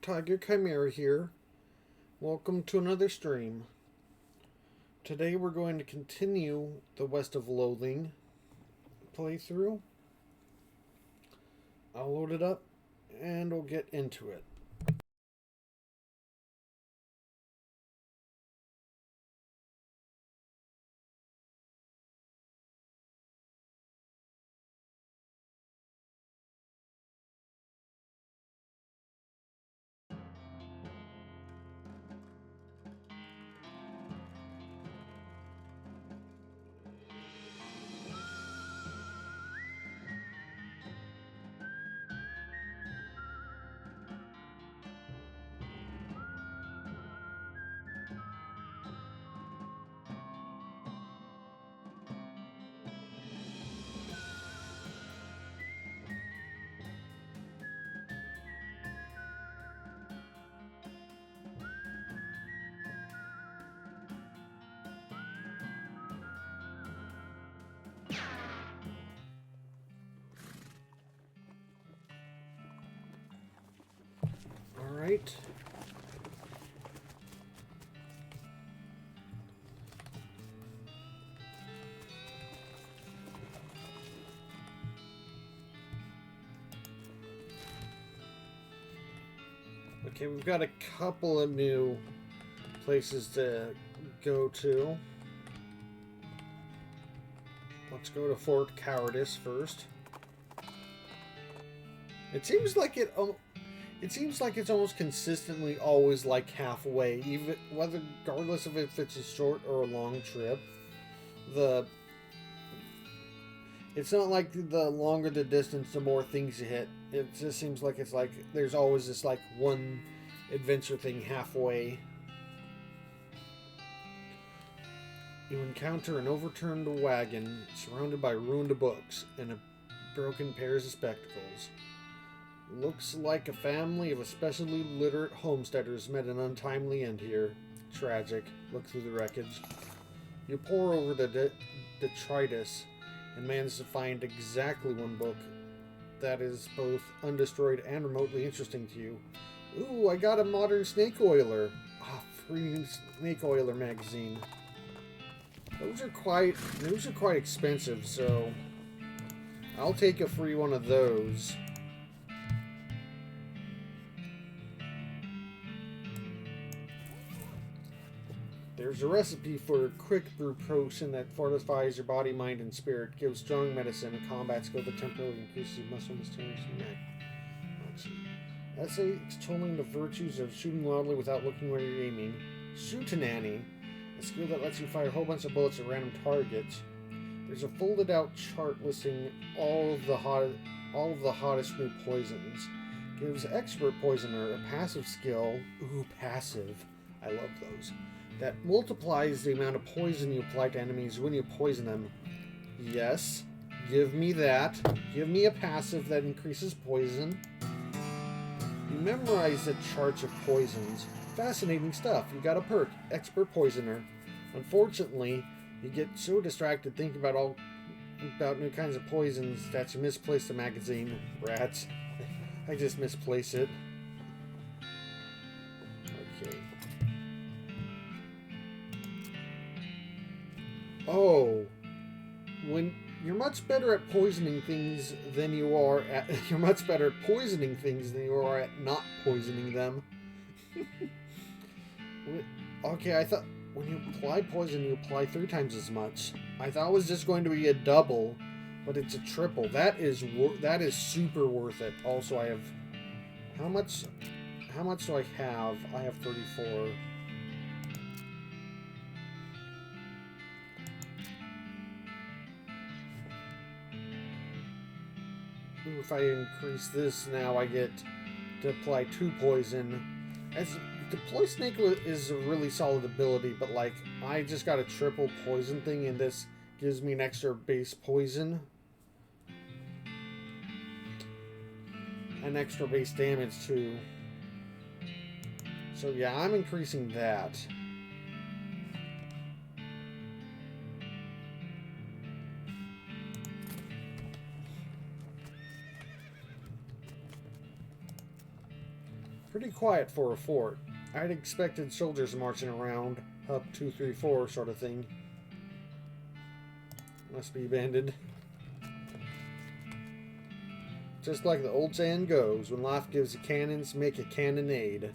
Tiger Chimera here. Welcome to another stream. Today we're going to continue the West of Loathing playthrough. I'll load it up and we'll get into it. Alright. Okay, we've got a couple of new places to go to. Let's go to Fort Cowardice first. It seems like it's almost consistently always like halfway, even regardless of if it's a short or a long trip. It's not like the longer the distance, the more things you hit. It just seems like it's like there's always this like one adventure thing halfway. You encounter an overturned wagon surrounded by ruined books and a broken pairs of spectacles. Looks like a family of especially literate homesteaders met an untimely end here. Tragic. Look through the wreckage. You pore over the detritus and manage to find exactly one book that is both undestroyed and remotely interesting to you. Ooh, I got a modern snake oiler. Free snake oiler magazine. Those are quite expensive, so I'll take a free one of those. There's a recipe for a quick brew potion that fortifies your body, mind, and spirit, gives strong medicine, a combat skill that temporarily increases muscle mastery and neck. Let's see. Essay extolling the virtues of shooting loudly without looking where you're aiming. Shootananny, a skill that lets you fire a whole bunch of bullets at random targets. There's a folded out chart listing all of the hottest new poisons. Gives expert poisoner a passive skill. Ooh, passive. I love those. That multiplies the amount of poison you apply to enemies when you poison them. Yes, give me that. Give me a passive that increases poison. You memorize the charts of poisons. Fascinating stuff. You got a perk, expert poisoner. Unfortunately, you get so distracted thinking about new kinds of poisons that you misplace the magazine. Rats. I just misplace it. Okay. Oh, when you're much better at poisoning things than you are at you're much better at poisoning things than you are at not poisoning them. Okay, I thought when you apply poison, you apply 3 times as much. I thought it was just going to be a double, but it's a triple. That is super worth it. Also, I have how much do I have? I have 34. If I increase this now, I get to apply 2 poison. As deploy snake is a really solid ability, but like I just got a triple poison thing, and this gives me an extra base poison, an extra base damage too. So yeah, I'm increasing that. Pretty quiet for a fort. I'd expected soldiers marching around, up 2, 3, 4 sort of thing. Must be abandoned. Just like the old saying goes, when life gives you cannons, make a cannonade.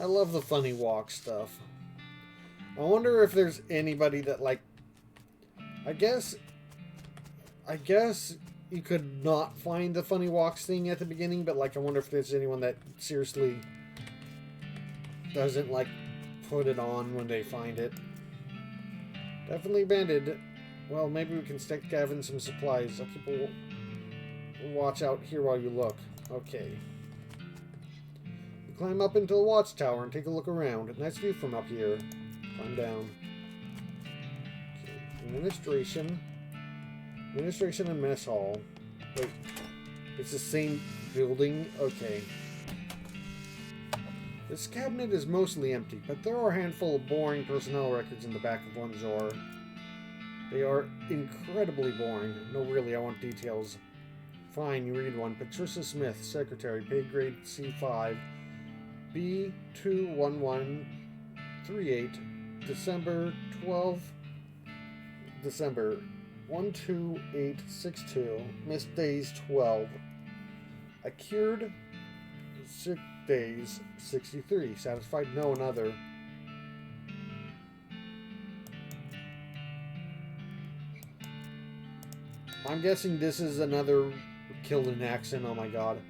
I love the funny walk stuff. I wonder if there's anybody that, like, I guess you could not find the funny walks thing at the beginning, but, like, I wonder if there's anyone that seriously doesn't, like, put it on when they find it. Definitely banded. Well, maybe we can stick Gavin some supplies. I'll keep a watch out here while you look. Okay. We climb up into the watchtower and take a look around. Nice view from up here. Climb down. Okay. Administration and mess hall. Wait, it's the same building? Okay. This cabinet is mostly empty, but there are a handful of boring personnel records in the back of one drawer. They are incredibly boring. No, really, I want details. Fine, you read one. Patricia Smith, secretary, pay grade C5, B21138, December 12862, missed days 12, accrued sick days 63, satisfied no another. I'm guessing this is another killed in an accident. Oh my god.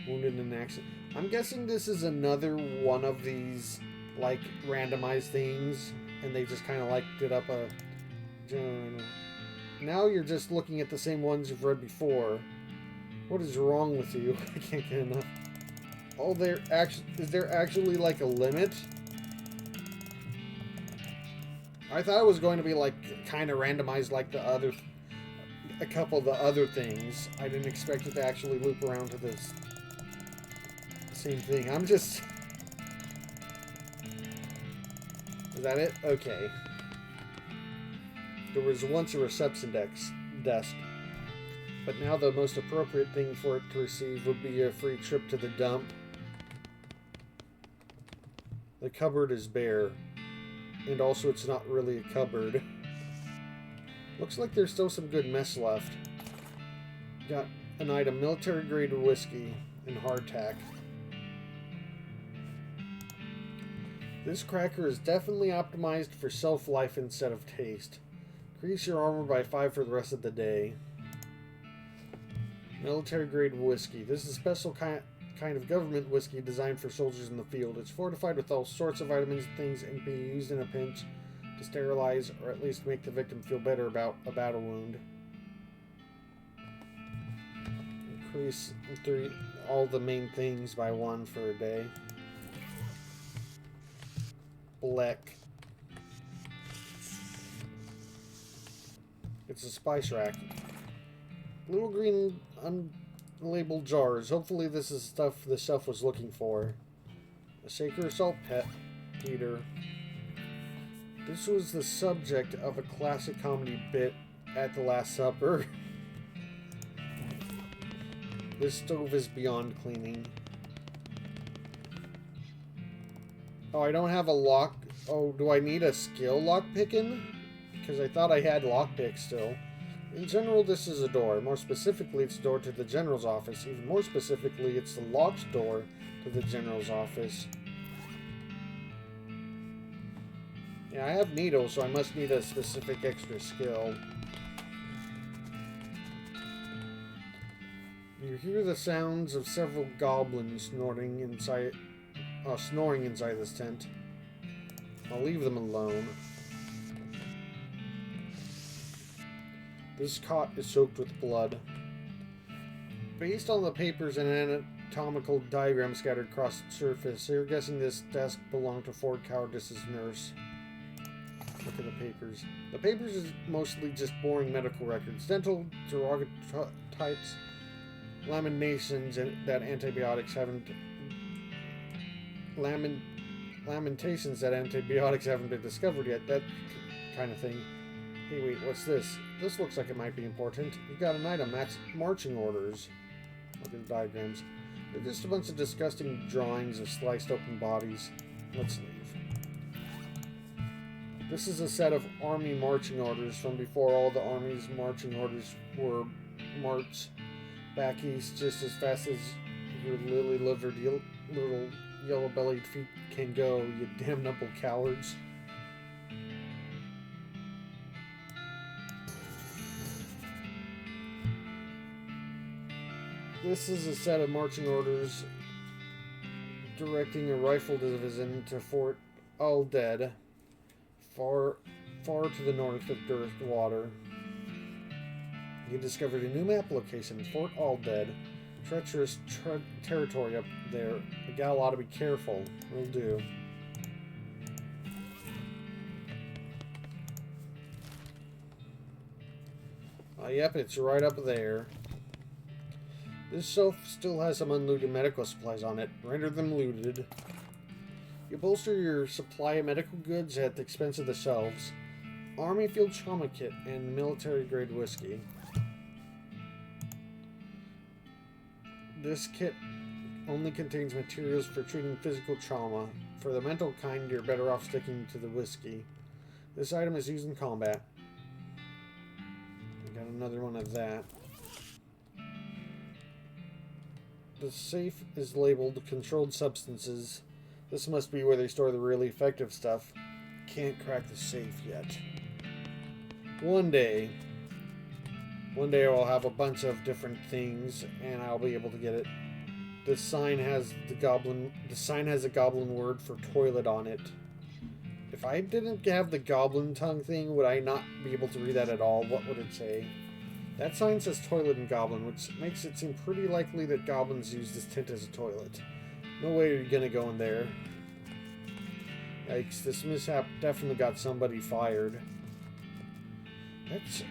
Wounded in an accident. I'm guessing this is another one of these, like, randomized things, and they just kind of, like, did up a... Now you're just looking at the same ones you've read before. What is wrong with you? I can't get enough. Oh, is there actually, like, a limit? I thought it was going to be, like, kind of randomized like the other... a couple of the other things. I didn't expect it to actually loop around to this same thing. I'm just... Is that it? Okay. There was once a reception desk, but now the most appropriate thing for it to receive would be a free trip to the dump. The cupboard is bare, and also it's not really a cupboard. Looks like there's still some good mess left. Got an item, military grade whiskey and hardtack. This cracker is definitely optimized for self-life instead of taste. Increase your armor by 5 for the rest of the day. Military grade whiskey. This is a special kind of government whiskey designed for soldiers in the field. It's fortified with all sorts of vitamins and things and can be used in a pinch to sterilize or at least make the victim feel better about a battle wound. Increase all the main things by 1 for a day. Black. It's a spice rack. Little green unlabeled jars. Hopefully this is stuff the chef was looking for. A shaker of salt heater. This was the subject of a classic comedy bit at the Last Supper. This stove is beyond cleaning. Oh, I don't have a lock. Oh, do I need a skill lock picking? Because I thought I had lockpick still. In general, this is a door. More specifically, it's a door to the general's office. Even more specifically, it's the locked door to the general's office. Yeah, I have needles, so I must need a specific extra skill. You hear the sounds of several goblins snoring inside this tent. I'll leave them alone. This cot is soaked with blood. Based on the papers and anatomical diagrams scattered across the surface, you're guessing this desk belonged to Ford Cowardice's nurse. Look at the papers. The papers is mostly just boring medical records. Dental daguerreotypes, lamentations that antibiotics haven't been discovered yet. That kind of thing. Hey, wait, what's this? This looks like it might be important. You got an item. That's marching orders. Look at the diagrams. They're just a bunch of disgusting drawings of sliced open bodies. Let's leave. This is a set of army marching orders from before all the army's marching orders were marched back east just as fast as your lily-livered little yellow-bellied feet can go, you damnable cowards. This is a set of marching orders directing a rifle division to Fort Aldead, far to the north of Dirtwater. You discovered a new map location, Fort Aldead. Treacherous territory up there. The gal ought to be careful. Will do. Yep, it's right up there. This shelf still has some unlooted medical supplies on it. Render them looted. You bolster your supply of medical goods at the expense of the shelves. Army field trauma kit and military grade whiskey. This kit only contains materials for treating physical trauma. For the mental kind, you're better off sticking to the whiskey. This item is used in combat. I got another one of that. The safe is labeled Controlled Substances. This must be where they store the really effective stuff. Can't crack the safe yet. One day I'll have a bunch of different things and I'll be able to get it. The sign has a goblin word for toilet on it. If I didn't have the goblin tongue thing, would I not be able to read that at all? What would it say? That sign says toilet in goblin, which makes it seem pretty likely that goblins use this tent as a toilet. No way you're gonna go in there. Yikes, this mishap definitely got somebody fired. It's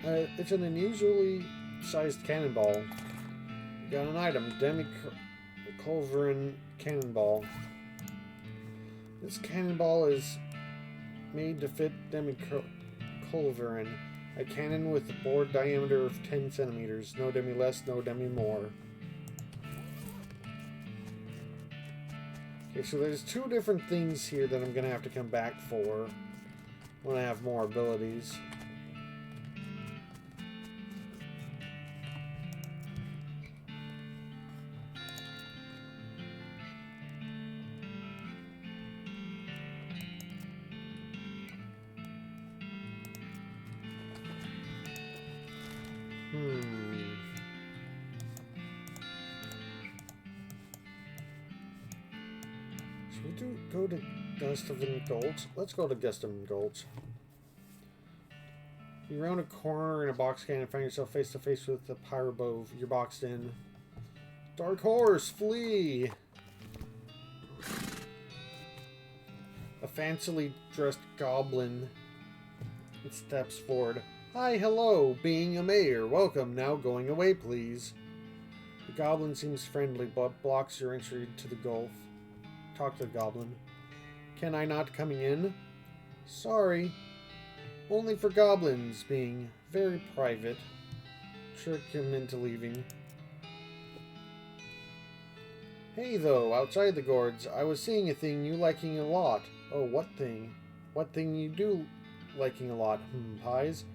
an unusually sized cannonball. You got an item, Demi-Culverin Cannonball. This cannonball is made to fit Demi-Culverin, a cannon with a bore diameter of 10 centimeters. No demi less, no demi more. Okay, so there's two different things here that I'm going to have to come back for when I have more abilities. Should we go to Gustavin Gulch? Let's go to Gustavin Gulch. You round a corner in a box can and find yourself face to face with the Pyrobove. You're boxed in. Dark horse, flee! A fancily dressed goblin steps forward. Hi, hello, being a mayor. Welcome, now going away, please. The goblin seems friendly, but blocks your entry to the gulf. Talk to the goblin. Can I not coming in? Sorry. Only for goblins, being very private. Trick him into leaving. Hey, though, outside the gourds, I was seeing a thing you liking a lot. Oh, what thing? What thing you do liking a lot? Pies?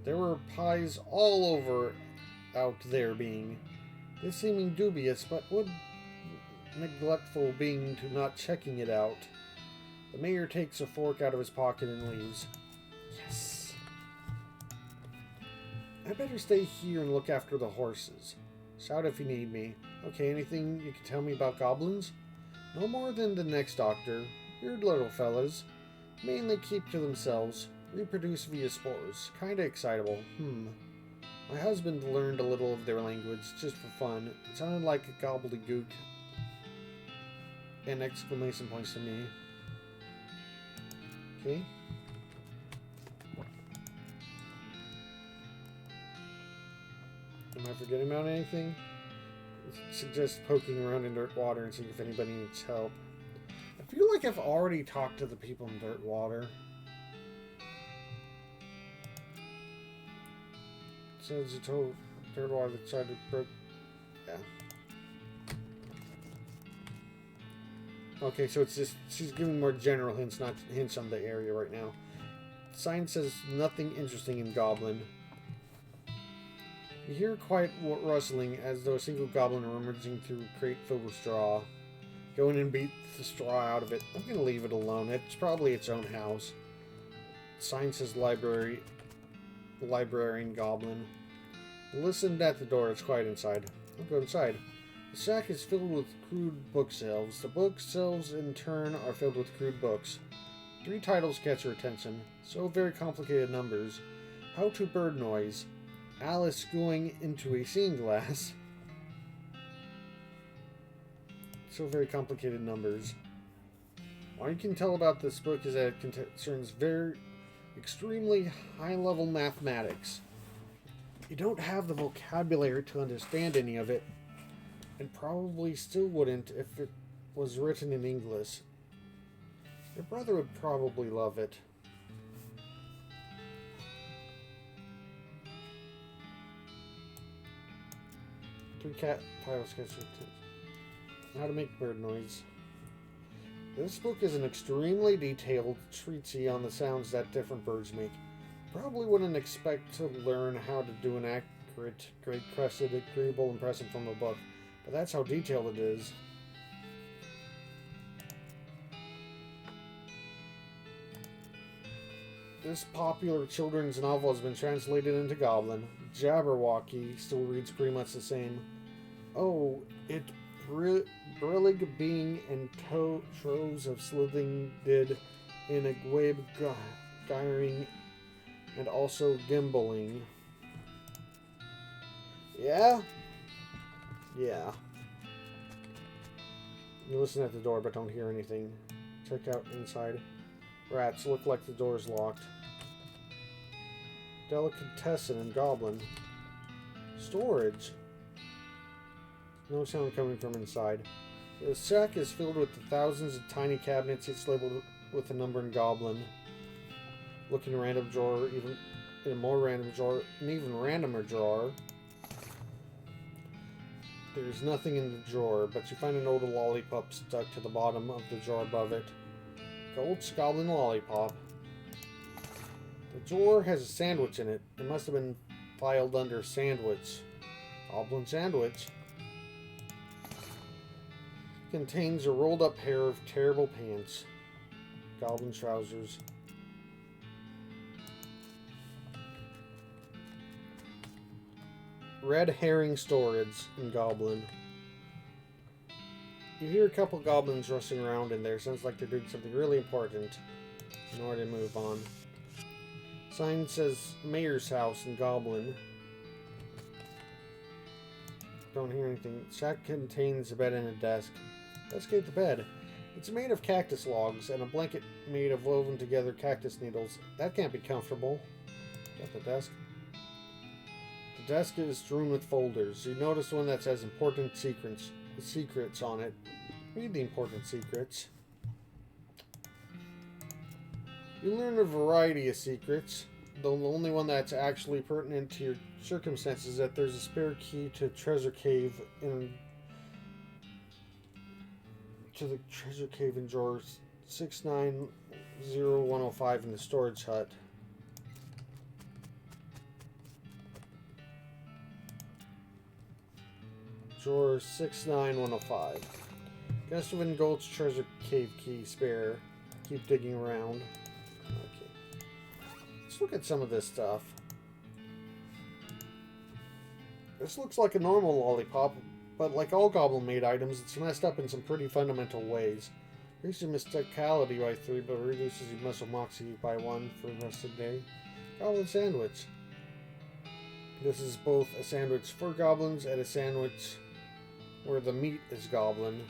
There were pies all over out there being. This seeming dubious, but would neglectful being to not checking it out. The mayor takes a fork out of his pocket and leaves. Yes. I better stay here and look after the horses. Shout if you need me. Okay, anything you can tell me about goblins? No more than the next doctor. Weird little fellas. Mainly keep to themselves. Reproduce via spores. Kinda excitable. My husband learned a little of their language, just for fun. It sounded like a gobbledygook. And exclamation points to me. Okay. Am I forgetting about anything? Suggest poking around in dirt water and seeing if anybody needs help. I feel like I've already talked to the people in dirt water. Says you told turtle why the tried to broke. Yeah. Okay, so it's just she's giving more general hints, not hints on the area right now. Sign says nothing interesting in Goblin. You hear a quiet rustling as though a single goblin are emerging through a crate filled with straw. Go in and beat the straw out of it. I'm gonna leave it alone. It's probably its own house. Sign says librarian goblin. Listen at the door. It's quiet inside. I'll go inside. The shack is filled with crude bookshelves. The bookshelves, in turn, are filled with crude books. 3 titles catch your attention. So very complicated numbers. How to Bird Noise. Alice going into a seeing glass. So very complicated numbers. All you can tell about this book is that it concerns very extremely high-level mathematics. You don't have the vocabulary to understand any of it, and probably still wouldn't if it was written in English. Your brother would probably love it. Three cat titles catch your attention. How to make bird noise. This book is an extremely detailed treatise on the sounds that different birds make. Probably wouldn't expect to learn how to do an accurate, great-crested, agreeable impression from a book, but that's how detailed it is. This popular children's novel has been translated into Goblin. Jabberwocky still reads pretty much the same. Oh, it brillig being and troves of slithing did in a gweb gyring and also gimbaling. Yeah? Yeah. You listen at the door but don't hear anything. Check out inside. Rats look like the door's locked. Delicatessen and goblin. Storage. No sound coming from inside. The shack is filled with the thousands of tiny cabinets, each labeled with a number in goblin. Look in a random drawer, even in a more random drawer, an even randomer drawer. There's nothing in the drawer, but you find an old lollipop stuck to the bottom of the drawer above it. Gold goblin lollipop. The drawer has a sandwich in it. It must have been filed under sandwich. Goblin sandwich. Contains a rolled up pair of terrible pants. Goblin trousers. Red herring storage in Goblin. You hear a couple goblins rushing around in there. Sounds like they're doing something really important in order to move on. Sign says Mayor's House in Goblin. Don't hear anything. Shack contains a bed and a desk. Let's get the bed. It's made of cactus logs and a blanket made of woven together cactus needles. That can't be comfortable. Got the desk. The desk is strewn with folders. You notice one that says important secrets on it. Read the important secrets. You learn a variety of secrets, though the only one that's actually pertinent to your circumstances is that there's a spare key to the treasure cave in drawer 690105 in the storage hut. Drawer 69105. Gustavin Gold's treasure cave key spare. Keep digging around. Okay. Let's look at some of this stuff. This looks like a normal lollipop, but like all goblin-made items, it's messed up in some pretty fundamental ways. Increases your mysticality by 3, but reduces your muscle moxie by 1 for the rest of the day. Goblin sandwich. This is both a sandwich for goblins and a sandwich where the meat is goblin.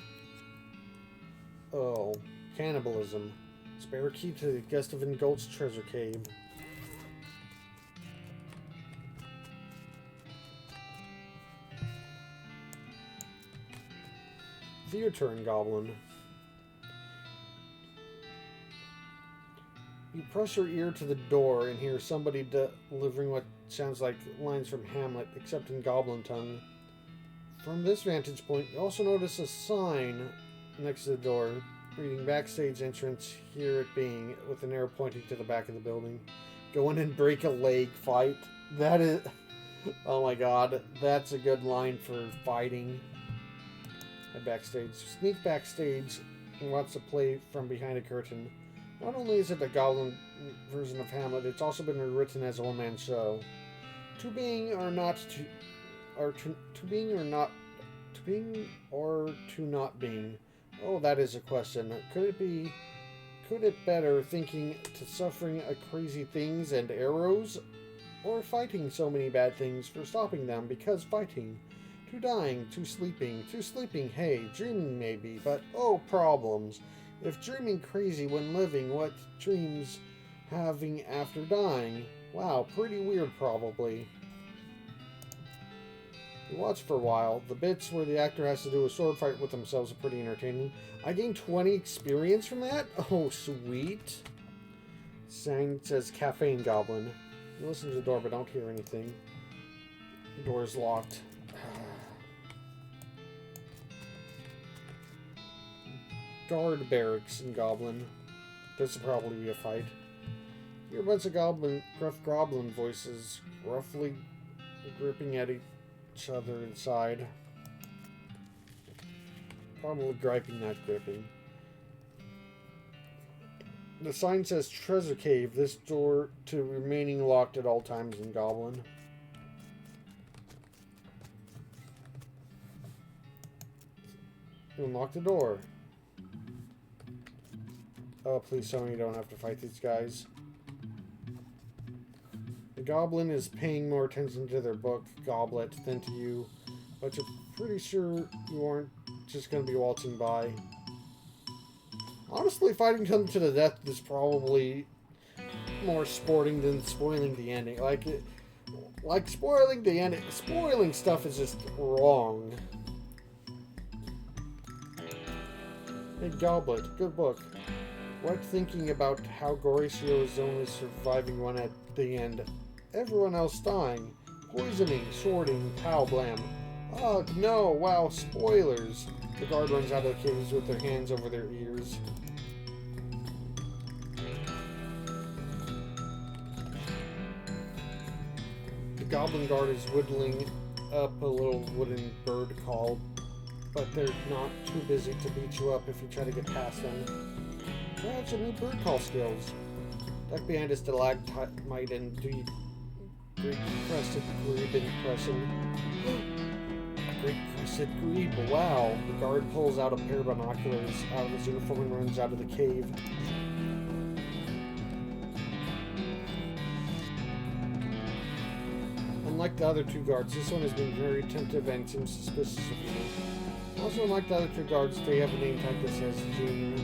Oh, cannibalism. Spare key to Gustavin Gold's treasure cave. Theater in Goblin. You press your ear to the door and hear somebody delivering what sounds like lines from Hamlet, except in goblin tongue. From this vantage point, you also notice a sign next to the door, reading backstage entrance, here it being, with an arrow pointing to the back of the building. Go in and break a leg fight. That is... Oh my god, that's a good line for fighting. At backstage. Sneak backstage and watch the play from behind a curtain. Not only is it a goblin version of Hamlet, it's also been rewritten as a one-man show. To being or to not being. Oh, that is a question. Could it better thinking to suffering a crazy things and arrows, or fighting so many bad things for stopping them because fighting? To dying, to sleeping, hey, dreaming maybe, but oh, problems. If dreaming crazy when living, what dreams having after dying? Wow, pretty weird probably. You watch for a while. The bits where the actor has to do a sword fight with themselves are pretty entertaining. I gained 20 experience from that? Oh, sweet. Sign says Caffeine Goblin. You listen to the door but don't hear anything. The door is locked. Guard barracks in Goblin. This will probably be a fight. Hear a bunch of gruff goblin voices roughly gripping at each other inside. Probably griping, not gripping. The sign says Treasure Cave. This door to remaining locked at all times in Goblin. Unlock the door. Oh, please tell me you don't have to fight these guys. The goblin is paying more attention to their book, Goblet, than to you, but you're pretty sure you aren't just going to be waltzing by. Honestly, fighting them to the death is probably more sporting than spoiling the ending. Like spoiling the ending. Spoiling stuff is just wrong. Hey, Goblet, good book. What thinking about how Goratio is only surviving one at the end? Everyone else dying. Poisoning, sorting, pow blam. Ugh, no, wow, spoilers. The guard runs out of the caves with their hands over their ears. The goblin guard is whittling up a little wooden bird call, but they're not too busy to beat you up if you try to get past them. That's a new bird call skills. Duck behind a stalagmite and do you great crested grebe impression. Great crested grebe, wow. The guard pulls out a pair of binoculars out of his uniform and runs out of the cave. Unlike the other two guards, this one has been very attentive and seems suspicious of you. Also, unlike the other two guards, they have a name tag that says Junior.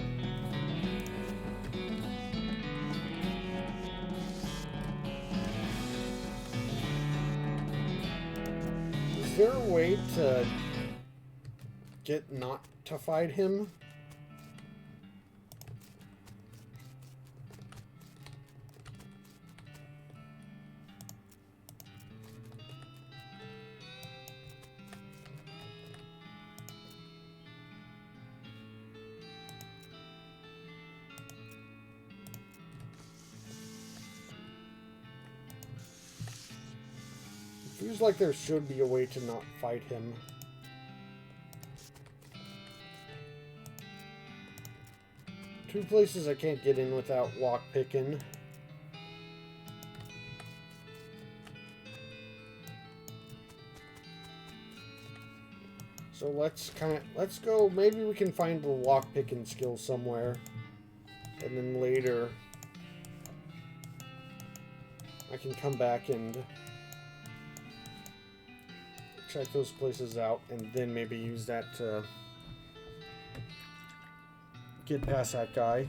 Is there a way to get not to fight him? It feels like there should be a way to not fight him. Two places I can't get in without lockpicking. So let's go. Maybe we can find the lockpicking skill somewhere, and then later I can come back and check those places out, and then maybe use that to get past that guy.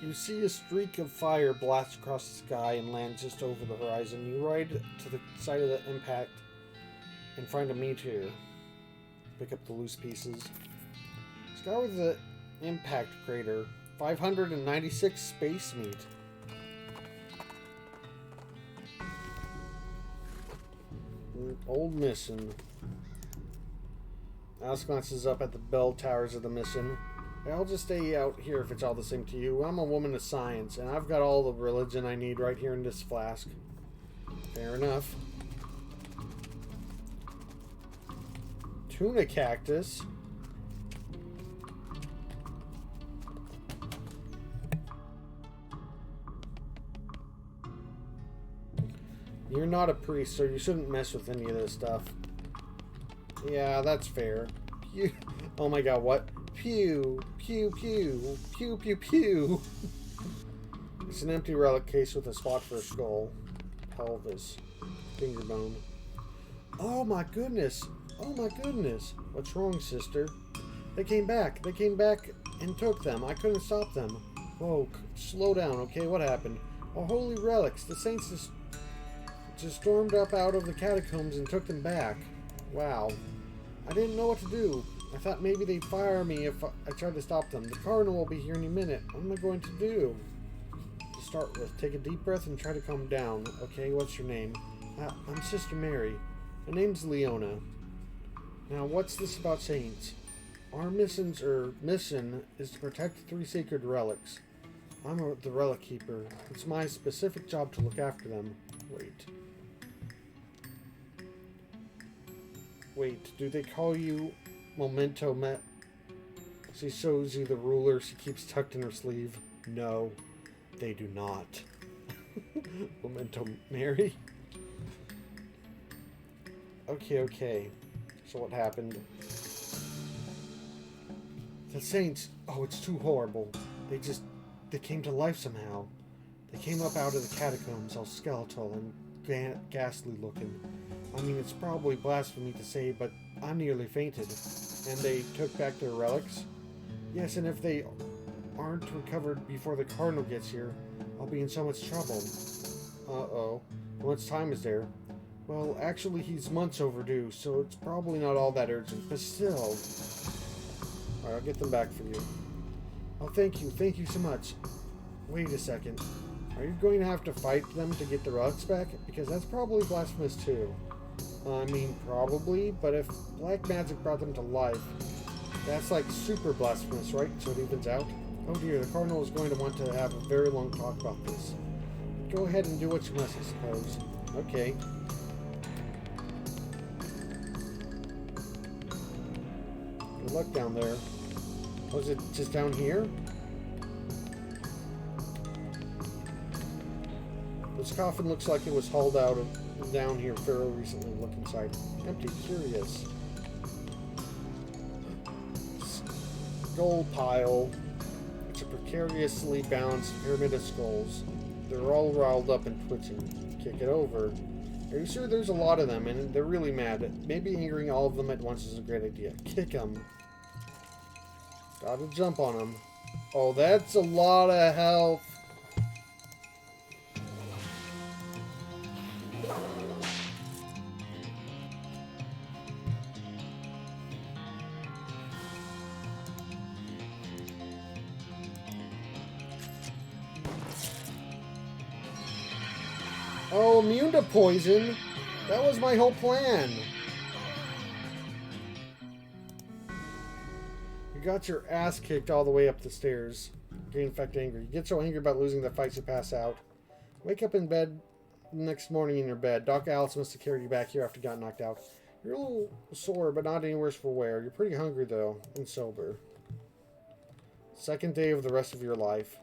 You see a streak of fire blast across the sky and land just over the horizon. You ride to the site of the impact and find a meteor. Pick up the loose pieces. Scour the impact crater. 596 space meat. Old mission. Alice glances up at the bell towers of the mission. I'll just stay out here if it's all the same to you. I'm a woman of science, and I've got all the religion I need right here in this flask. Fair enough. Tuna cactus. You're not a priest, so you shouldn't mess with any of this stuff. Yeah, that's fair. Oh my god, what? Pew, pew, pew, pew, pew, pew. It's an empty relic case with a spot for a skull. Pelvis. Finger bone. Oh my goodness. Oh my goodness. What's wrong, sister? They came back. They came back and took them. I couldn't stop them. Whoa, slow down, okay? What happened? Oh, holy relics. The saints just stormed up out of the catacombs and took them back. Wow. I didn't know what to do. I thought maybe they'd fire me if I tried to stop them. The cardinal will be here any minute. What am I going to do? To start with, take a deep breath and try to calm down. Okay, what's your name? I'm Sister Mary. My name's Leona. Now, what's this about saints? Our mission is to protect the 3 sacred relics. I'm the relic keeper. It's my specific job to look after them. Wait, do they call you Memento She shows you the ruler she keeps tucked in her sleeve. No, they do not. Memento Mary? Okay. So what happened? The saints, oh, it's too horrible. They came to life somehow. They came up out of the catacombs, all skeletal and ghastly looking. I mean, it's probably blasphemy to say, but I nearly fainted. And they took back their relics? Yes, and if they aren't recovered before the cardinal gets here, I'll be in so much trouble. Uh-oh. How much time is there? Well, actually, he's months overdue, so it's probably not all that urgent, but still. Alright, I'll get them back for you. Oh, thank you so much. Wait a second. Are you going to have to fight them to get the relics back? Because that's probably blasphemous too. I mean, probably, but if black magic brought them to life, that's like super blasphemous, right? So it evens out. Oh dear, the cardinal is going to want to have a very long talk about this. Go ahead and do what you must, I suppose. Okay. Good luck down there. Was it just down here? This coffin looks like it was hauled out of down here fairly recently. Look inside. Empty. Curious. Skull pile. It's a precariously balanced pyramid of skulls. They're all riled up and twitching. Kick it over. Are you sure there's a lot of them and they're really mad? Maybe angering all of them at once is a great idea. Kick them. Gotta jump on them. Oh, that's a lot of health. Oh, immune to poison? That was my whole plan. You got your ass kicked all the way up the stairs. Getting infected angry. You get so angry about losing the fights you pass out. Wake up in bed the next morning in your bed. Doc Alice must have carried you back here after you got knocked out. You're a little sore, but not any worse for wear. You're pretty hungry, though, and sober. Second day of the rest of your life.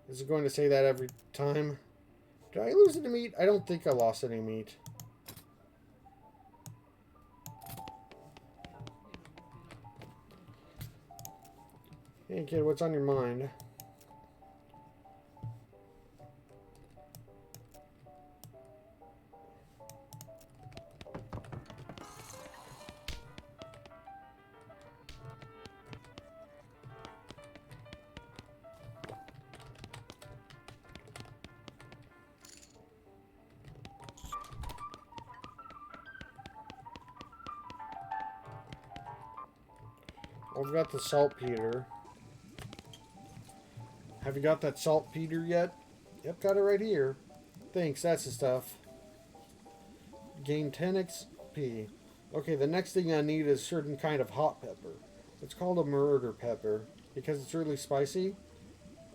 Is it going to say that every time? Did I lose any meat? I don't think I lost any meat. Hey kid, what's on your mind? I've got the saltpeter. Have you got that saltpeter yet? Yep, got it right here. Thanks, that's the stuff. Gain 10 XP. Okay, the next thing I need is a certain kind of hot pepper. It's called a murder pepper because it's really spicy.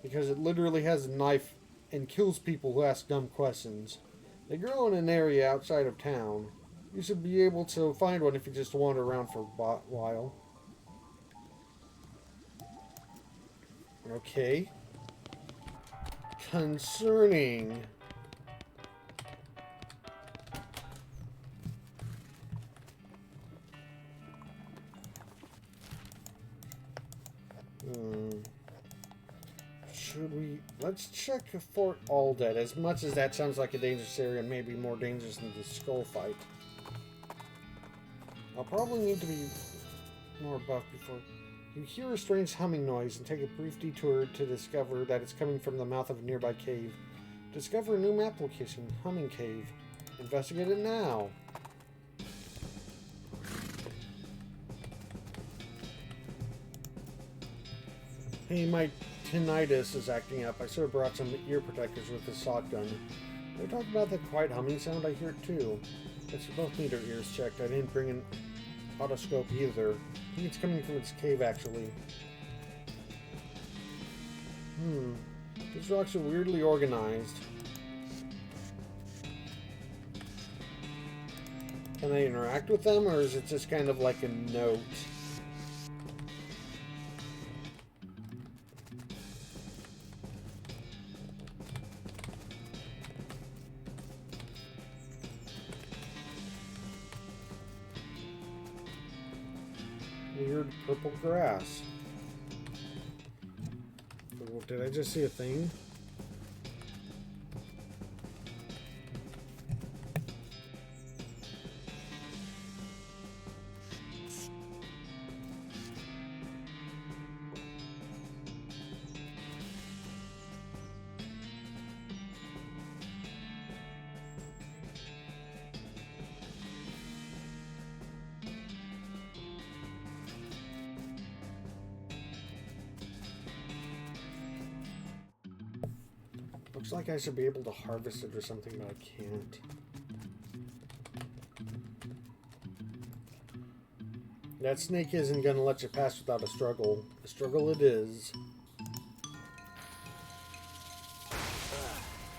Because it literally has a knife and kills people who ask dumb questions. They grow in an area outside of town. You should be able to find one if you just wander around for a while. Okay. Concerning... Should we... Let's check Fort Aldet. As much as that sounds like a dangerous area, maybe more dangerous than the skull fight. I'll probably need to be more buff before... You hear a strange humming noise and take a brief detour to discover that it's coming from the mouth of a nearby cave. Discover a new map location, Humming Cave. Investigate it now. Hey, my tinnitus is acting up. I should have brought some ear protectors with the shotgun. They talked about that quiet humming sound. I hear it too. Guess we both need our ears checked. I didn't bring an otoscope either. I think it's coming from its cave, actually. These rocks are weirdly organized. Can I interact with them, or is it just kind of like a note? Weird purple grass. Did I just see a thing? Looks like I should be able to harvest it or something, but I can't. That snake isn't gonna let you pass without a struggle. A struggle it is.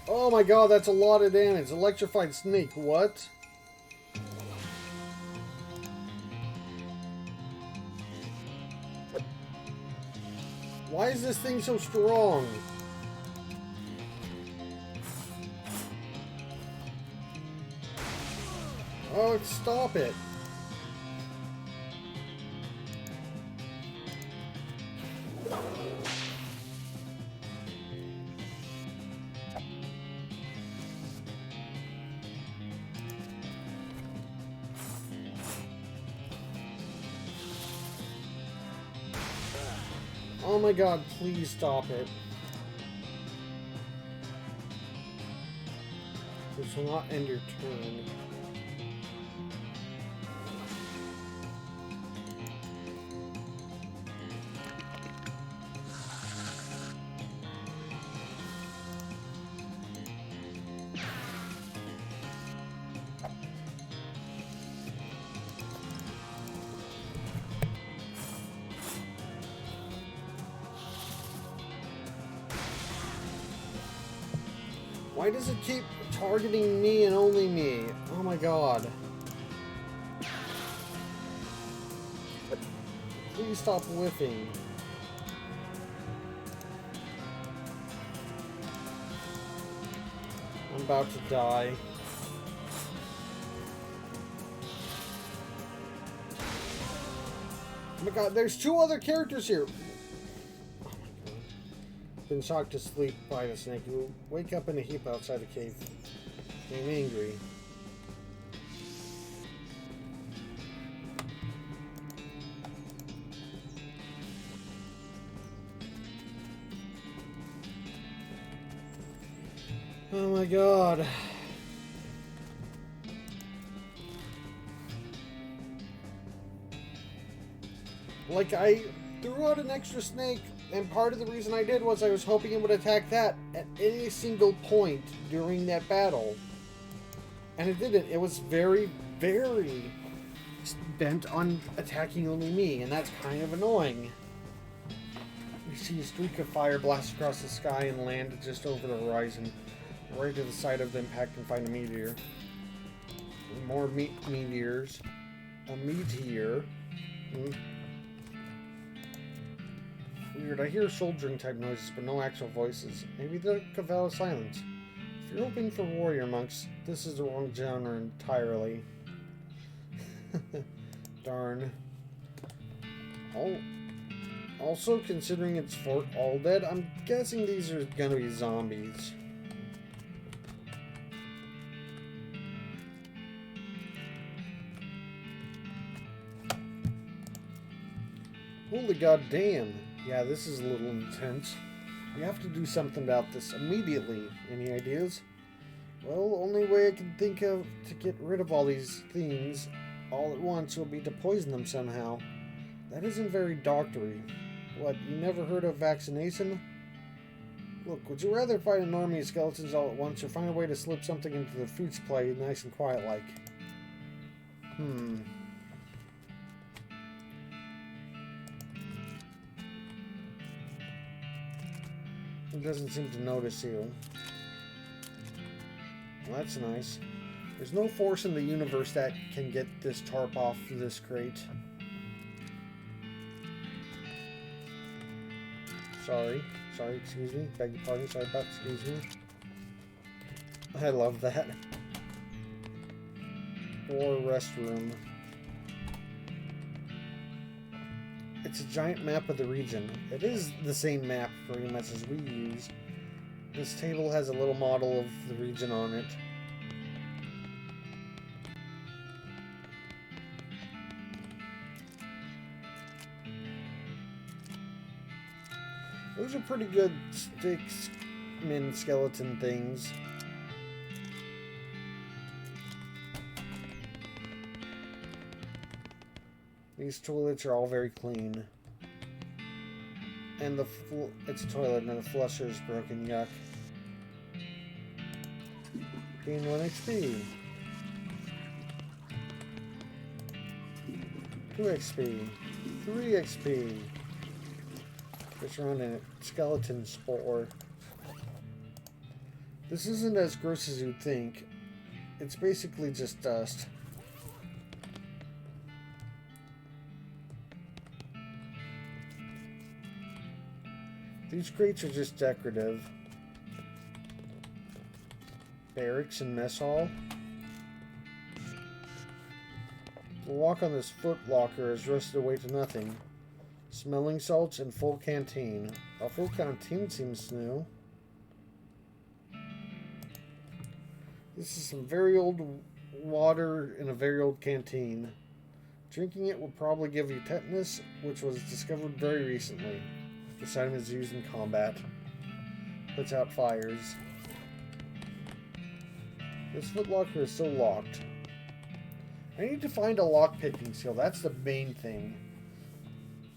Oh my god, that's a lot of damage. Electrified snake, what? Why is this thing so strong? Oh, stop it. Oh my god, please stop it. This will not end your turn. Why does it keep targeting me and only me? Oh my god. Please stop whiffing. I'm about to die. Oh my god, there's two other characters here. Been shocked to sleep by the snake. You wake up in a heap outside the cave. I'm angry. Oh my god. Like, threw out an extra snake, and part of the reason I did was I was hoping it would attack that at any single point during that battle. And it didn't. It was very, very bent on attacking only me, and that's kind of annoying. You see a streak of fire blast across the sky and land just over the horizon, right to the side of the impact, and find a meteor. More meteors. A meteor. Weird, I hear soldiering type noises, but no actual voices. Maybe the Cavell of Silence. If you're hoping for warrior monks, this is the wrong genre entirely. Darn. Also, considering it's Fort All Dead, I'm guessing these are gonna be zombies. Holy goddamn. Yeah, this is a little intense. We have to do something about this immediately. Any ideas? Well, only way I can think of to get rid of all these things all at once will be to poison them somehow. That isn't very doctory. What, you never heard of vaccination? Look, would you rather fight an army of skeletons all at once or find a way to slip something into the food supply nice and quiet like? It doesn't seem to notice you. Well, that's nice. There's no force in the universe that can get this tarp off this crate. Sorry, excuse me. Beg your pardon, sorry about excuse me. I love that. Or restroom. It's a giant map of the region. It is the same map pretty much as we use. This table has a little model of the region on it. Those are pretty good stick-min skeleton things. These toilets are all very clean. And it's a toilet and the flusher is broken, yuck. Gain 1 XP. 2 XP. 3 XP. Just around in a skeleton spore. This isn't as gross as you'd think. It's basically just dust. These crates are just decorative. Barracks and mess hall. The lock on this foot locker is rusted away to nothing. Smelling salts and full canteen. A full canteen seems new. This is some very old water in a very old canteen. Drinking it will probably give you tetanus, which was discovered very recently. This item is used in combat. Puts out fires. This footlocker is still locked. I need to find a lock-picking skill. That's the main thing.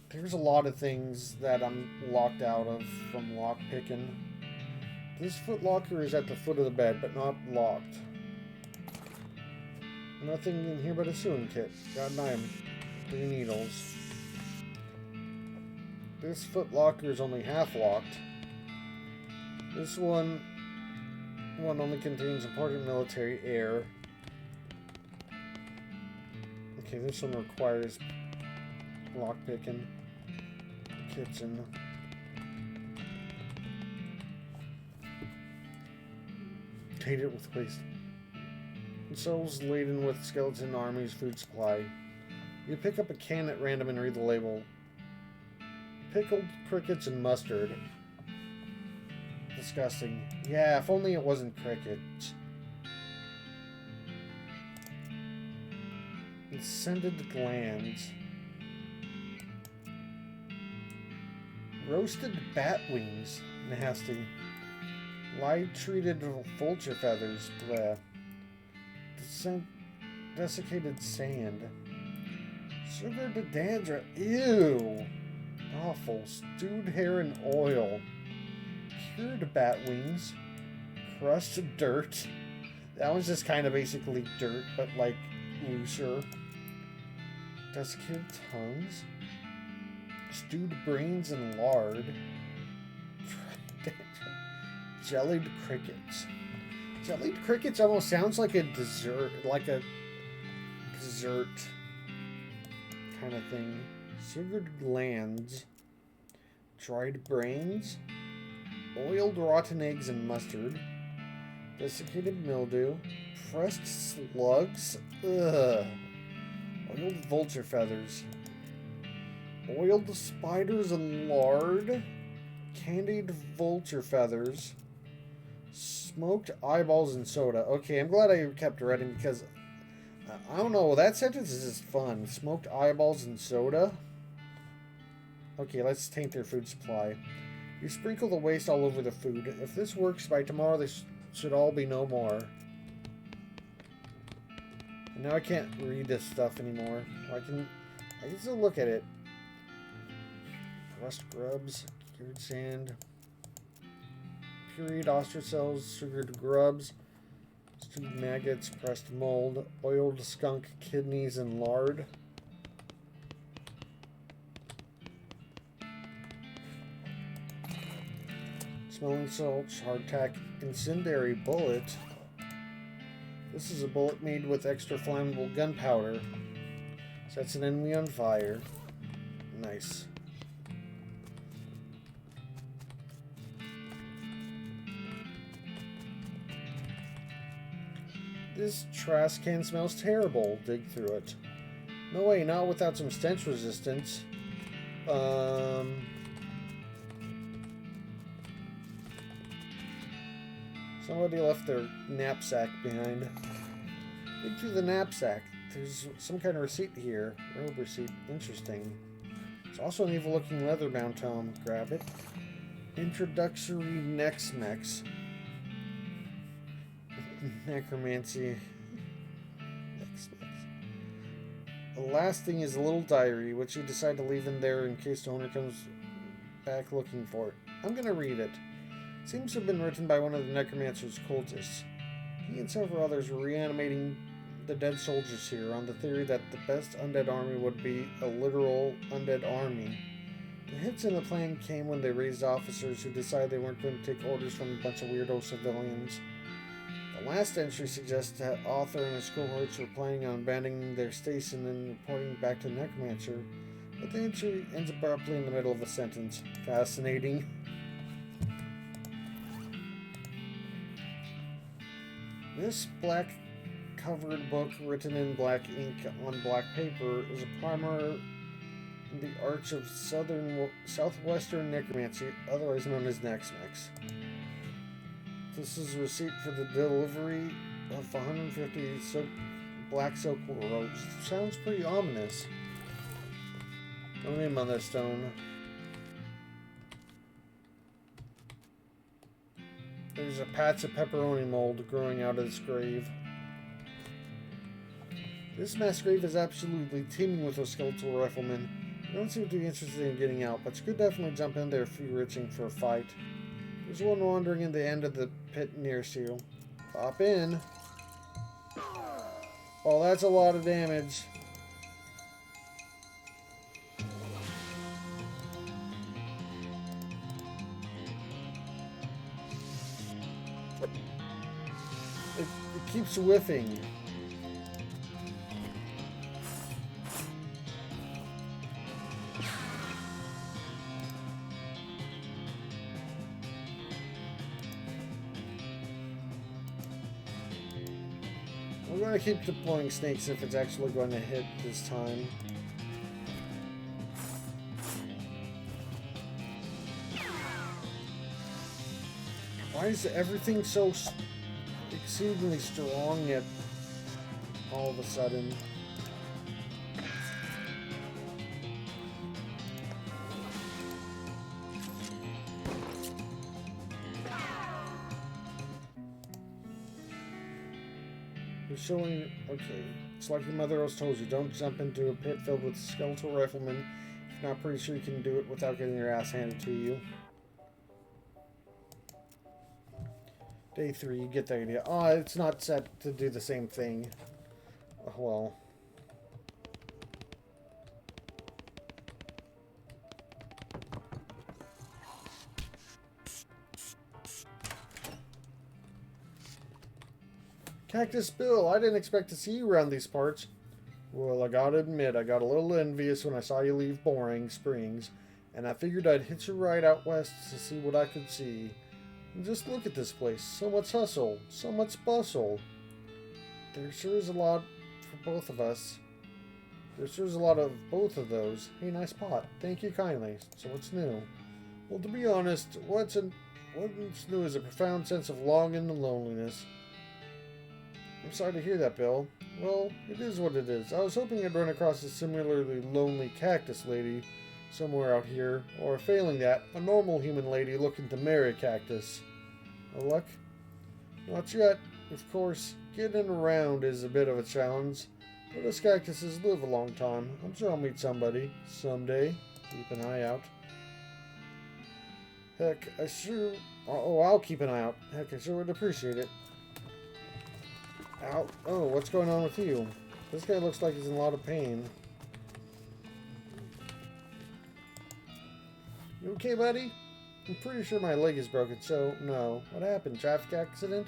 There's a lot of things that I'm locked out of from lock-picking. This footlocker is at the foot of the bed, but not locked. Nothing in here but a sewing kit. Got an item. 3 needles. This footlocker is only half locked. This one only contains important military air. Okay, this one requires lockpicking. Kitchen. Tainted with waste. Cells laden with skeleton army's food supply. You pick up a can at random and read the label. Pickled crickets and mustard. Disgusting. Yeah, if only it wasn't crickets. Scented glands. Roasted bat wings. Nasty. Live treated vulture feathers. Bleh. Desiccated sand. Sugar to dandruff. Ew. Awful. Stewed hair and oil. Cured bat wings. Crushed dirt. That one's just kind of basically dirt, but like looser. Desiccated tongues. Stewed brains and lard. Jellied crickets. Jellied crickets almost sounds like a dessert, kind of thing. Sugared glands. Dried brains. Oiled rotten eggs and mustard. Desiccated mildew. Pressed slugs. Ugh. Oiled vulture feathers. Oiled spiders and lard. Candied vulture feathers. Smoked eyeballs and soda. Okay, I'm glad I kept reading because I don't know. That sentence is just fun. Smoked eyeballs and soda. Okay, let's taint their food supply. You sprinkle the waste all over the food. If this works, by tomorrow this should all be no more. And now I can't read this stuff anymore. I can still look at it. Rust grubs, cured sand, pureed ostrich cells, sugared grubs, stewed maggots, pressed mold, oiled skunk kidneys and lard. Smelling salts, hardtack, incendiary bullet. This is a bullet made with extra flammable gunpowder. Sets an enemy on fire. Nice. This trash can smells terrible. Dig through it. No way, not without some stench resistance. Somebody left their knapsack behind. Dig through the knapsack. There's some kind of receipt here. Robe receipt. Interesting. It's also an evil-looking leather-bound tome. Grab it. Introductory Nex-Mex. Necromancy. Nex-Mex. The last thing is a little diary, which you decide to leave in there in case the owner comes back looking for it. I'm going to read it. Seems to have been written by one of the Necromancer's cultists. He and several others were reanimating the dead soldiers here on the theory that the best undead army would be a literal undead army. The hits in the plan came when they raised officers who decided they weren't going to take orders from a bunch of weirdo civilians. The last entry suggests that Author and his cohorts were planning on abandoning their station and reporting back to the Necromancer, but the entry ends abruptly in the middle of a sentence. Fascinating. This black-covered book, written in black ink on black paper, is a primer in the arts of southwestern necromancy, otherwise known as Nex-Mex. This is a receipt for the delivery of 150 black silk robes. Sounds pretty ominous. No name on this stone. There's a patch of pepperoni mold growing out of this grave. This mass grave is absolutely teeming with those skeletal riflemen. You don't seem to be interested in getting out, but you could definitely jump in there if you're itching for a fight. There's one wandering in the end of the pit nearest you. Hop in. Oh, that's a lot of damage. It keeps whiffing. We're going to keep deploying snakes if it's actually going to hit this time. Why is everything so exceedingly strong yet all of a sudden? You're showing... Okay. It's like your mother always told you. Don't jump into a pit filled with skeletal riflemen. If you're not pretty sure you can do it without getting your ass handed to you. Day 3, you get the idea. Oh, it's not set to do the same thing. Well. Cactus Bill, I didn't expect to see you around these parts. Well, I gotta admit, I got a little envious when I saw you leave Boring Springs, and I figured I'd hitch a ride out west to see what I could see. And just look at this place. So much hustle, so much bustle. There sure is a lot for both of us. There sure is a lot of both of those. Hey, nice pot. Thank you kindly. So what's new? Well, to be honest, what's new is a profound sense of longing and loneliness. I'm sorry to hear that, Bill. Well, it is what it is. I was hoping I'd run across a similarly lonely cactus lady somewhere out here, or failing that, a normal human lady looking to marry a cactus. No luck? Not yet. Of course, getting around is a bit of a challenge, but us cactuses live a long time. I'm sure I'll meet somebody someday. Keep an eye out. Heck, I'll keep an eye out. Heck, I sure would appreciate it. Ow. Oh, what's going on with you? This guy looks like he's in a lot of pain. You okay, buddy? I'm pretty sure my leg is broken, so no. What happened? Traffic accident?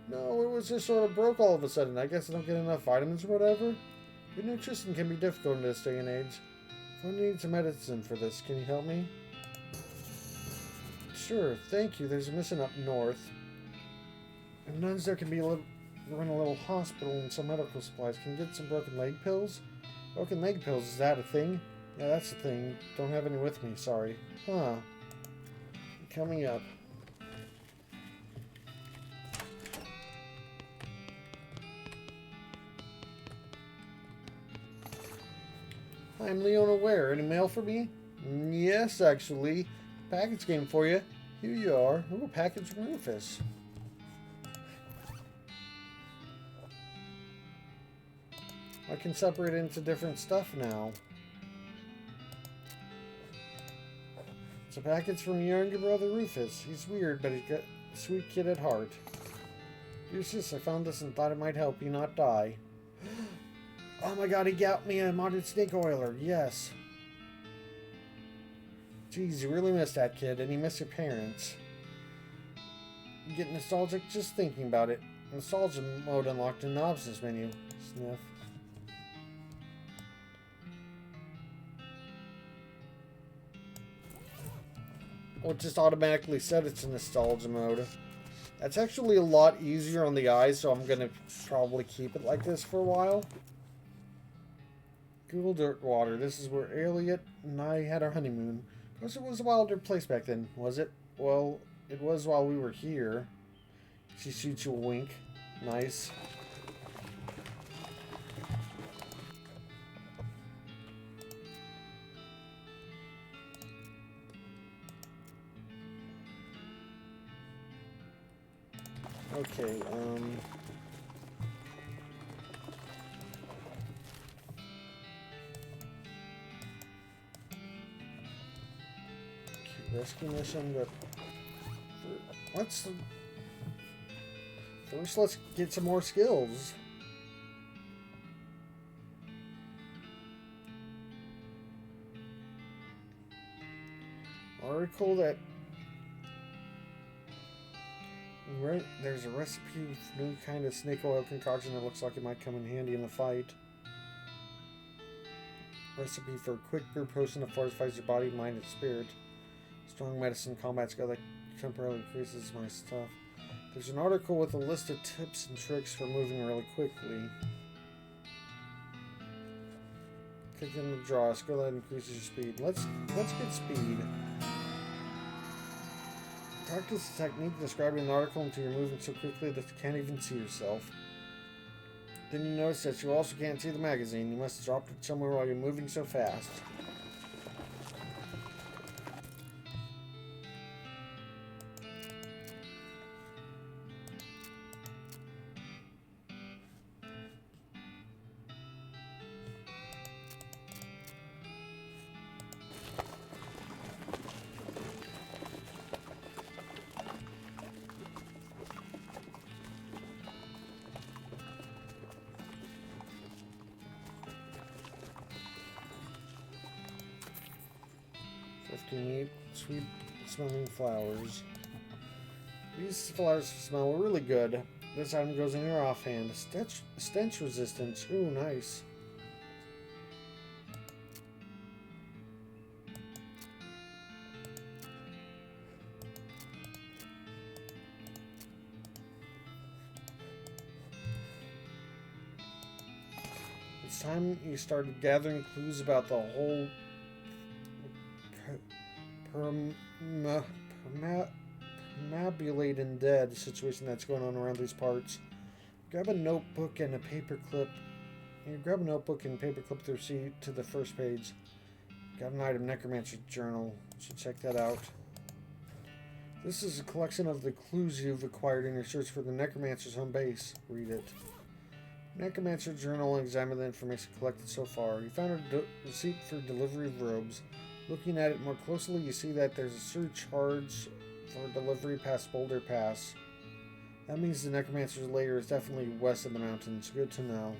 No, it was just sort of broke all of a sudden. I guess I don't get enough vitamins or whatever. Good nutrition can be difficult in this day and age. I need some medicine for this. Can you help me? Sure, thank you. There's a mission up north. If nuns there can be run a little hospital and some medical supplies. Can you get some broken leg pills? Broken leg pills, is that a thing? Yeah, that's a thing. Don't have any with me, sorry. Huh. Coming up. I'm Leona Ware. Any mail for me? Yes, actually. Package came for you. Here you are. Ooh, package from Rufus. I can separate it into different stuff now. It's a package from your younger brother Rufus. He's weird, but he's got a sweet kid at heart. Dear sis, I found this and thought it might help you not die. Oh my god, he got me a modded snake oiler. Yes. Jeez, you really missed that kid, and you miss your parents. You get nostalgic just thinking about it. Nostalgia mode unlocked in the options menu. Sniff. Oh, it just automatically said it's in nostalgia mode. That's actually a lot easier on the eyes, so I'm gonna probably keep it like this for a while. Google Dirt Water. This is where Elliot and I had our honeymoon. Of course, it was a wilder place back then, was it? Well, it was while we were here. She shoots you a wink. Nice. Okay, rescue mission, but first let's get some more skills. Article that there's a recipe for new kind of snake oil concoction that looks like it might come in handy in the fight. Recipe for a quick brew potion that fortifies your body, mind, and spirit. Strong medicine combat skill that temporarily increases my stuff. There's an article with a list of tips and tricks for moving really quickly. Click in the draw. A skill that increases your speed. Let's get speed. Practice the technique described in the article until you're moving so quickly that you can't even see yourself. Then you notice that you also can't see the magazine. You must have dropped it somewhere while you're moving so fast. 58 sweet smelling flowers. These flowers smell really good. This item goes in your offhand. Stench resistance. Ooh, nice. It's time you started gathering clues about the whole perambulating dead situation that's going on around these parts. Grab a notebook and a paperclip. Grab a notebook and paperclip to the first page. Got an item, Necromancer Journal. Should check that out. This is a collection of the clues you've acquired in your search for the Necromancer's home base. Read it. Necromancer Journal, examine the information collected so far. You found a receipt for delivery of robes. Looking at it more closely, you see that there's a surcharge for delivery past Boulder Pass. That means the Necromancer's lair is definitely west of the mountains. Good to know.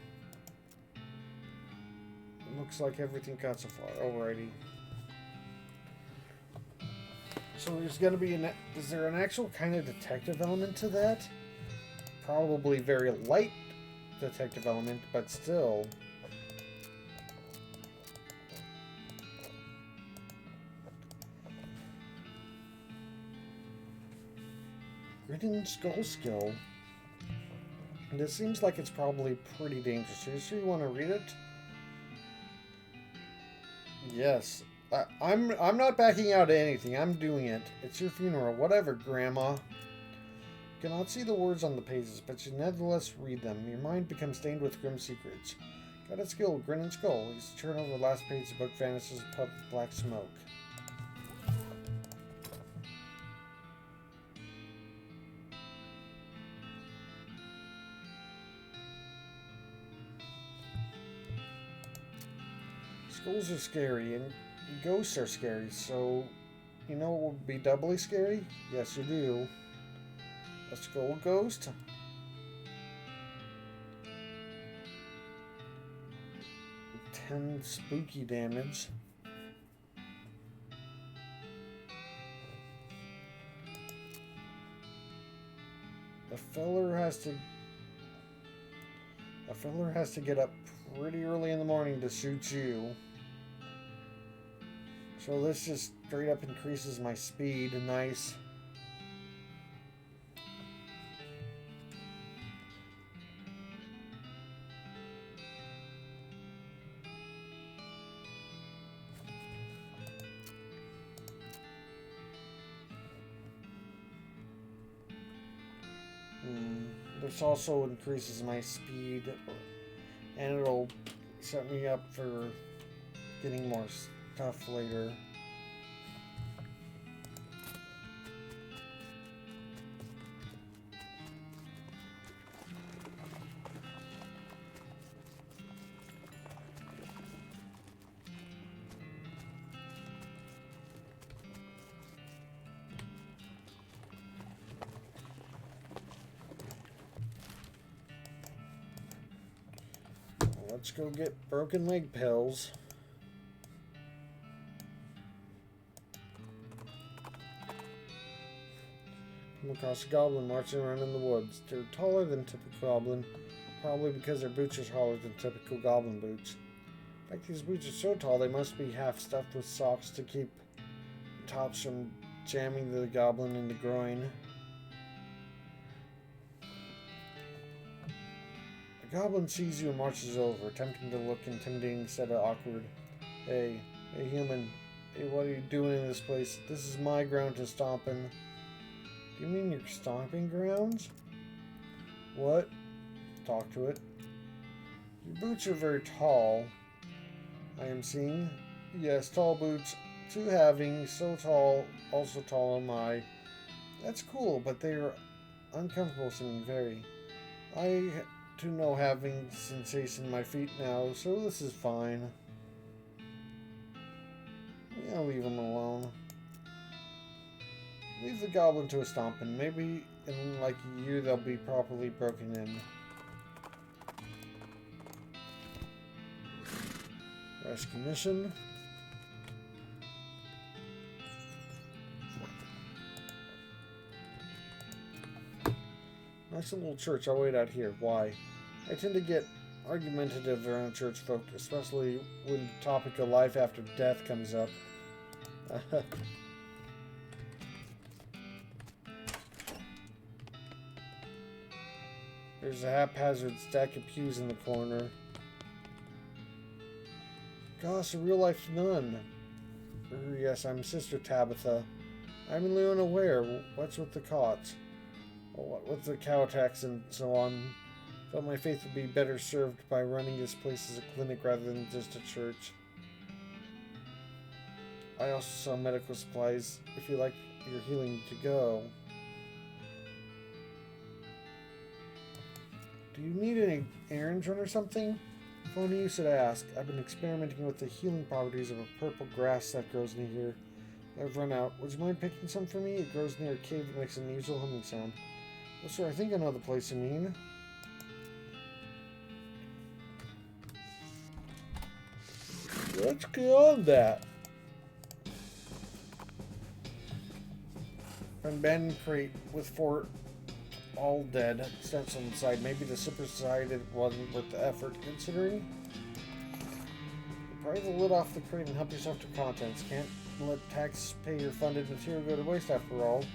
Looks like everything got so far. Alrighty. So there's going to be is there an actual kind of detective element to that? Probably very light detective element, but still. Grinning Skull Skill. This seems like it's probably pretty dangerous. Are you sure you want to read it? Yes. I'm not backing out of anything. I'm doing it. It's your funeral. Whatever, Grandma. You cannot see the words on the pages, but you nevertheless read them. Your mind becomes stained with grim secrets. Got a skill, Grinning Skull. You turn over the last page, the book vanishes in puff of black smoke. Skulls are scary, and ghosts are scary, so you know what would be doubly scary? Yes, you do. A skull ghost? Ten spooky damage. A feller has to get up pretty early in the morning to shoot you. So this just straight up increases my speed. Nice. This also increases my speed, and it'll set me up for getting more stuff later. Let's go get broken leg pills. Come across a goblin marching around in the woods. They're taller than typical goblin, probably because their boots are taller than typical goblin boots. In fact, these boots are so tall they must be half stuffed with socks to keep tops from jamming the goblin in the groin. The goblin sees you and marches over, attempting to look intimidating instead of awkward. Hey human. Hey, what are you doing in this place? This is my ground to stomp in. Do you mean your stomping grounds? What? Talk to it. Your boots are very tall. I am seeing. Yes, tall boots. Two having, so tall, also tall am I. That's cool, but they are uncomfortable seeming very. I to know having sensation in my feet now, so this is fine. I'll leave him alone. Leave the goblin to a stomping. Maybe in like a year they'll be properly broken in. Rescue mission. Nice little church. I'll wait out here. Why? I tend to get argumentative around church folk, especially when the topic of life after death comes up. There's a haphazard stack of pews in the corner. Gosh, a real-life nun. Yes, I'm Sister Tabitha. I'm only unaware. What's with the cots? What's the cow tax and so on? Felt my faith would be better served by running this place as a clinic rather than just a church. I also sell medical supplies if you like your healing to go. Do you need any errands run or something? If only you should ask. I've been experimenting with the healing properties of a purple grass that grows near here. I've run out. Would you mind picking some for me? It grows near a cave that makes an unusual humming sound. Well, sir, I think I know the place you mean. Let's get on that. An abandoned crate with 4 all dead steps on the side. Maybe the super decided it wasn't worth the effort, considering. Pry the lid off the crate and help yourself to contents. Can't let taxpayer funded material go to waste after all.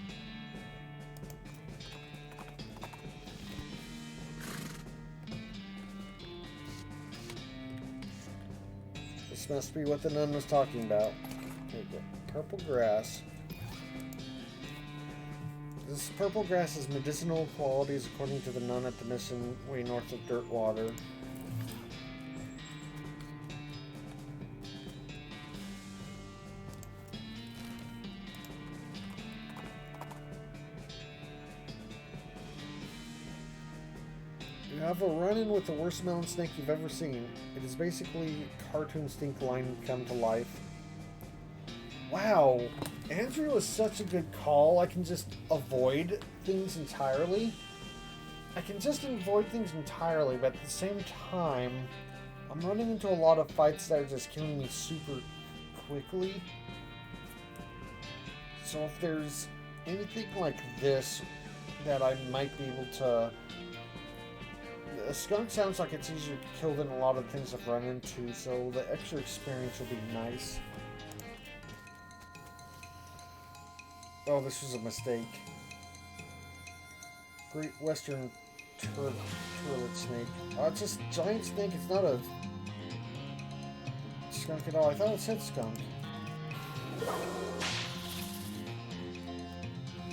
This must be what the nun was talking about. Here we go. Purple grass. This purple grass has medicinal qualities according to the nun at the mission way north of Dirtwater. You have a run-in with the worst melon snake you've ever seen. It is basically cartoon stink line come to life. Wow, Andrew is such a good call. I can just avoid things entirely. But at the same time, I'm running into a lot of fights that are just killing me super quickly. So if there's anything like this that I might be able to... A skunk sounds like it's easier to kill than a lot of things I've run into, so the extra experience will be nice. Oh, this was a mistake. Great Western turlet snake. Oh, it's just a giant snake. It's not a skunk at all. I thought it said skunk.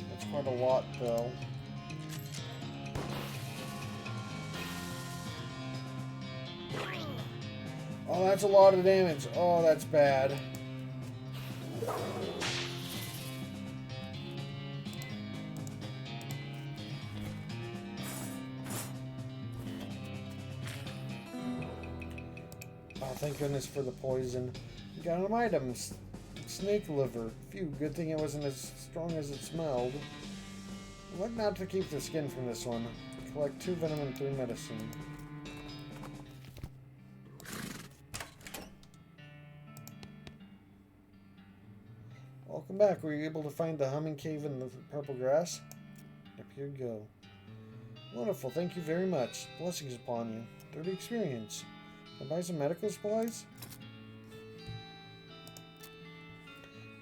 That's quite a lot, though. Oh, that's a lot of damage. Oh, that's bad. Oh, thank goodness for the poison. You got an item. Snake liver. Phew, good thing it wasn't as strong as it smelled. Look not to keep the skin from this one. Collect 2 venom and 3 medicine. Welcome back. Were you able to find the humming cave in the purple grass? Up you go. Wonderful. Thank you very much. Blessings upon you. 30 experience. Can I buy some medical supplies?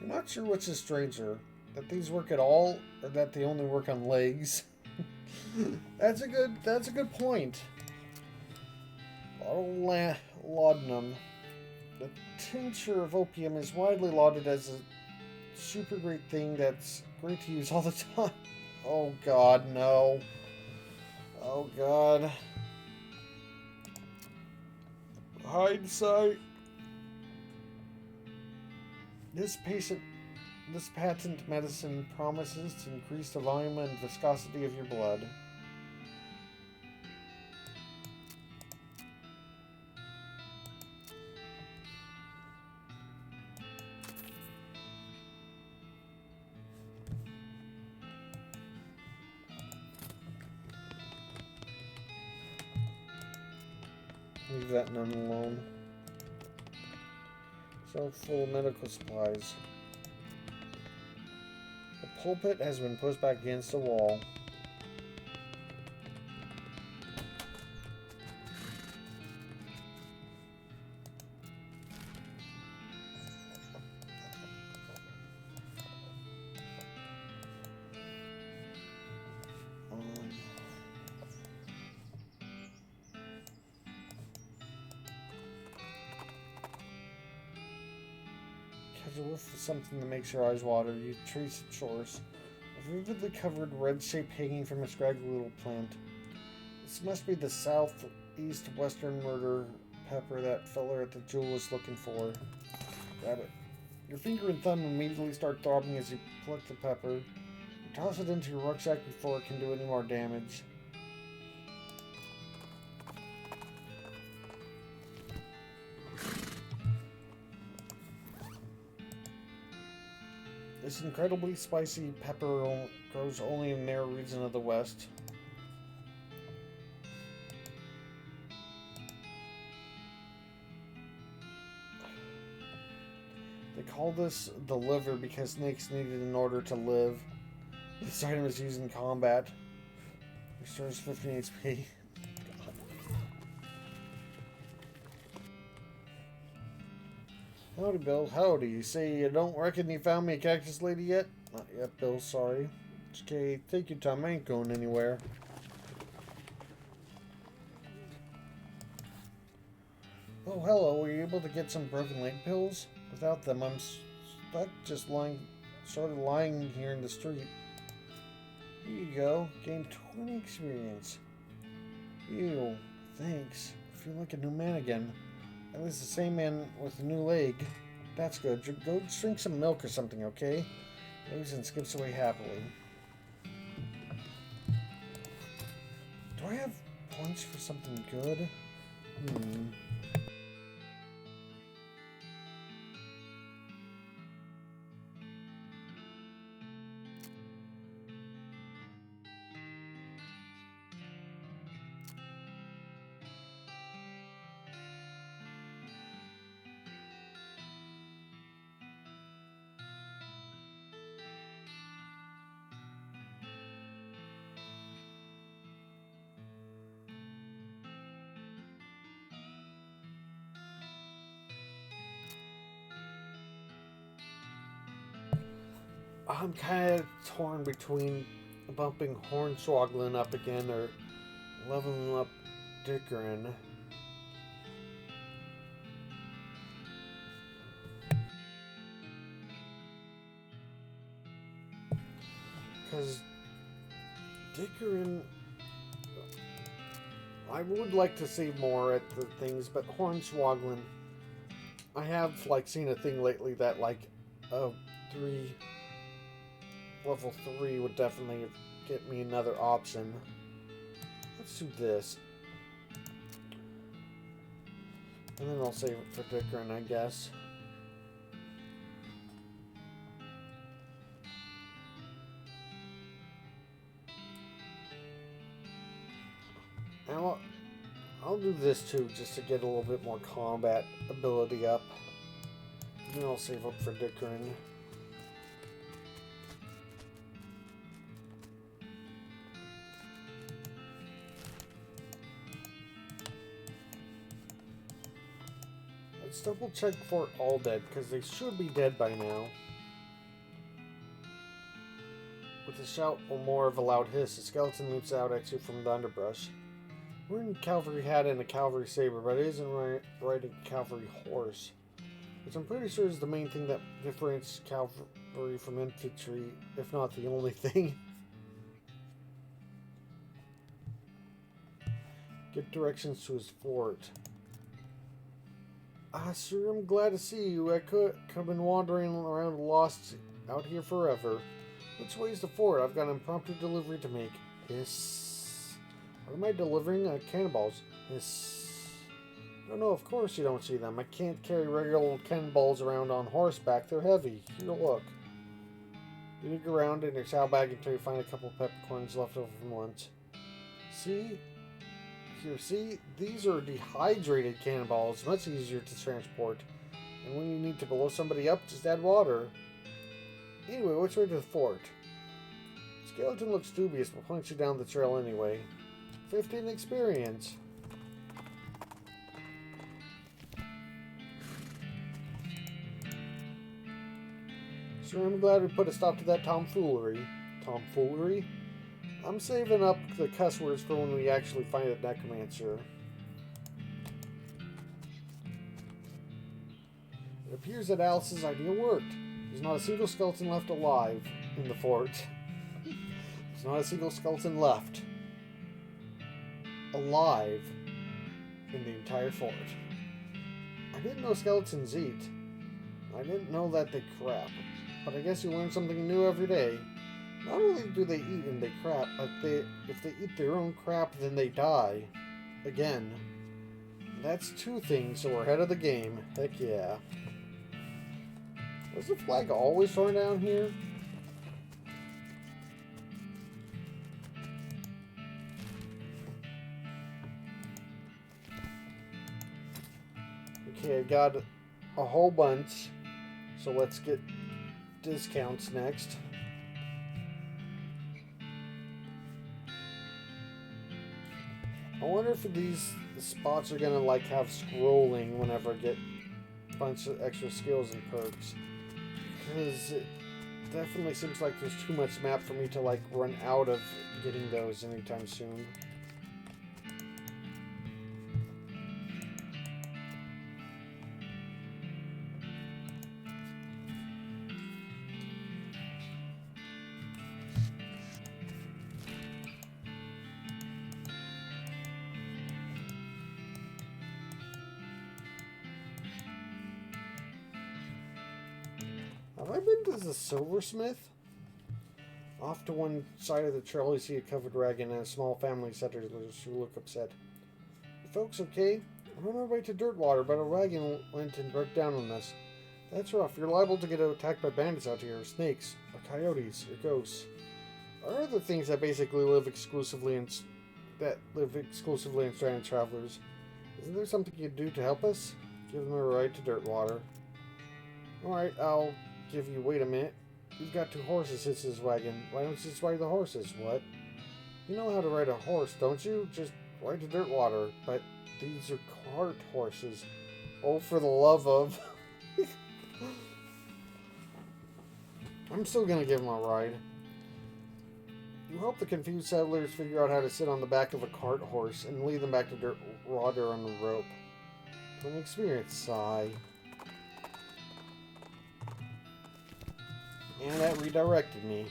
I'm not sure which is stranger. That these work at all, or that they only work on legs. That's a good point. Laudanum. The tincture of opium is widely lauded as a super great thing that's great to use all the time. Oh god, no. Oh god. Hindsight. This patent medicine promises to increase the volume and viscosity of your blood. Leave that none alone. So full of medical supplies. The pulpit has been pushed back against the wall. There's a whiff of something that makes your eyes water. You trace its source. A vividly covered red shape hanging from a scraggly little plant. This must be the southeast western murder pepper that feller at the jewel was looking for. Grab it. Your finger and thumb immediately start throbbing as you pluck the pepper. You toss it into your rucksack before it can do any more damage. This incredibly spicy pepper grows only in a narrow region of the West. They call this the liver because snakes need it in order to live. This item is used in combat. Restores 15 HP. Howdy, Bill. Howdy. You say you don't reckon you found me a cactus lady yet? Not yet, Bill. Sorry. It's okay. Take your time. I ain't going anywhere. Oh, hello. Were you able to get some broken leg pills? Without them, I'm stuck just sort of lying here in the street. Here you go. Gain 20 experience. Ew. Thanks. I feel like a new man again. At least the same man with a new leg. That's good. Go drink some milk or something, okay? Leaves and skips away happily. Do I have points for something good? I'm kind of torn between bumping Hornswogglin up again or leveling up Dickerin. Because Dickerin, I would like to see more at the things, but Hornswogglin, I have seen a thing lately that level 3 would definitely get me another option. Let's do this. And then I'll save it for Dickerin, I guess. Now, I'll do this too, just to get a little bit more combat ability up. And then I'll save up for Dickerin. Let's double check for all dead, because they should be dead by now. With a shout or more of a loud hiss, a skeleton leaps out at you from the underbrush. Wearing a cavalry hat and a cavalry saber, but it isn't riding a cavalry horse. Which I'm pretty sure is the main thing that differentiates cavalry from infantry, if not the only thing. Get directions to his fort. Sir, I'm glad to see you. I've been wandering around lost out here forever. Which way's the fort? I've got an impromptu delivery to make. Hiss. What am I delivering? Cannonballs. Hiss. No, of course you don't see them. I can't carry regular cannonballs around on horseback. They're heavy. Here, look. You dig around in your saddlebag until you find a couple of peppercorns left over from lunch. See? Here, see? These are dehydrated cannonballs. Much easier to transport. And when you need to blow somebody up, just add water. Anyway, which way to the fort? Skeleton looks dubious, but points you down the trail anyway. 15 experience. Sure, I'm glad we put a stop to that tomfoolery. Tomfoolery? I'm saving up the cuss words for when we actually find a necromancer. It appears that Alice's idea worked. There's not a single skeleton left alive in the fort. There's not a single skeleton left alive in the entire fort. I didn't know skeletons eat. I didn't know that they crap. But I guess you learn something new every day. Not only do they eat and they crap, but if they eat their own crap, then they die. Again. That's 2 things, so we're ahead of the game. Heck yeah. Was the flag always thrown down here? Okay, I got a whole bunch. So let's get discounts next. I wonder if these spots are gonna like have scrolling whenever I get a bunch of extra skills and perks. Because it definitely seems like there's too much map for me to like run out of getting those anytime soon. Have I been to the silversmith? Off to one side of the trail, you see a covered wagon and a small family settlers who look upset. "You folks okay? I'm on our way to Dirtwater, but a wagon went and broke down on us. That's rough. You're liable to get attacked by bandits out here, or snakes, or coyotes, or ghosts, or other things that basically live exclusively in stranded travelers. Isn't there something you can do to help us? Give them a ride to Dirtwater." "Alright, I'll give you. Wait a minute. You've got 2 horses," hits his wagon. "Why don't you just ride the horses?" "What? You know how to ride a horse, don't you? Just ride to Dirtwater." "But these are cart horses." "Oh, for the love of..." I'm still gonna give him a ride. You help the confused settlers figure out how to sit on the back of a cart horse and lead them back to Dirtwater on the rope. From experience, sigh. And that redirected me.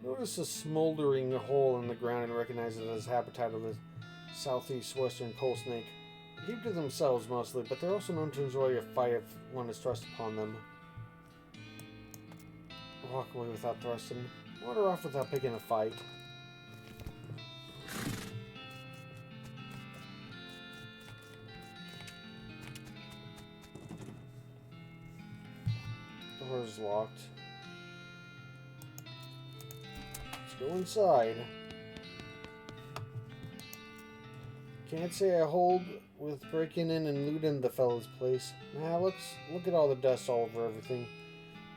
Notice a smoldering hole in the ground and recognize it as habitat of the southeast western coal snake. They keep to themselves mostly, but they're also known to enjoy a fight if one is thrust upon them. Walk away without thrusting. Wander off without picking a fight. The door is locked. Let's go inside. Can't say I hold with breaking in and looting the fellow's place. Nah, look at all the dust all over everything.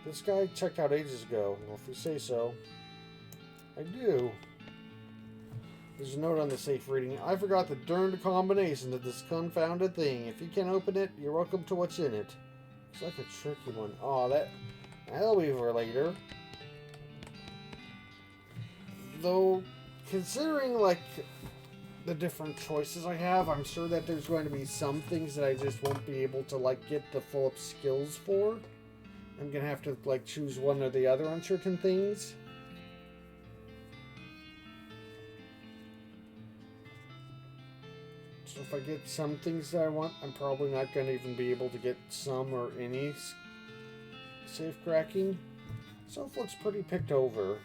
This guy checked out ages ago. Well, if you say so. I do. There's a note on the safe reading. "I forgot the darned combination to this confounded thing. If you can't open it, you're welcome to what's in it." It's like a tricky one. Aw, that'll be for later. Though, considering, like, the different choices I have, I'm sure that there's going to be some things that I just won't be able to, like, get the full up skills for. I'm gonna have to, like, choose one or the other on certain things. So if I get some things that I want, I'm probably not going to even be able to get some or any safe cracking. Stuff looks pretty picked over.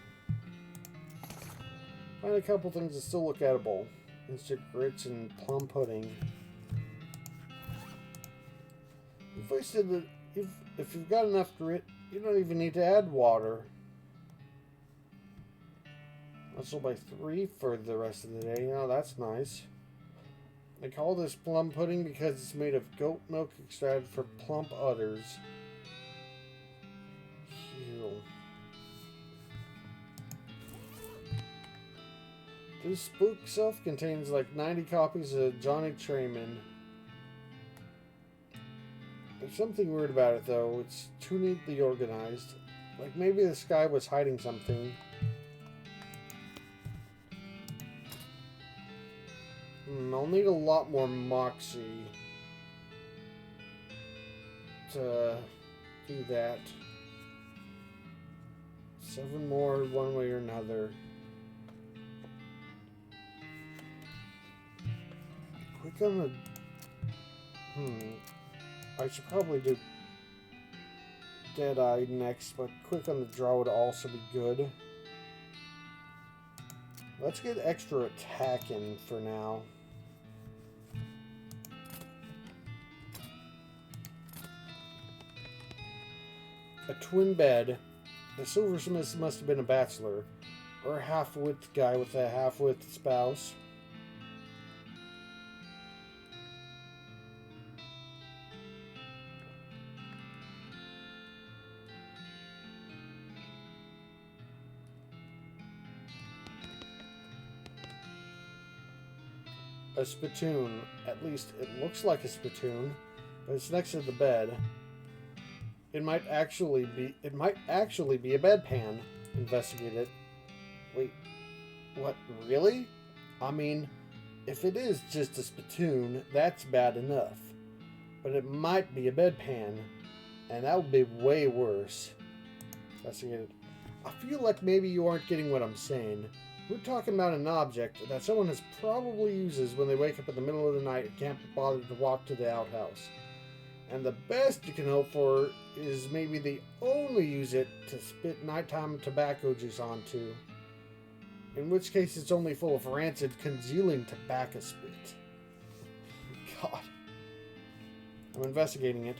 Find a couple things that still look edible. Instant grits and plum pudding. If you've got enough grit, you don't even need to add water. I'll still buy 3 for the rest of the day. Oh, that's nice. They call this plum pudding because it's made of goat milk extracted from plump udders. Ew. This book itself contains like 90 copies of Johnny Trayman. There's something weird about it though. It's too neatly organized. Like maybe this guy was hiding something. I'll need a lot more Moxie to do that. 7 more one way or another. Quick on the... I should probably do Deadeye next, but quick on the draw would also be good. Let's get extra attack in for now. A twin bed. The silversmith must have been a bachelor, or a half-wit guy with a half-wit spouse. A spittoon. At least it looks like a spittoon, but it's next to the bed. It might actually be a bedpan. Investigate it. Wait, what? Really? I mean, if it is just a spittoon, that's bad enough. But it might be a bedpan, and that would be way worse. Investigate it. I feel like maybe you aren't getting what I'm saying. We're talking about an object that someone has probably uses when they wake up in the middle of the night and can't be bothered to walk to the outhouse. And the best you can hope for is maybe they only use it to spit nighttime tobacco juice onto. In which case it's only full of rancid, congealing tobacco spit. God. I'm investigating it.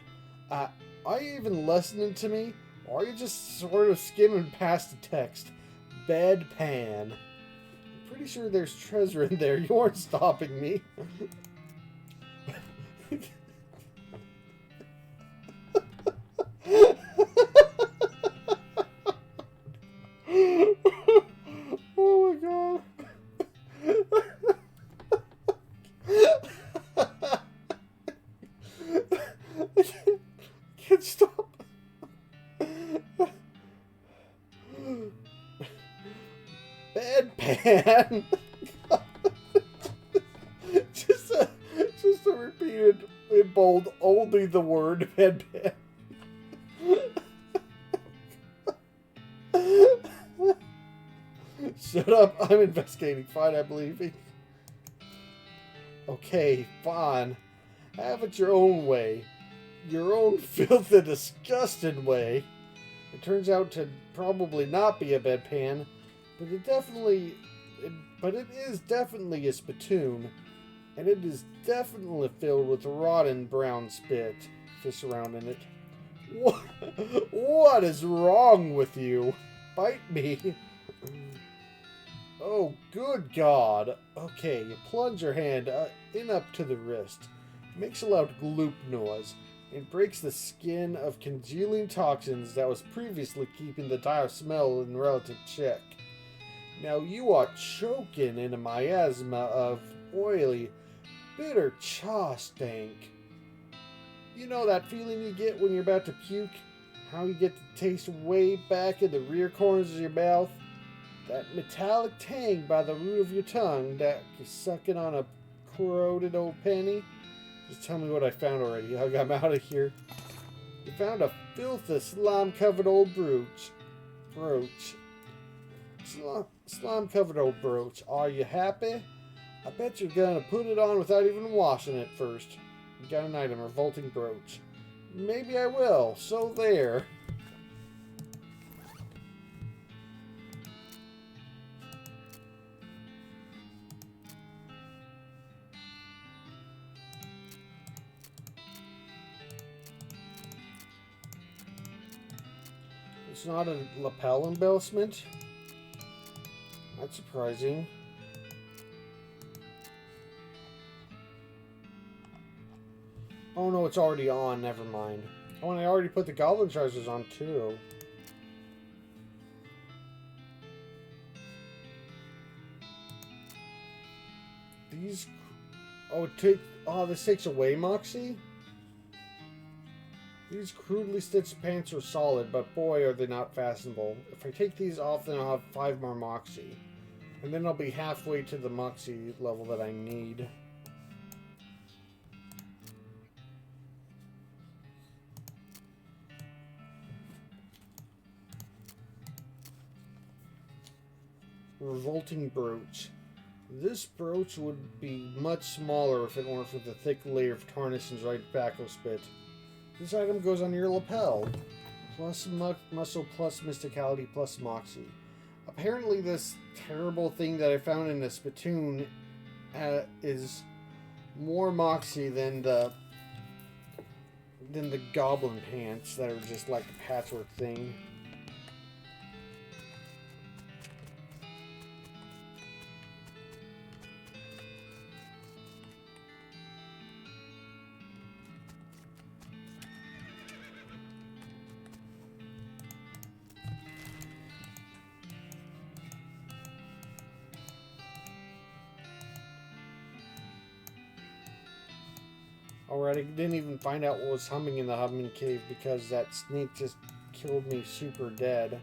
Are you even listening to me? Or are you just sort of skimming past the text? Bedpan. I'm pretty sure there's treasure in there. You aren't stopping me. Oh my god. I can't stop. Bedpan. just a repeated in bold only the word bedpan. Shut up, I'm investigating. Fine, I believe you. Okay, fine. Have it your own way. Your own filthy, disgusting way. It turns out to probably not be a bedpan, but it is definitely a spittoon, and it is definitely filled with rotten brown spit surrounding it. What is wrong with you? Bite me. Oh, good God. Okay, you plunge your hand in up to the wrist. It makes a loud gloop noise and breaks the skin of congealing toxins that was previously keeping the dire smell in relative check. Now you are choking in a miasma of oily, bitter chaw stank. You know that feeling you get when you're about to puke? How you get the taste way back in the rear corners of your mouth? That metallic tang by the root of your tongue that you're sucking on a corroded old penny? Just tell me what I found already. I'm out of here. You found a filthy, slime-covered old brooch. Slime-covered old brooch. Are you happy? I bet you're gonna put it on without even washing it first. You got an item, revolting brooch. Maybe I will. So there. It's not a lapel embellishment. That's surprising. Oh no, it's already on. Never mind. Oh, and I already put the goblin trousers on too. These... Oh, this takes away Moxie? These crudely stitched pants are solid, but boy are they not fashionable. If I take these off, then I'll have 5 more Moxie. And then I'll be halfway to the Moxie level that I need. Revolting brooch. This brooch would be much smaller if it weren't for the thick layer of tarnish and dried tobacco spit. This item goes on your lapel. Plus muscle, plus mysticality, plus moxie. Apparently this terrible thing that I found in the spittoon is more moxie than the goblin pants that are just like a patchwork thing. Alright, I didn't even find out what was humming in the humming cave because that snake just killed me super dead.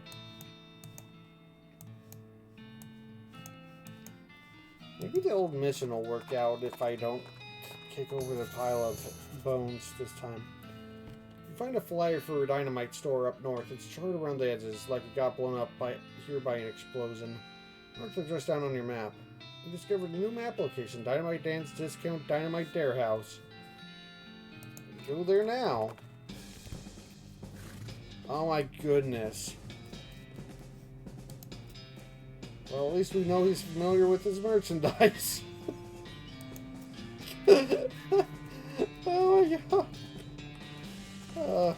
Maybe the old mission will work out if I don't kick over the pile of bones this time. You find a flyer for a dynamite store up north. It's charred around the edges like it got blown up by an explosion. Marks are just down on your map. You discovered a new map location. Dynamite Dance Discount Dynamite Dare House. Go there now. Oh my goodness. Well, at least we know he's familiar with his merchandise. Oh my god.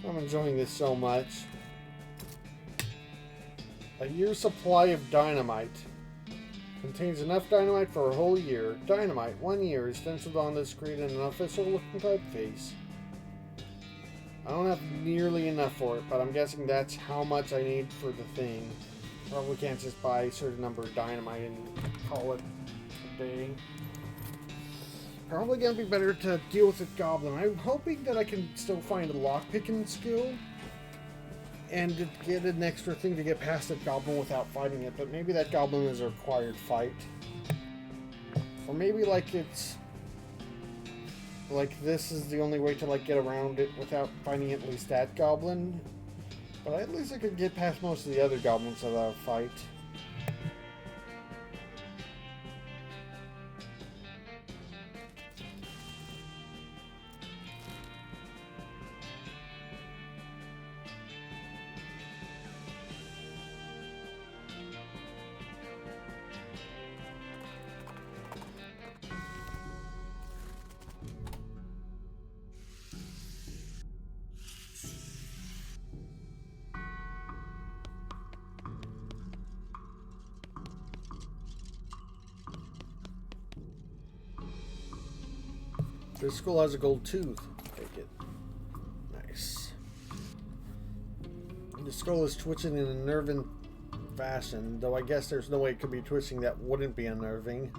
I'm enjoying this so much. A year's supply of dynamite. Contains enough dynamite for a whole year. Dynamite, 1 year, is stenciled on the screen in an official looking typeface. I don't have nearly enough for it, but I'm guessing that's how much I need for the thing. Probably can't just buy a certain number of dynamite and call it a day. Probably gonna be better to deal with the goblin. I'm hoping that I can still find a lockpicking skill and to get an extra thing to get past that goblin without fighting it, but maybe that goblin is a required fight. Or maybe like it's like this is the only way to like get around it without fighting at least that goblin. But at least I could get past most of the other goblins without a fight. This skull has a gold tooth. Take it. Nice. The skull is twitching in a nerving fashion, though I guess there's no way it could be twitching that wouldn't be unnerving.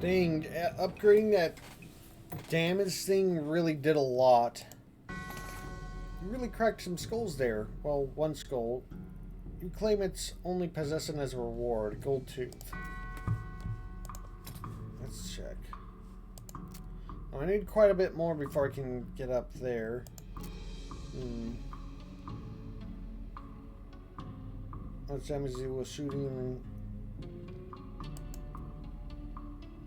Dang, upgrading that damage thing really did a lot. You really cracked some skulls there. Well, one skull. You claim it's only possessing as a reward. Gold tooth. Let's check. Oh, I need quite a bit more before I can get up there. Much damage he was shooting.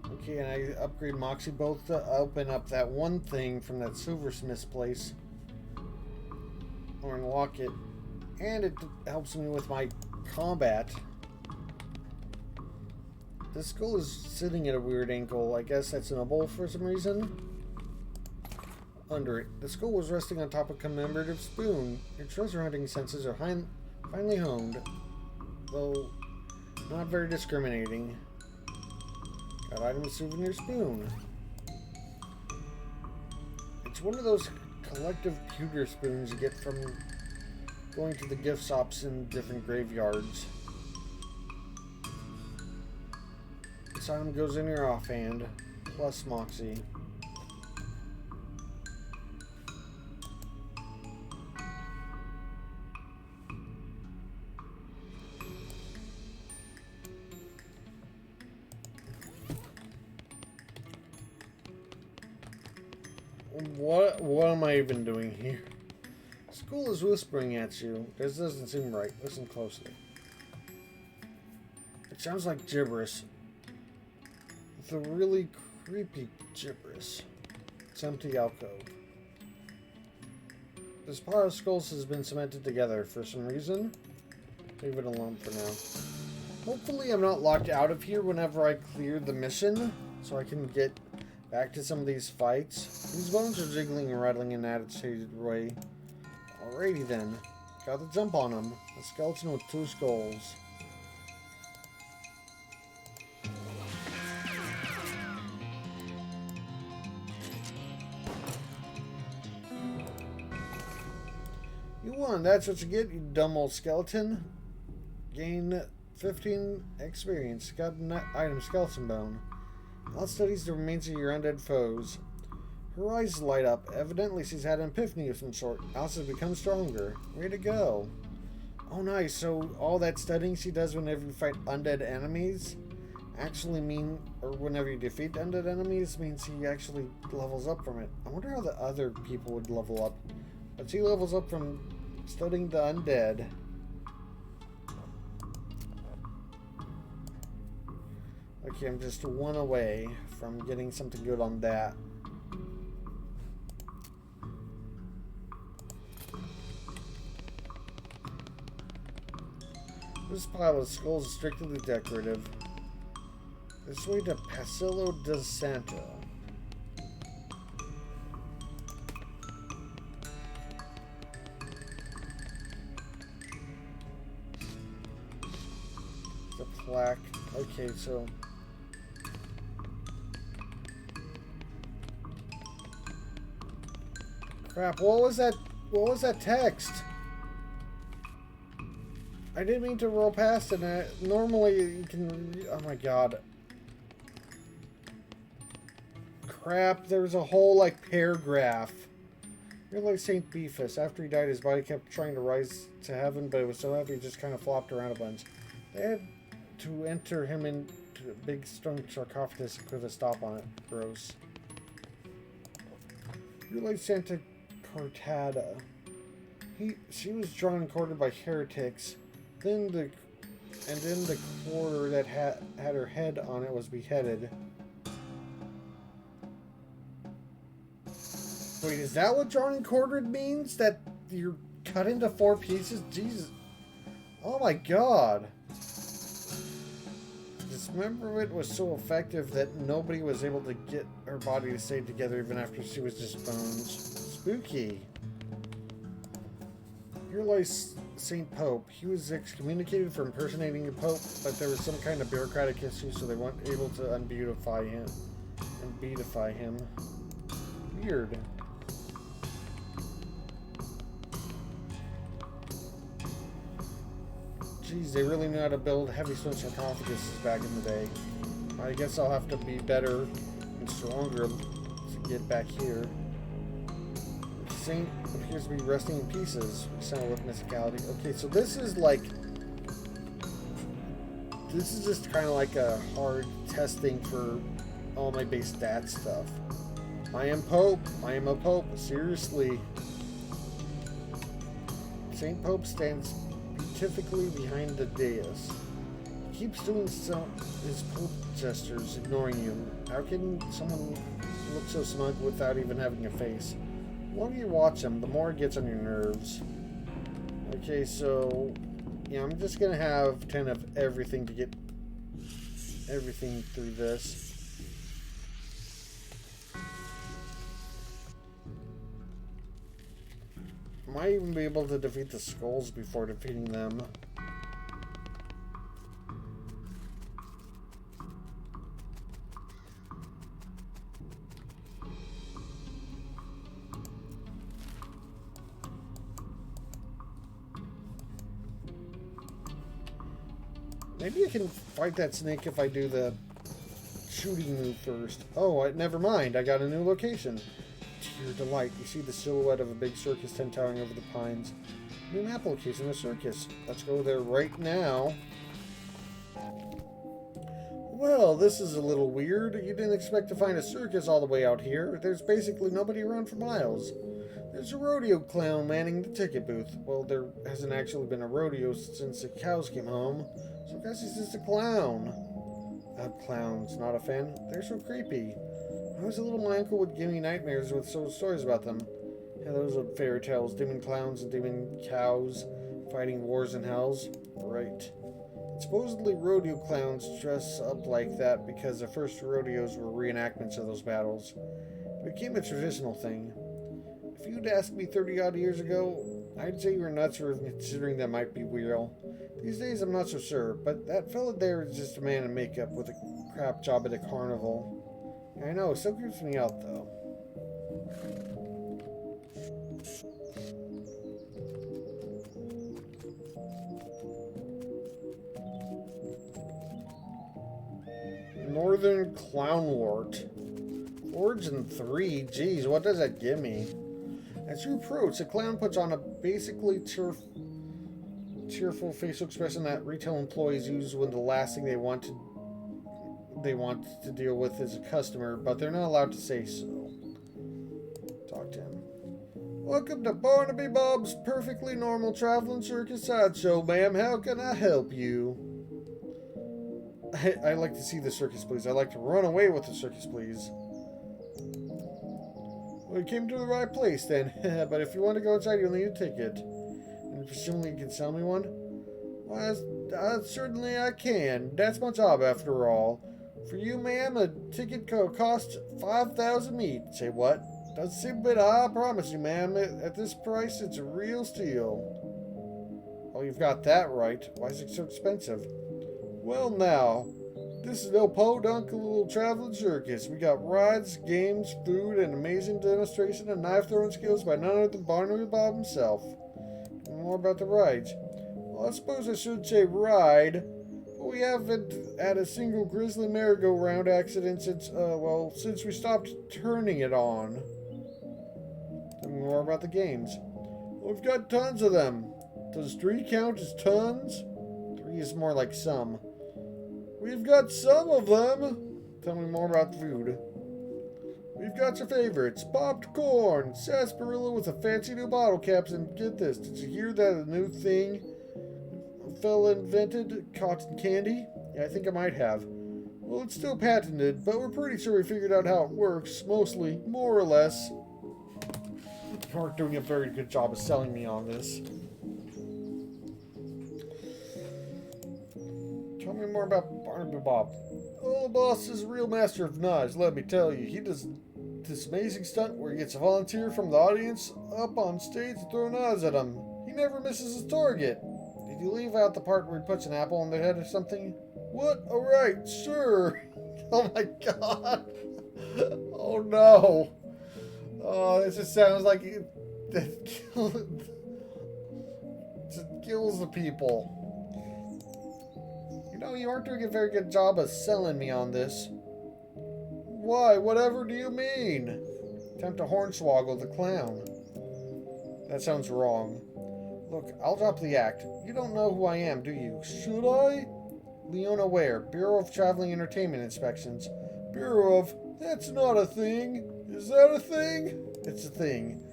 Okay, and I upgrade Moxie both to open up that one thing from that silversmith's place. Or unlock it. And it helps me with my combat. This skull is sitting at a weird angle. I guess that's in a bowl for some reason. Under it, the skull was resting on top of a commemorative spoon. Your treasure hunting senses are finely honed, though not very discriminating. Got item souvenir spoon. It's one of those collective pewter spoons you get from going to the gift shops in different graveyards. This item goes in your offhand. plus Moxie. What am I even doing here? School is whispering at you. This doesn't seem right. Listen closely. It sounds like gibberish. It's a really creepy gibberish. It's empty alcove. This pile of skulls has been cemented together for some reason. Leave it alone for now. Hopefully I'm not locked out of here whenever I clear the mission, so I can get back to some of these fights. These bones are jiggling and rattling in an agitated way. Alrighty then. Got the jump on them. A skeleton with 2 skulls. You won. That's what you get, you dumb old skeleton. Gain 15 experience. Got an item, skeleton bone. Now studies the remains of your undead foes. Her eyes light up. Evidently she's had an epiphany of some sort. Alice has become stronger. Way to go. Oh nice, so all that studying she does whenever you fight undead enemies actually or whenever you defeat undead enemies means he actually levels up from it. I wonder how the other people would level up. But she levels up from studying the undead. Okay, I'm just 1 away from getting something good on that. This pile of skulls is strictly decorative. This way to Pasillo del Santo. The plaque. Okay, so crap, what was that? What was that text? I didn't mean to roll past it. Normally you can... Oh my god. Crap, there's a whole, like, paragraph. You're like St. Beefus. After he died, his body kept trying to rise to heaven, but it was so heavy it just kind of flopped around a bunch. They had to enter him into a big stone sarcophagus with a stop on it. Gross. You're like Santa Cortada. She was drawn and quartered by heretics. Then the quarter that had her head on it was beheaded. Wait, is that what drawn and quartered means? That you're cut into 4 pieces? Jesus. Oh my god. Dismemberment was so effective that nobody was able to get her body to stay together even after she was just bones. Spooky. You're like St. Pope. He was excommunicated for impersonating a pope, but there was some kind of bureaucratic issue, so they weren't able to unbeatify him and beatify him. Weird. Geez, they really knew how to build heavy stone sarcophaguses back in the day. I guess I'll have to be better and stronger to get back here. The saint appears to be resting in pieces. We sound with mysticality. Okay, so this is like... This is just kind of like a hard testing for all my base stat stuff. I am Pope. I am a Pope. Seriously. Saint Pope stands beatifically behind the dais. He keeps doing his Pope gestures, ignoring you. How can someone look so smug without even having a face? The longer you watch him, the more it gets on your nerves. Okay, so... yeah, I'm just gonna have 10 of everything to get everything through this. Might even be able to defeat the skulls before defeating them. Maybe I can fight that snake if I do the shooting move first. Oh, never mind. I got a new location. To your delight, you see the silhouette of a big circus tent towering over the pines. New map location, the circus. Let's go there right now. Well, this is a little weird. You didn't expect to find a circus all the way out here. There's basically nobody around for miles. There's a rodeo clown manning the ticket booth. Well, there hasn't actually been a rodeo since the cows came home, so I guess he's just a clown. Clowns, not a fan. They're so creepy. When I was a little, my uncle would give me nightmares with stories about them. Yeah, those are fairy tales, demon clowns and demon cows fighting wars and hells. Right. Supposedly rodeo clowns dress up like that because the first rodeos were reenactments of those battles. It became a traditional thing. If you'd asked me 30-odd years ago, I'd say you were nuts for considering that might be real. These days I'm not so sure, but that fella there is just a man in makeup with a crap job at a carnival. I know, it still creeps me out though. Northern Clownwort. Origin 3? Geez, what does that give me? As you approach, the clown puts on a basically cheerful facial expression that retail employees use when the last thing they want to deal with is a customer, but they're not allowed to say so. Talk to him. Welcome to Barnaby Bob's perfectly normal traveling circus sideshow, ma'am. How can I help you? I like to see the circus, please. I like to run away with the circus, please. Well, you came to the right place then, but if you want to go inside, you'll need a ticket. And presumably you can sell me one? Well, certainly I can. That's my job, after all. For you, ma'am, a ticket costs 5,000 meat. Say what? Doesn't seem a bit high, I promise you, ma'am. At this price, it's a real steal. Oh, you've got that right. Why is it so expensive? Well, now, this is no podunk little traveling circus. We got rides, games, food, and amazing demonstration of knife-throwing skills by none other than Barnaby Bob himself. More about the rides. Well, I suppose I should say ride. But we haven't had a single grisly merry-go-round accident since we stopped turning it on. Tell me more about the games. Well, we've got tons of them. Does 3 count as tons? 3 is more like some. We've got some of them. Tell me more about the food. We've got your favorites. Popped corn, sarsaparilla with a fancy new bottle caps, and get this, did you hear that a new thing a fella invented? Cotton candy? Yeah, I think I might have. Well, it's still patented, but we're pretty sure we figured out how it works, mostly, more or less. You aren't doing a very good job of selling me on this. Tell me more about Barnaby Bob. Oh, the boss is a real master of knives, let me tell you. He does this amazing stunt where he gets a volunteer from the audience up on stage to throw knives at him. He never misses his target. Did you leave out the part where he puts an apple on their head or something? What? Oh, right, sure. Oh my god. Oh no. Oh, this just sounds like it kills the people. You know, you aren't doing a very good job of selling me on this. Why? Whatever do you mean? Attempt to hornswoggle the clown. That sounds wrong. Look, I'll drop the act. You don't know who I am, do you? Should I? Leona Ware, Bureau of Traveling Entertainment Inspections. Bureau of... That's not a thing. Is that a thing? It's a thing.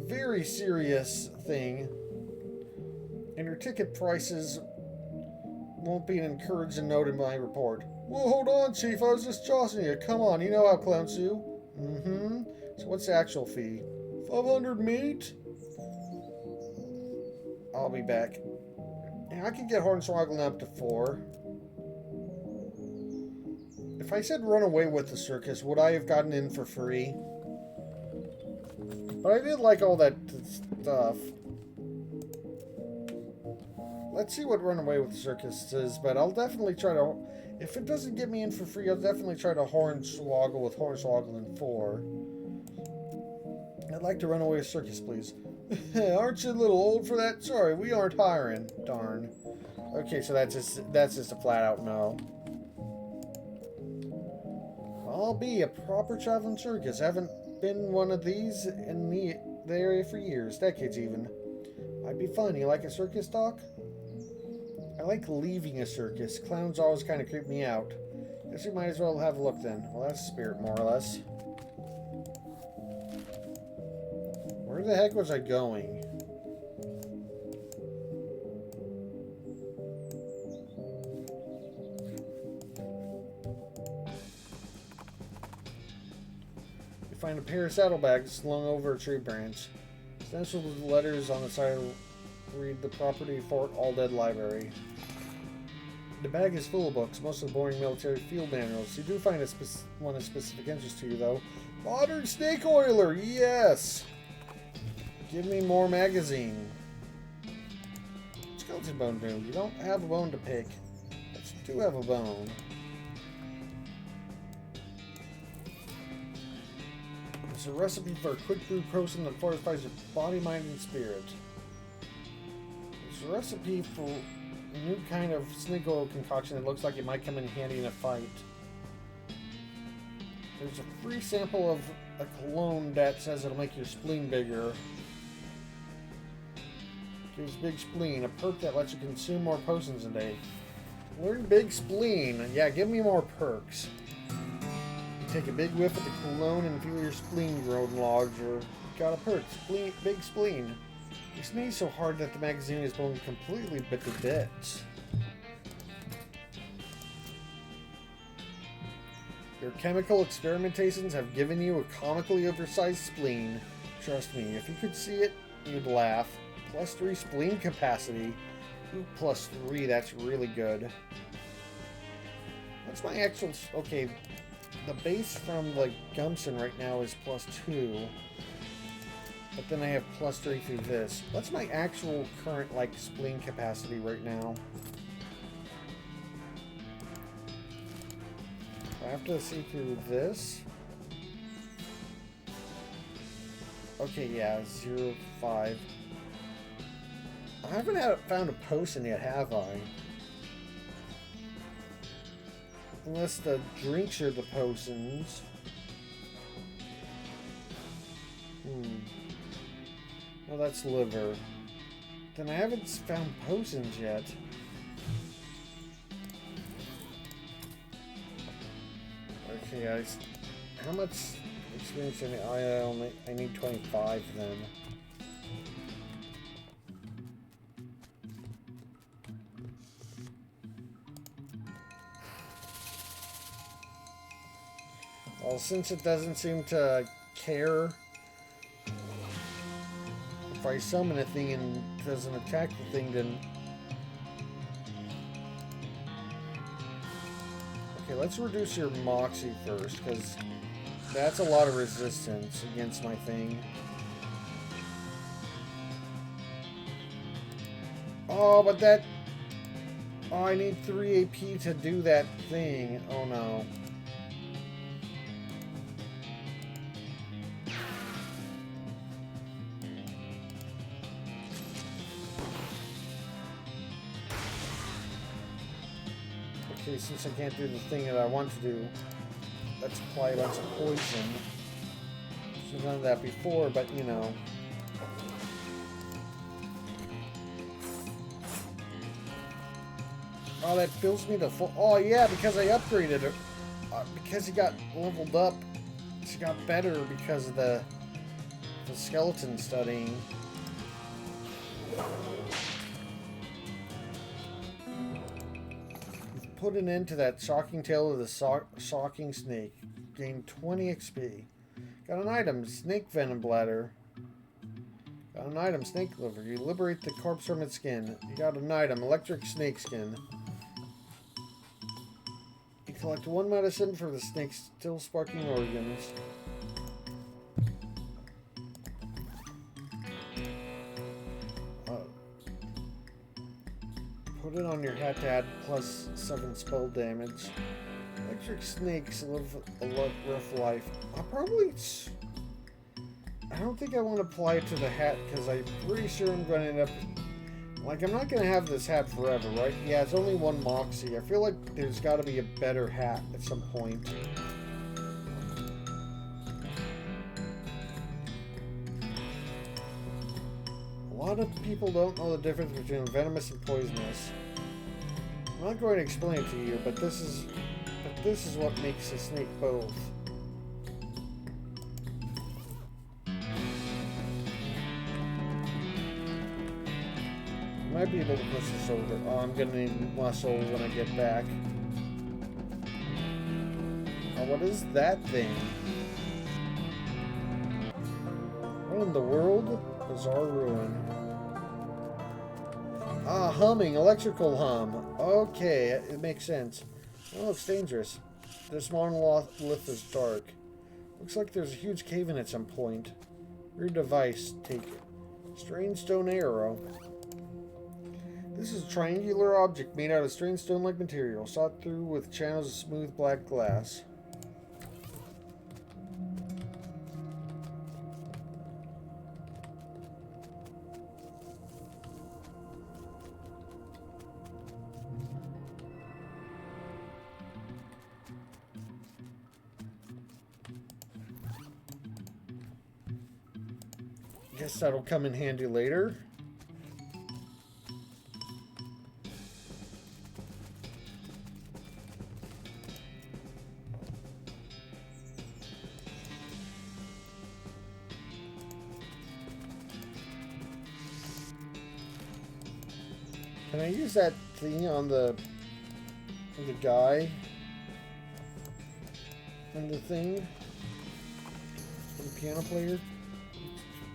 Very serious thing. And your ticket prices won't be an encouraging note in my report. Well, hold on, Chief. I was just joshing you. Come on, you know how clowns do. Mm-hmm. So what's the actual fee? 500 meat? I'll be back. Yeah, I can get hornswoggling up to 4. If I said run away with the circus, would I have gotten in for free? But I did like all that stuff. Let's see what run away with the circus is, but I'll definitely try to... If it doesn't get me in for free, I'll definitely try to hornswoggle with hornswoggling 4. I'd like to run away with circus, please. Aren't you a little old for that? Sorry, we aren't hiring. Darn. Okay, so that's just a flat out no. I'll be a proper traveling circus. I haven't been one of these in the area for years, decades even. Might be fun. You like a circus, Doc? I like leaving a circus. Clowns always kind of creep me out. Guess we might as well have a look then. Well, that's Spirit, more or less. Where the heck was I going? You find a pair of saddlebags slung over a tree branch. Stenciled with letters on the side read the property Fort All Dead Library. The bag is full of books, most of the boring military field manuals. You do find one of specific interest to you, though. Modern Snake Oiler, yes! Give me more magazine. Skeleton bone do. You don't have a bone to pick, but you do have a bone. It's a recipe for a quick brew potion that fortifies your body, mind, and spirit. It's a recipe for a new kind of snake oil concoction that looks like it might come in handy in a fight. There's a free sample of a cologne that says it'll make your spleen bigger. Gives Big Spleen, a perk that lets you consume more potions a day. Learn Big Spleen. Yeah, give me more perks. You take a big whiff of the cologne and feel your spleen growing larger. Got a perk. Big Spleen. You sneeze so hard that the magazine is blown completely to bits. Your chemical experimentations have given you a comically oversized spleen. Trust me, if you could see it, you'd laugh. +3 spleen capacity. Ooh, +3, that's really good. What's my actual... Okay, the base from the Gumpson right now is +2. But then I have +3 through this. What's my actual current, like, spleen capacity right now? I have to see through this. Okay, yeah, 0.5. I haven't found a potion yet, have I? Unless the drinks are the potions. No, that's liver. Then I haven't found potions yet. Okay, guys. How much experience do I need 25 then. Well, since it doesn't seem to care if I summon a thing and it doesn't attack the thing, then... Okay, let's reduce your Moxie first, because that's a lot of resistance against my thing. Oh, but that... Oh, I need 3 AP to do that thing. Oh, no. Okay, since I can't do the thing that I want to do, let's apply a bunch of poison. Should have done that before, but you know. Oh, that fills me to full. Oh, yeah, because I upgraded it. Because he got leveled up. She got better because of the skeleton studying. Put an end to that shocking tale of the shocking snake. Gain 20 XP. Got an item, snake venom bladder. Got an item, snake liver. You liberate the corpse from its skin. You got an item, electric snake skin. You collect 1 medicine for the snake's still sparking organs. Put it on your hat to add +7 spell damage. Electric snakes live a rough life. I don't think I want to apply it to the hat because I'm pretty sure I'm going to end up... Like, I'm not going to have this hat forever, right? Yeah, it's only 1 Moxie. I feel like there's got to be a better hat at some point. lot of people don't know the difference between venomous and poisonous. I'm not going to explain it to you, but this is what makes a snake both. I might be able to push this over. Oh, I'm gonna need muscle when I get back. Oh, what is that thing? What in the world? Bizarre ruin. Ah, humming, electrical hum. Okay, it makes sense. Oh, it's dangerous. This monolith is dark. Looks like there's a huge cave in at some point. Weird device. Take it. Strange stone arrow. This is a triangular object made out of strange stone-like material, sought through with channels of smooth black glass. Guess that'll come in handy later. Can I use that thing on the guy? On the thing? On the piano player?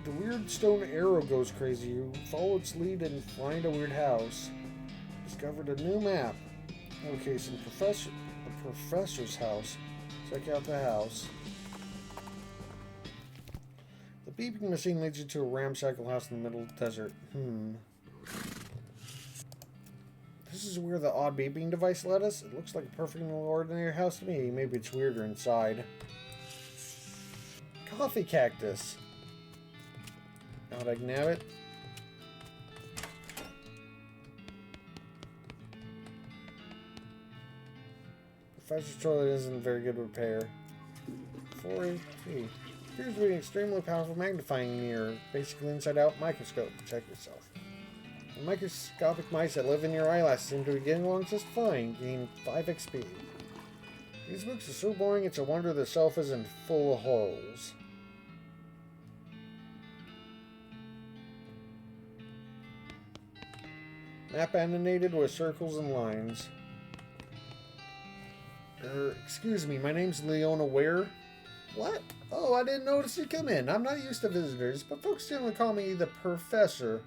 The weird stone arrow goes crazy. You follow its lead and find a weird house. Discovered a new map. Okay, some the professor's house. Check out the house. The beeping machine leads you to a ramshackle house in the middle of the desert. This is where the odd beeping device led us. It looks like a perfectly ordinary house to me. Maybe it's weirder inside. Coffee cactus. How'd I nab it? Professor's toilet isn't very good repair. 4 HP. Appears to be an extremely powerful magnifying mirror. Basically inside-out microscope. Check yourself. The microscopic mice that live in your eyelashes seem to be getting along just fine. Gain 5 XP. These books are so boring it's a wonder the shelf isn't full of holes. Map animated with circles and lines. Excuse me, my name's Leona Ware. What? Oh, I didn't notice you come in. I'm not used to visitors, but folks generally call me the Professor.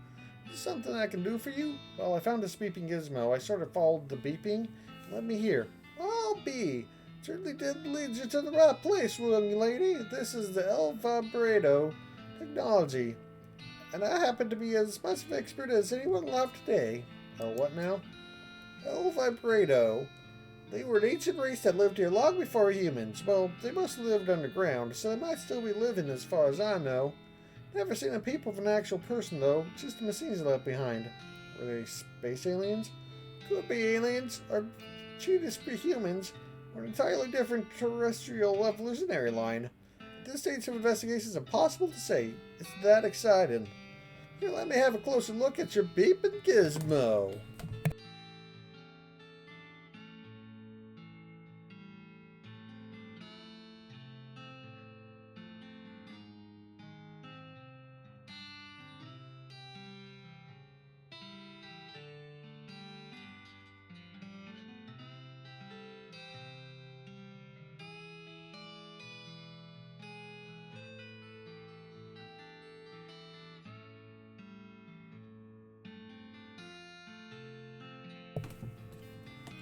Is this something I can do for you? Well, I found this beeping gizmo. I sort of followed the beeping. Let me hear. I'll be. Certainly did lead you to the right place, young lady. This is the El Vibrato technology. And I happen to be as much of an expert as anyone alive today. Oh, what now? El Vibrato. They were an ancient race that lived here long before humans. Well, they mostly lived underground, so they might still be living as far as I know. Never seen a peep of an actual person, though. Just the machines left behind. Were they space aliens? Could be aliens, or cheetahs for humans, or an entirely different terrestrial evolutionary line. At this stage of investigation, it's impossible to say. It's that exciting. Here, let me have a closer look at your beeping gizmo.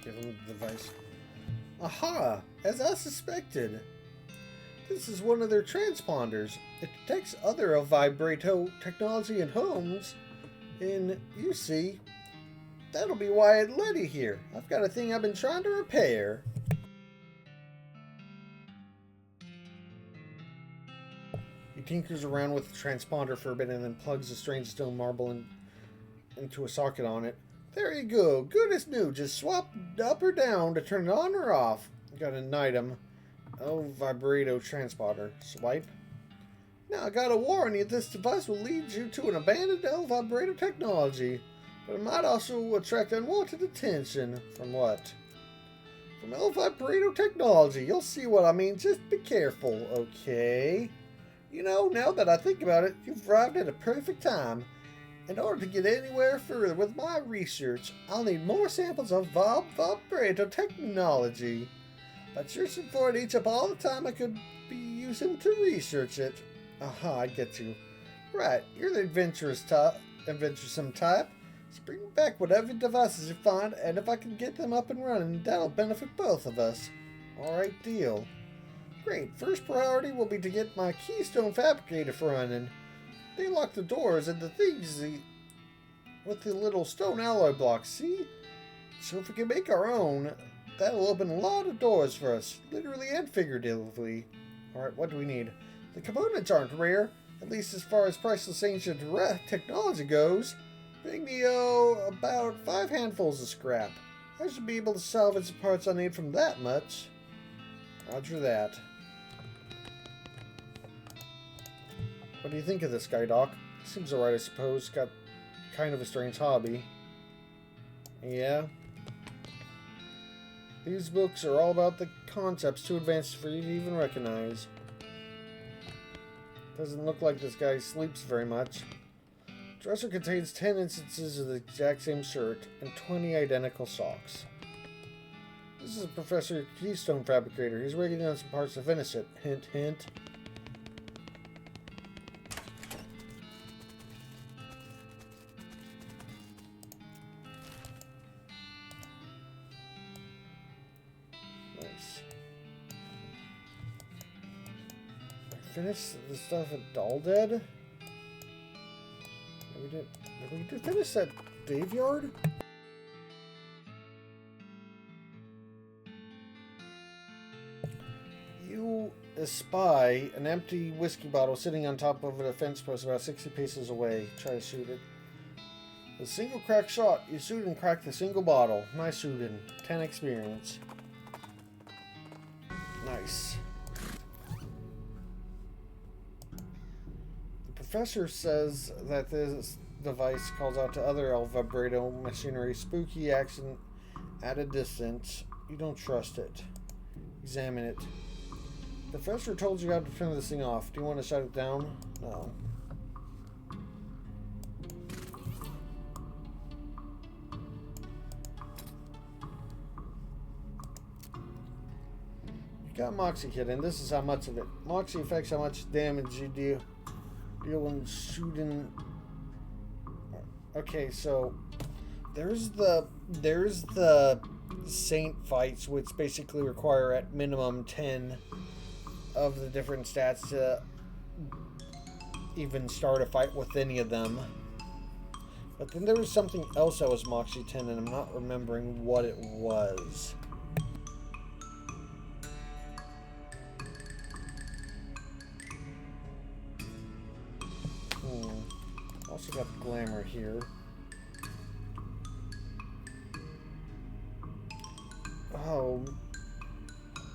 Give him the device. Aha! As I suspected. This is one of their transponders. It detects other vibrato technology in homes. And you see, that'll be why it led you here. I've got a thing I've been trying to repair. He tinkers around with the transponder for a bit and then plugs a strange stone marble into a socket on it. There you go. Good as new. Just swap up or down to turn it on or off. Got an item. Oh, vibrato transponder. Swipe. Now, I gotta warn you, this device will lead you to an abandoned L vibrator technology, but it might also attract unwanted attention. From what? From L vibrator technology. You'll see what I mean. Just be careful, okay? You know, now that I think about it, you've arrived at a perfect time. In order to get anywhere further with my research, I'll need more samples of vibrator technology. By searching for it each up all the time I could be using to research it. Aha, I get you. Right, you're the adventuresome type. So bring back whatever devices you find, and if I can get them up and running, that'll benefit both of us. Alright, deal. Great, first priority will be to get my keystone fabricator running. They lock the doors and the things with the little stone alloy blocks, see? So if we can make our own, that'll open a lot of doors for us, literally and figuratively. Alright, what do we need? The components aren't rare, at least as far as priceless ancient technology goes. Bring me, about 5 handfuls of scrap. I should be able to salvage the parts I need from that much. Roger that. What do you think of this guy, Doc? Seems alright, I suppose. Got kind of a strange hobby. Yeah? These books are all about the concepts too advanced for you to even recognize. Doesn't look like this guy sleeps very much. Dresser contains 10 instances of the exact same shirt and 20 identical socks. This is a Professor Keystone Fabricator. He's working on some parts to finish it. Hint, hint. Nice. Finish the stuff at Daldead? Did we finish that graveyard? You espy an empty whiskey bottle sitting on top of a fence post about 60 paces away. Try to shoot it. With a single crack shot, you shoot and crack the single bottle. Nice shooting. 10 experience. Nice. Professor says that this device calls out to other El Vibrato machinery. Spooky action at a distance. You don't trust it. Examine it. Professor told you how to turn this thing off. Do you want to shut it down? No. You got Moxie Kit, and this is how much of it. Moxie affects how much damage you deal when shooting. Okay, so there's the Saint fights, which basically require at minimum 10 of the different stats to even start a fight with any of them. But then there was something else that was Moxie 10, and I'm not remembering what it was. Also got the glamour here. Oh,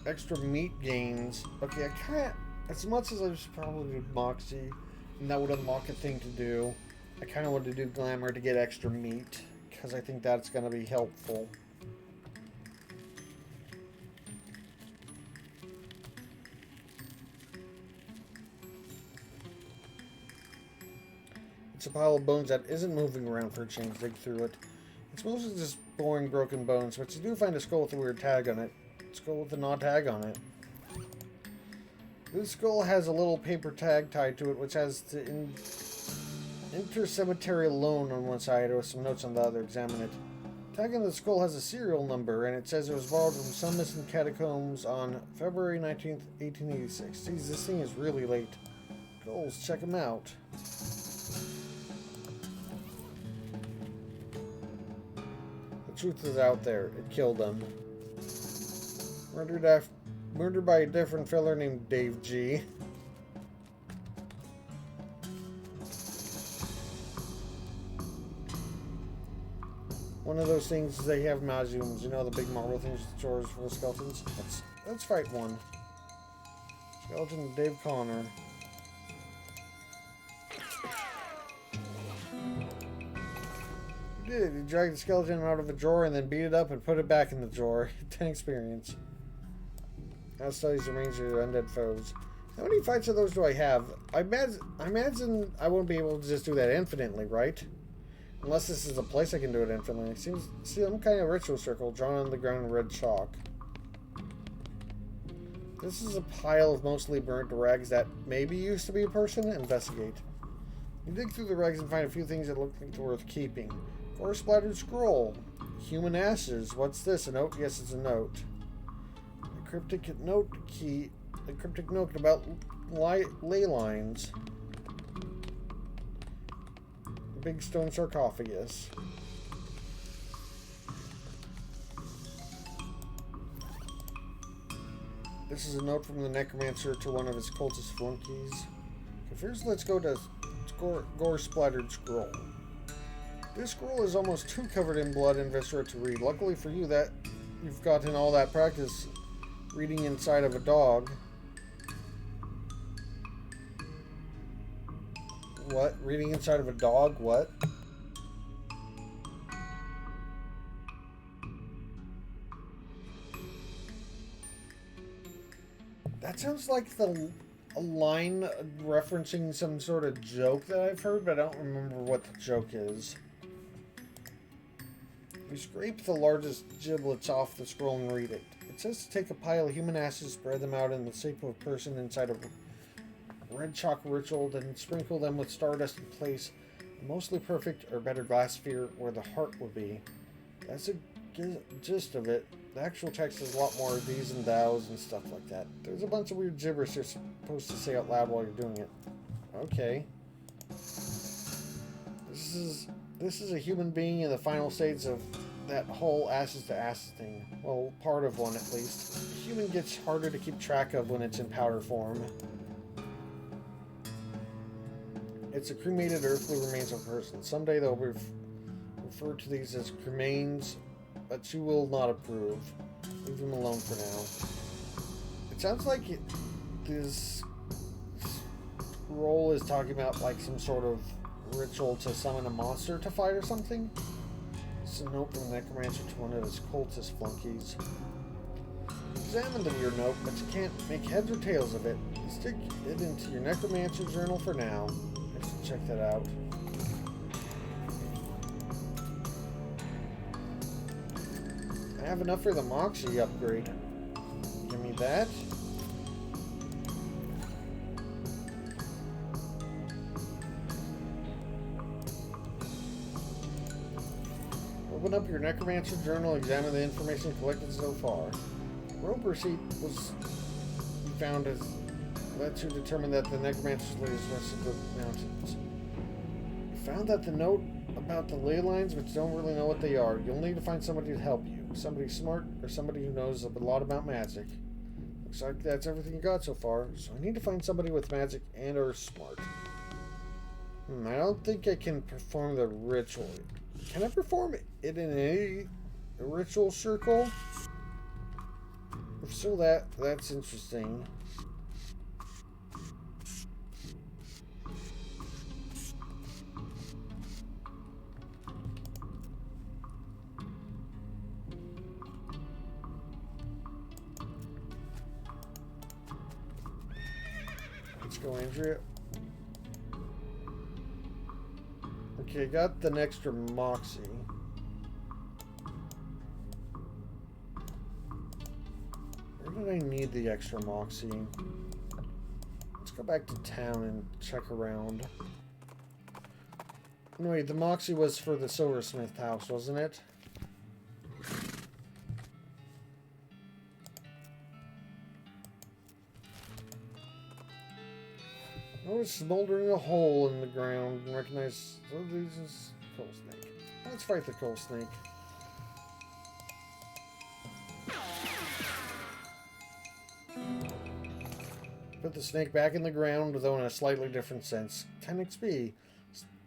extra meat gains. Okay, I can't. As much as I was probably do Moxie, and that would unlock a thing to do, I kind of want to do glamour to get extra meat, because I think that's going to be helpful. It's a pile of bones that isn't moving around for a change. Dig through it. It's mostly just boring broken bones, but you do find a skull with a weird tag on it. A skull with an odd tag on it. This skull has a little paper tag tied to it, which has the Inter-Cemetery Loan on one side with some notes on the other. Examine it. The tag on the skull has a serial number, and it says it was borrowed from some missing catacombs on February 19th, 1886. Jeez, this thing is really late. Goals, check them out. Truth is out there. It killed him. Murdered by a different fella named Dave G. One of those things they have mausoleums, you know, the big marble things with drawers full of skeletons. Let's fight one. Skeleton Dave Connor. did it. You dragged the skeleton out of a drawer and then beat it up and put it back in the drawer. 10 experience. Now studies the range of your undead foes. How many fights of those do I have? I imagine I won't be able to just do that infinitely, right? Unless this is a place I can do it infinitely. Seems some kind of ritual circle drawn on the ground in red chalk. This is a pile of mostly burnt rags that maybe used to be a person. Investigate. You dig through the rags and find a few things that look like they're worth keeping. Gore-splattered scroll. Human ashes. What's this? A note? Yes, it's a note. A cryptic note key. A cryptic note about ley lines. A big stone sarcophagus. This is a note from the necromancer to one of his cultist flunkies. Okay, first let's go to gore-splattered scroll. This scroll is almost too covered in blood and viscera to read. Luckily for you that you've gotten all that practice reading inside of a dog. What? Reading inside of a dog? What? That sounds like a line referencing some sort of joke that I've heard, but I don't remember what the joke is. You scrape the largest giblets off the scroll and read it. It says to take a pile of human ashes, spread them out in the shape of a person inside a red chalk ritual, then sprinkle them with stardust and place a mostly perfect or better glass sphere where the heart would be. That's the gist of it. The actual text is a lot more these and thous and stuff like that. There's a bunch of weird gibberish you're supposed to say out loud while you're doing it. Okay. This is a human being in the final stages of that whole ashes to ashes thing. Well, part of one at least. The human gets harder to keep track of when it's in powder form. It's a cremated earthly remains of a person. Someday they'll refer to these as cremains, but you will not approve. Leave them alone for now. It sounds like this scroll is talking about like some sort of ritual to summon a monster to fight or something. It's a note from the necromancer to one of his cultist flunkies. Examine your note, but you can't make heads or tails of it. Stick it into your necromancer journal for now. I should check that out. I have enough for the Moxie upgrade. Give me that. Open up your Necromancer journal, examine the information collected so far. Rope receipt was found as lets you determine that the Necromancer's latest rest of the mountains. You found that the note about the ley lines, but you don't really know what they are. You'll need to find somebody to help you. Somebody smart or somebody who knows a lot about magic. Looks like that's everything you got so far, so I need to find somebody with magic and or smart. I don't think I can perform the ritual. Can I perform it in a ritual circle? If so, that's interesting. Let's go, Andrea. Okay, got an extra Moxie. Where did I need the extra Moxie? Let's go back to town and check around. No, wait, the Moxie was for the silversmith house, wasn't it? Notice smoldering a hole in the ground and recognize these as coal snake. Let's fight the coal snake. Put the snake back in the ground, though in a slightly different sense. 10 XP.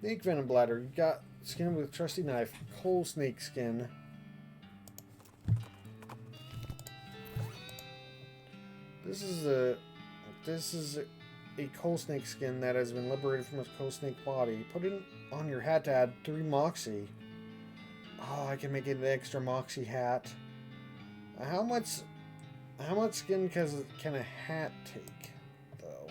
Snake venom bladder. You got skin with trusty knife. Coal snake skin. This is a coal snake skin that has been liberated from its coal snake body. Put it on your hat to add 3 Moxie. Oh, I can make it an extra Moxie hat. How much skin can a hat take, though?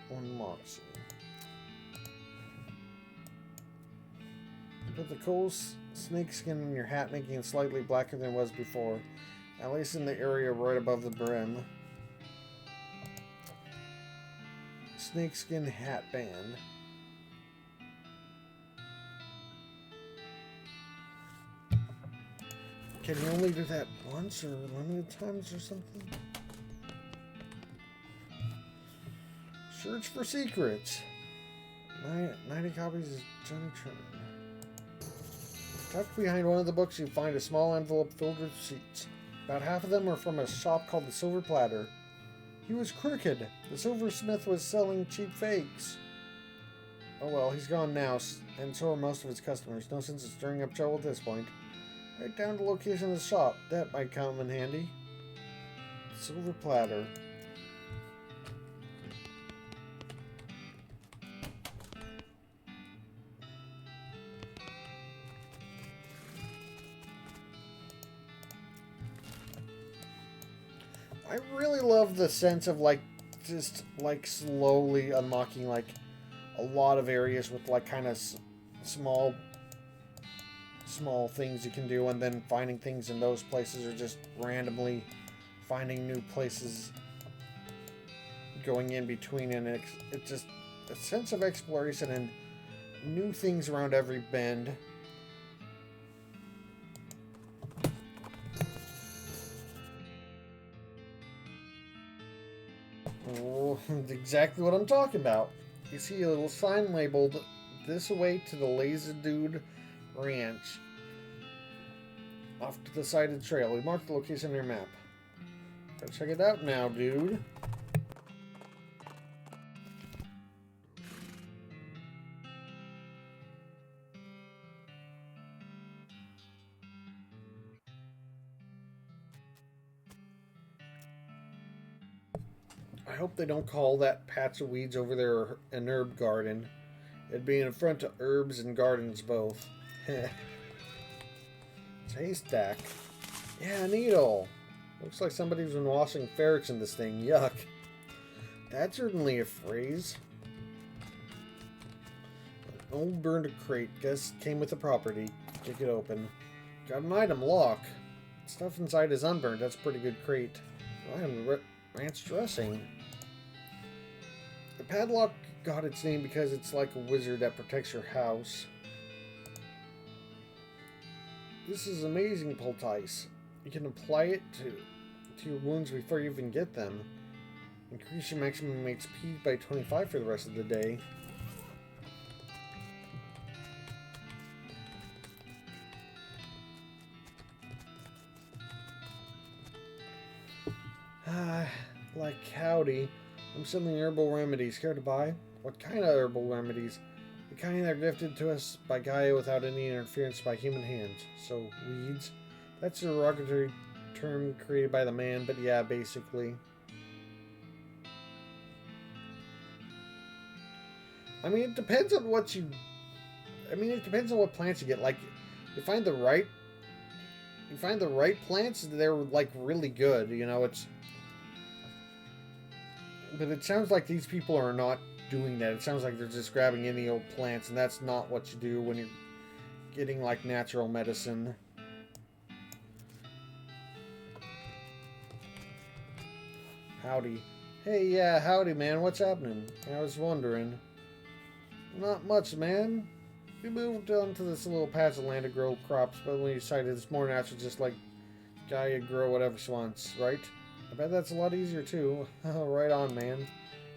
One Moxie. Put the cool snake skin in your hat, making it slightly blacker than it was before. At least in the area right above the brim. Snakeskin hat band. Can you only do that once or limited times or something? Search for secrets. 90 copies of Johnny Truman. Tucked behind one of the books, you find a small envelope filled with receipts. About half of them are from a shop called the Silver Platter. He was crooked. The silversmith was selling cheap fakes. Oh well, he's gone now, and so are most of his customers. No sense in stirring up trouble at this point. Write down the location of the shop. That might come in handy. Silver Platter. I really love the sense of just slowly unlocking a lot of areas with kind of small things you can do, and then finding things in those places, or just randomly finding new places going in between, and it's just a sense of exploration and new things around every bend. Oh, exactly what I'm talking about. You see a little sign labeled "This way to the Lazy Dude Ranch." Off to the side of the trail. We marked the location on your map. Go check it out now, dude. I hope they don't call that patch of weeds over there an herb garden. It'd be an affront to herbs and gardens both. It's a haystack. Yeah, a needle. Looks like somebody's been washing ferrets in this thing. Yuck. That's certainly a phrase. An old burned crate. Guess came with the property. Kick it open. Got an item lock. Stuff inside is unburned. That's a pretty good crate. Ranch dressing. The padlock got its name because it's like a wizard that protects your house. This is amazing poultice. You can apply it to your wounds before you even get them. Increase your maximum HP by 25 for the rest of the day. Like howdy. I'm selling herbal remedies. Care to buy? What kind of herbal remedies? The kind that are gifted to us by Gaia without any interference by human hands. So, weeds? That's a derogatory term created by the man, but yeah, basically. I mean, it depends on what you... it depends on what plants you get. Like, you find the right plants, they're, really good. You know, it's... But it sounds like these people are not doing that. It sounds like they're just grabbing any old plants, and that's not what you do when you're getting, natural medicine. Howdy. Hey, yeah, howdy, man. What's happening? I was wondering. Not much, man. We moved onto this little patch of land to grow crops, but when we decided it's more natural, just like Gaia grow whatever she wants, right? I bet that's a lot easier, too. Right on, man.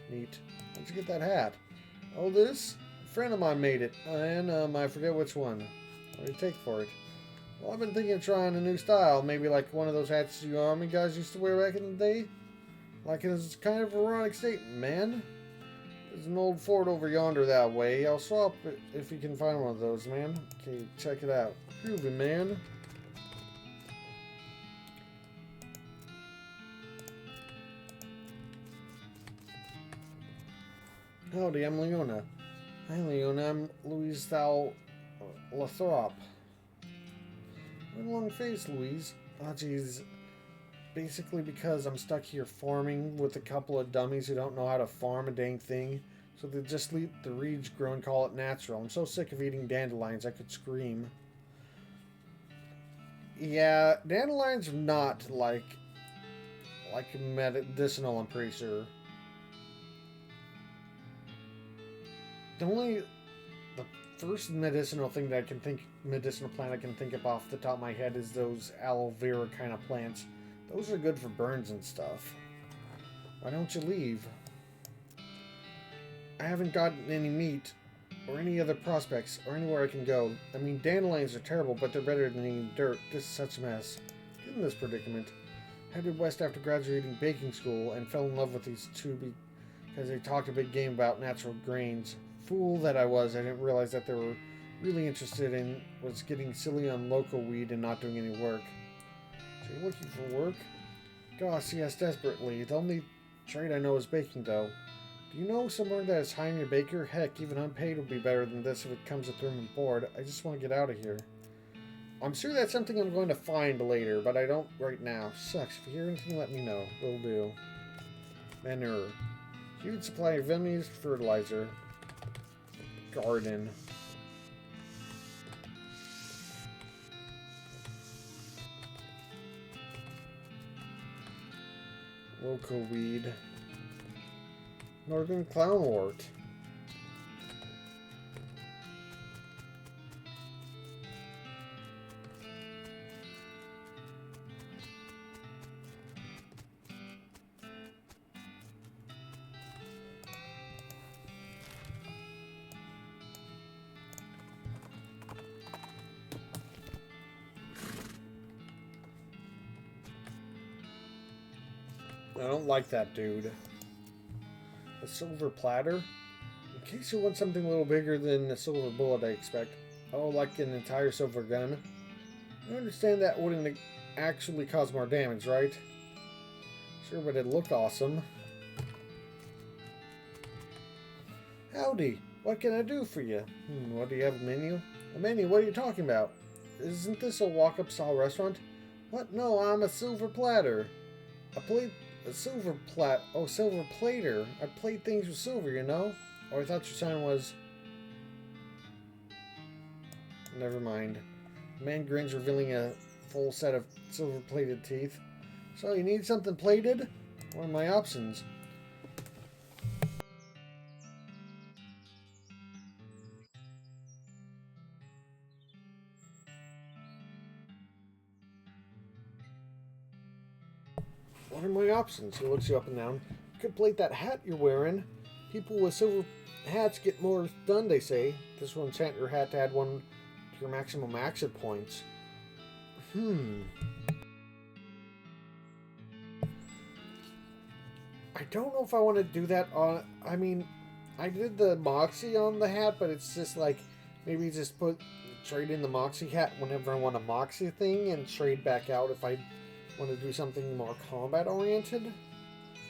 Neat. Where'd you get that hat? Oh, this? A friend of mine made it, and, I forget which one. What do you take for it? Well, I've been thinking of trying a new style, maybe like one of those hats you army guys used to wear back in the day. Like it's kind of a ironic statement, man. There's an old fort over yonder that way. I'll swap it if you can find one of those, man. Okay, check it out. Groovy, man. Howdy, I'm Leona. Hi, Leona. I'm Louise Thal Lathrop. What a long face, Louise. Oh, geez. Basically because I'm stuck here farming with a couple of dummies who don't know how to farm a dang thing. So they just let the reeds grow and call it natural. I'm so sick of eating dandelions I could scream. Yeah, dandelions are not like medicinal, I'm pretty sure. The first medicinal thing that I can think, medicinal plant I can think of off the top of my head is those aloe vera kind of plants. Those are good for burns and stuff. Why don't you leave? I haven't gotten any meat or any other prospects or anywhere I can go. I mean, dandelions are terrible, but they're better than eating dirt. This is such a mess. Get in this predicament. Headed west after graduating baking school and fell in love with these two because they talked a big game about natural grains. Fool that I was, I didn't realize that they were really interested in was getting silly on local weed and not doing any work. So you're looking for work? Gosh, yes, desperately. The only trade I know is baking, though. Do you know somewhere that is hiring a baker? Heck, even unpaid would be better than this if it comes with room and board. I just want to get out of here. I'm sure that's something I'm going to find later, but I don't right now. Sucks. If you hear anything, let me know. Will do. Manure. Huge supply of unused fertilizer. Garden. Local weed. Northern clownwort. I don't like that dude. A silver platter? In case you want something a little bigger than a silver bullet, I expect. Oh, like an entire silver gun? I understand that wouldn't actually cause more damage, right? Sure, but it'd look awesome. Howdy, what can I do for you? What do you have, a menu? A menu? What are you talking about? Isn't this a walk-up style restaurant? What? No, I'm a silver platter. A silver silver plater. I plate things with silver, you know? Oh, I thought your sign was... Never mind. The man grins, revealing a full set of silver-plated teeth. So, you need something plated? What are my options? What are my options? He looks you up and down. You could plate that hat you're wearing. People with silver hats get more done, they say. This will enchant your hat to add one to your maximum action points. I don't know if I want to do that on... I mean, I did the Moxie on the hat, but it's just like... Maybe just trade in the Moxie hat whenever I want a Moxie thing and trade back out if I want to do something more combat oriented.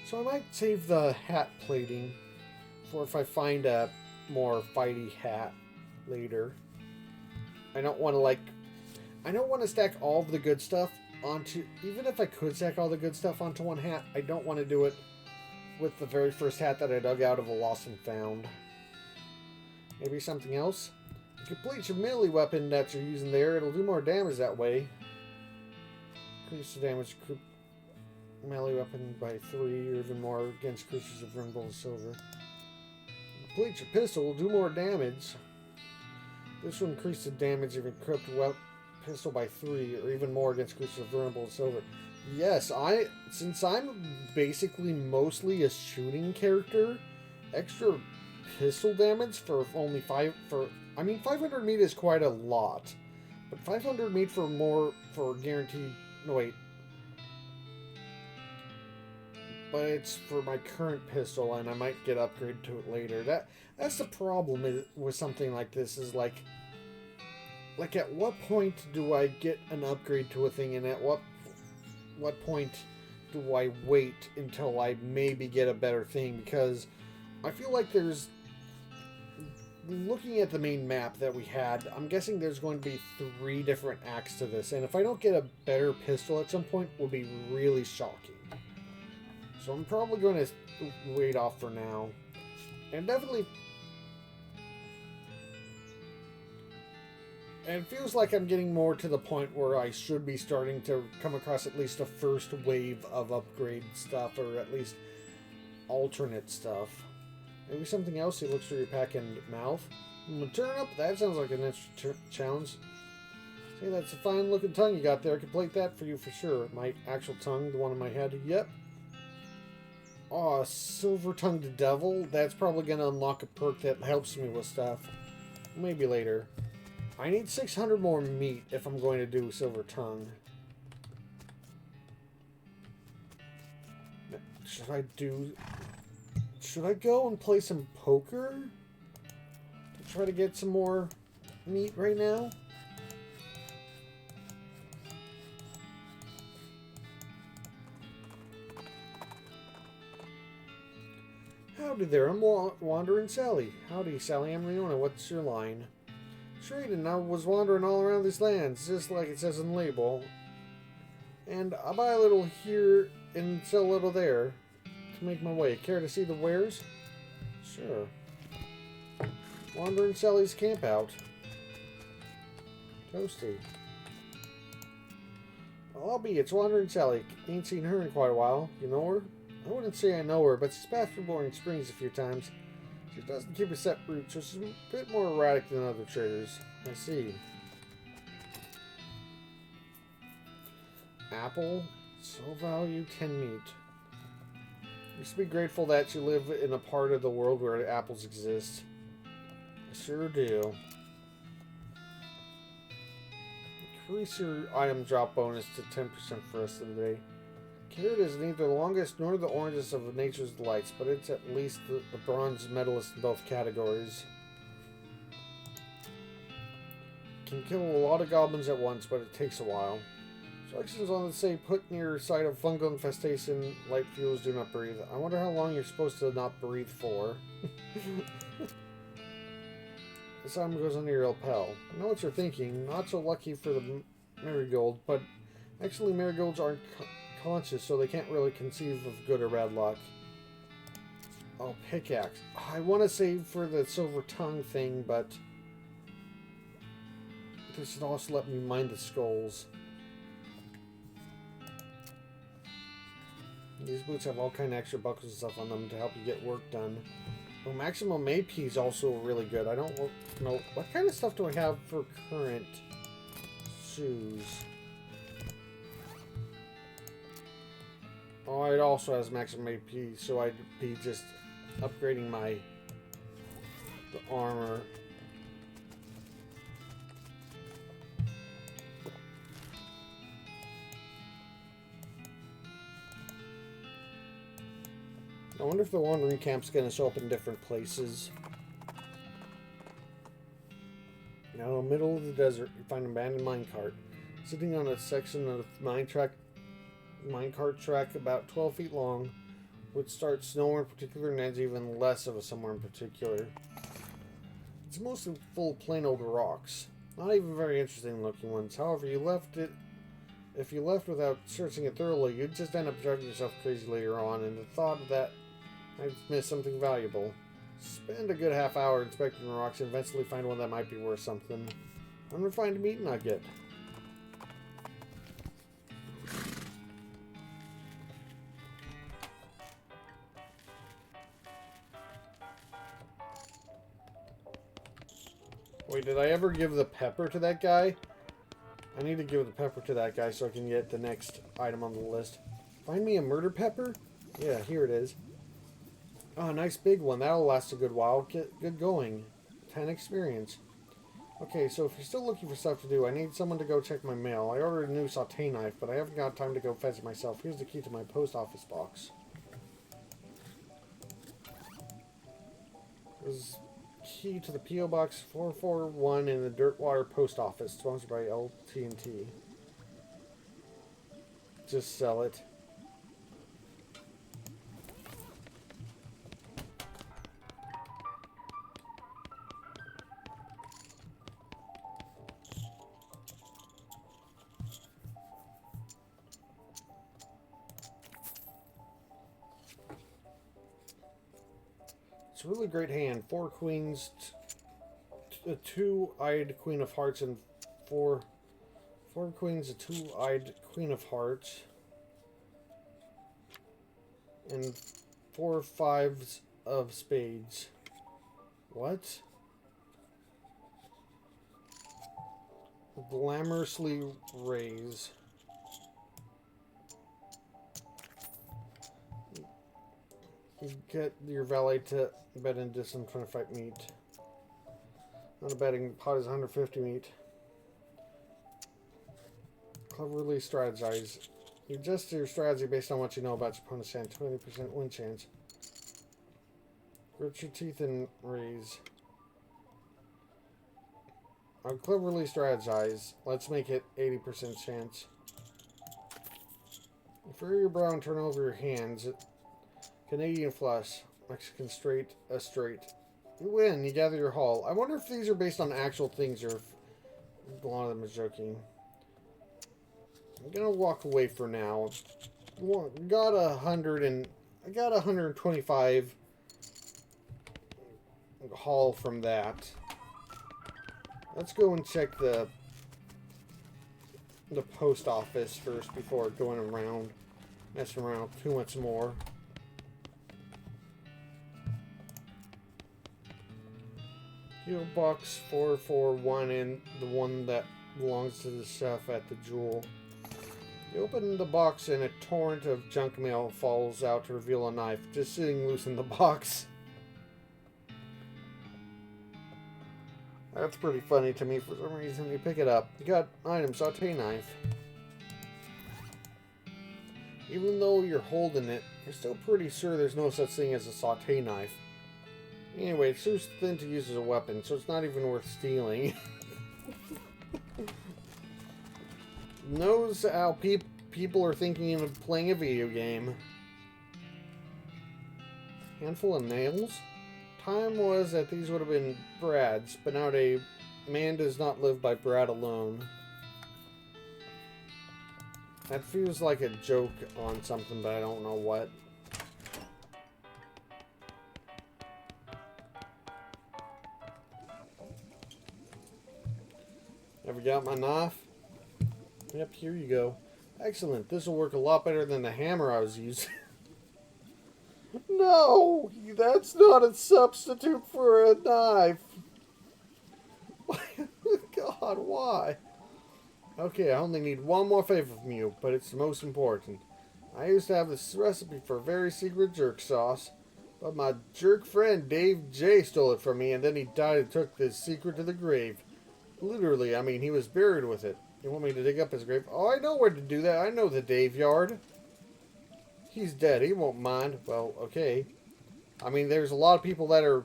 So I might save the hat plating for if I find a more fighty hat later. I don't want to stack all of the good stuff onto... Even if I could stack all the good stuff onto one hat, I don't want to do it with the very first hat that I dug out of a lost and found. Maybe something else? You complete your melee weapon that you're using there. It'll do more damage that way. Increase the damage melee weapon by 3 or even more against creatures of ring gold silver. Complete your pistol will do more damage. This will increase the damage of equipped pistol by 3 or even more against creatures of ring gold silver. Yes, since I'm basically mostly a shooting character, extra pistol damage for only 500 meat is quite a lot. But 500 meat for guaranteed... No, wait. But it's for my current pistol, and I might get upgraded to it later. That's the problem with something like this, is like at what point do I get an upgrade to a thing, and at what point do I wait until I maybe get a better thing? Because I feel like there's... Looking at the main map that we had, I'm guessing there's going to be 3 different acts to this. And if I don't get a better pistol at some point, it will be really shocking. So I'm probably going to wait off for now. And definitely... And it feels like I'm getting more to the point where I should be starting to come across at least a first wave of upgrade stuff, or at least alternate stuff. Maybe something else. He looks through your pack and mouth. Turn up. That sounds like an interesting challenge. Say, that's a fine looking tongue you got there. I could plate that for you for sure. My actual tongue, the one in my head. Yep. Oh, silver-tongued devil. That's probably going to unlock a perk that helps me with stuff. Maybe later. I need 600 more meat if I'm going to do silver tongue. Should I go and play some poker? To try to get some more meat right now? Howdy there, I'm Wandering Sally. Howdy, Sally, I'm Leona. What's your line? Trading, I was wandering all around these lands, just like it says in the label. And I buy a little here and sell a little there to make my way. Care to see the wares? Sure. Wandering Sally's camp out. Toasty. Well, I'll be. It's Wandering Sally. Ain't seen her in quite a while. You know her? I wouldn't say I know her, but she's passed through Boring Springs a few times. She doesn't keep a set route, so she's a bit more erratic than other traders. I see. Apple, so value 10 meat. You should be grateful that you live in a part of the world where apples exist. I sure do. Increase your item drop bonus to 10% for the rest of the day. Carrot is neither the longest nor the oranges of nature's delights, but it's at least the bronze medalist in both categories. Can kill a lot of goblins at once, but it takes a while. Instructions on the say put near sight of fungal infestation, light fuels do not breathe. I wonder how long you're supposed to not breathe for. This item goes under your lapel. I know what you're thinking. Not so lucky for the marigold, but actually marigolds aren't conscious, so they can't really conceive of good or bad luck. Oh, pickaxe. I want to save for the silver tongue thing, but they should also let me mine the skulls. These boots have all kind of extra buckles and stuff on them to help you get work done. Oh, maximum AP is also really good. I don't know what kind of stuff do I have for current shoes. Oh, it also has maximum AP, so I'd be just upgrading the armor. I wonder if the wandering camp's going to show up in different places. Now, in the middle of the desert, you find an abandoned minecart. Sitting on a section of minecart track about 12 feet long, which starts nowhere in particular and ends even less of a somewhere in particular. It's mostly full of plain old rocks. Not even very interesting looking ones. However, if you left without searching it thoroughly, you'd just end up driving yourself crazy later on, and the thought of that I've missed something valuable. Spend a good half hour inspecting the rocks and eventually find one that might be worth something. Unrefined meat nugget. Wait, did I ever give the pepper to that guy? I need to give the pepper to that guy so I can get the next item on the list. Find me a murder pepper? Yeah, here it is. Oh, nice big one. That'll last a good while. Good going. 10 experience. Okay, so if you're still looking for stuff to do, I need someone to go check my mail. I ordered a new saute knife, but I haven't got time to go fetch it myself. Here's the key to my post office box. There's key to the P.O. Box 441 in the Dirtwater Post Office, sponsored by LT&T. Just sell it. It's a really great hand. 4 queens, a 2-eyed queen of hearts, and 4 queens, a 2-eyed queen of hearts, and 4 5s of spades. What? Glamorously raise. Get your valet to bet in distant 25 meat. On a betting pot is 150 meat. Cleverly strategize. You adjust your strategy based on what you know about your opponent's hand. 20% win chance. Grit your teeth and raise. I'll cleverly strategize. Let's make it 80% chance. Furrow your brow and turn over your hands. Canadian flush. Mexican straight. A straight. You win. You gather your haul. I wonder if these are based on actual things or if a lot of them is joking. I'm gonna walk away for now. Got 125 haul from that. Let's go and check the post office first before going around messing around too much more. P.O. Box 441 and the one that belongs to the chef at the Jewel. You open the box and a torrent of junk mail falls out to reveal a knife just sitting loose in the box. That's pretty funny to me for some reason. You pick it up. You got item, saute knife. Even though you're holding it, you're still pretty sure there's no such thing as a saute knife. Anyway, it's too thin to use as a weapon, so it's not even worth stealing. Knows how people are thinking of playing a video game. Handful of nails? Time was that these would have been Brad's, but nowadays, man does not live by Brad alone. That feels like a joke on something, but I don't know what. Ever got my knife? Yep, here you go. Excellent. This will work a lot better than the hammer I was using. No! That's not a substitute for a knife. God, why? Okay, I only need one more favor from you, but it's the most important. I used to have this recipe for a very secret jerk sauce, but my jerk friend Dave J stole it from me, and then he died and took this secret to the grave. Literally, I mean, he was buried with it. You want me to dig up his grave? Oh, I know where to do that. I know the Dave yard. He's dead. He won't mind. Well, okay. I mean, there's a lot of people that are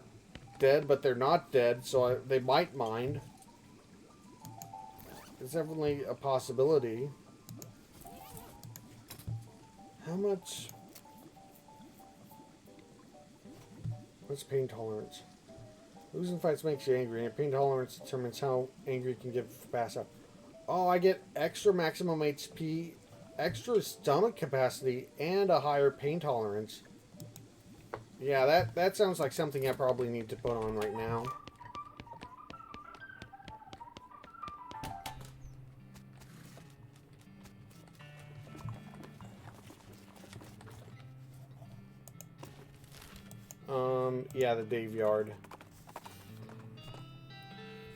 dead, but they're not dead, so they might mind. It's definitely a possibility. How much? What's pain tolerance? Losing fights makes you angry, and pain tolerance determines how angry you can get if you pass up. Oh, I get extra maximum HP, extra stomach capacity, and a higher pain tolerance. Yeah, that sounds like something I probably need to put on right now. Yeah, the Dave Yard.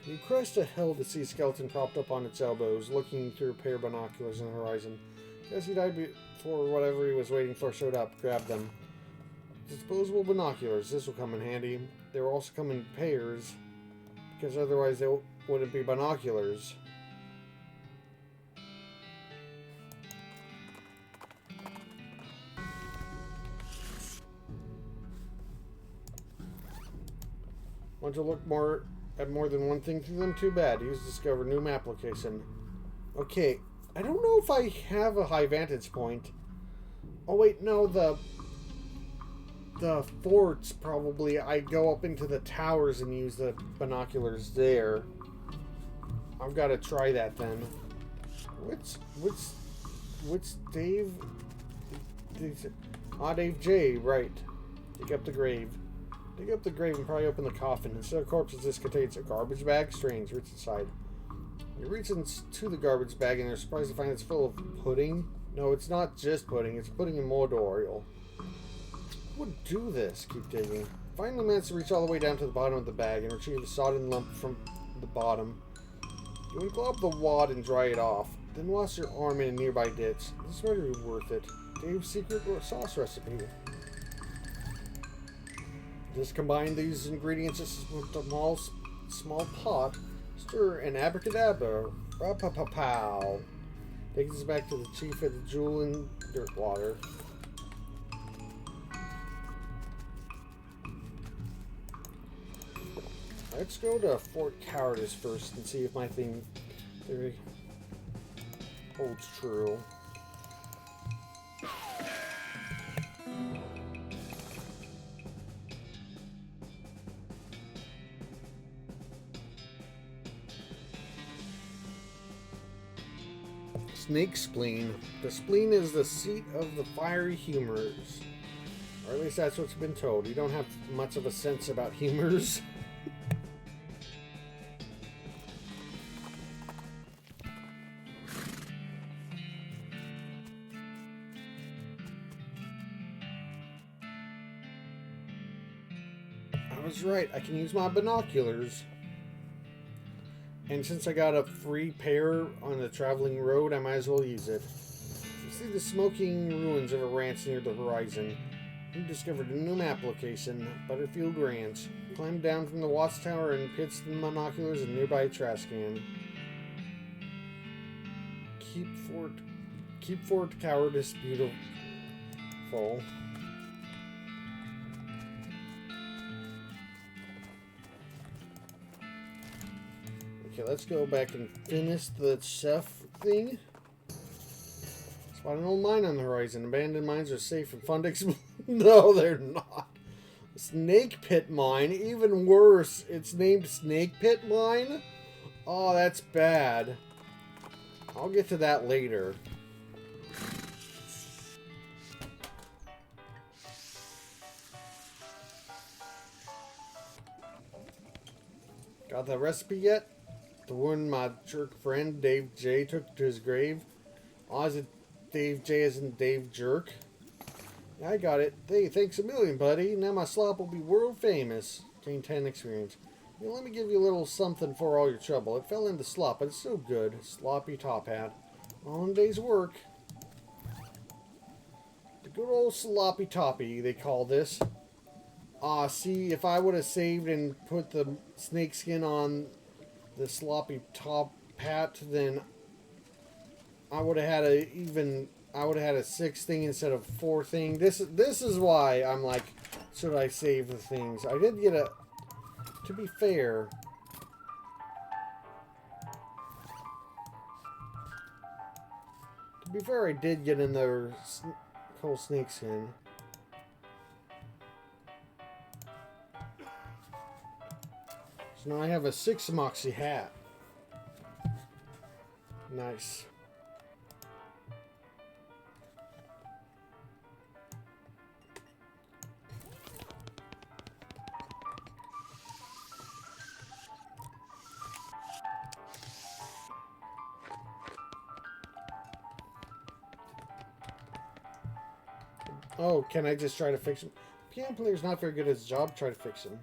You crest a hill to see a skeleton propped up on its elbows, looking through a pair of binoculars in the horizon. Guess he died before whatever he was waiting for showed up. Grab them. Disposable binoculars. This will come in handy. They will also come in pairs, because otherwise they wouldn't be binoculars. Want to look at more than one thing through them? Too bad. Use discover new map location. Okay, I don't know if I have a high vantage point. Oh wait, no, the forts probably. I go up into the towers and use the binoculars there. I've got to try that then. What's Dave? Dave J, right. Dig up the grave. Dig up the grave and pry open the coffin. Instead of corpses, this contains a garbage bag. Strange. Reach inside. You reach into the garbage bag and you're surprised to find it's full of pudding. No, it's not just pudding. It's pudding and mold oil. Who would do this? Keep digging. Finally managed to reach all the way down to the bottom of the bag and retrieve a sodden lump from the bottom. You unglob the wad and dry it off. Then wash your arm in a nearby ditch. This might be worth it. Dave's secret sauce recipe. Just combine these ingredients into a small pot. Stir and abracadabra. Ra-pa-pa-pow. Take this back to the chief of the jewel and dirt water. Let's go to Fort Cowardice first and see if my theory holds true. Snake spleen. The spleen is the seat of the fiery humors. Or at least that's what's been told. You don't have much of a sense about humors. I was right. I can use my binoculars. And since I got a free pair on the traveling road, I might as well use it. You see the smoking ruins of a ranch near the horizon. You discovered a new map location, Butterfield Ranch. Climb down from the watchtower and pitch the binoculars in a nearby trash can. Keep Fort Cowardice beautiful. Okay, let's go back and finish the chef thing. Spot an old mine on the horizon. Abandoned mines are safe and fun to explore. No, they're not. Snake Pit Mine, even worse. It's named Snake Pit Mine? Oh, that's bad. I'll get to that later. Got that recipe yet? The one my jerk friend Dave J took to his grave. Oh, is it Dave J as in Dave Jerk? Yeah, I got it. Hey, thanks a million, buddy. Now my slop will be world famous. Gain 10 experience. Here, let me give you a little something for all your trouble. It fell into slop, but it's so good. Sloppy top hat. Long day's work. The good old sloppy toppy, they call this. See, if I would have saved and put the snake skin on the sloppy top hat, then I would have had a 6 thing instead of 4 thing. This is why I'm like, should I save the things? I did get a, to be fair, I did get another whole snake skin. So now I have a 6 Moxie hat. Nice. Oh, can I just try to fix him? Piano player's not very good at his job. Try to fix him.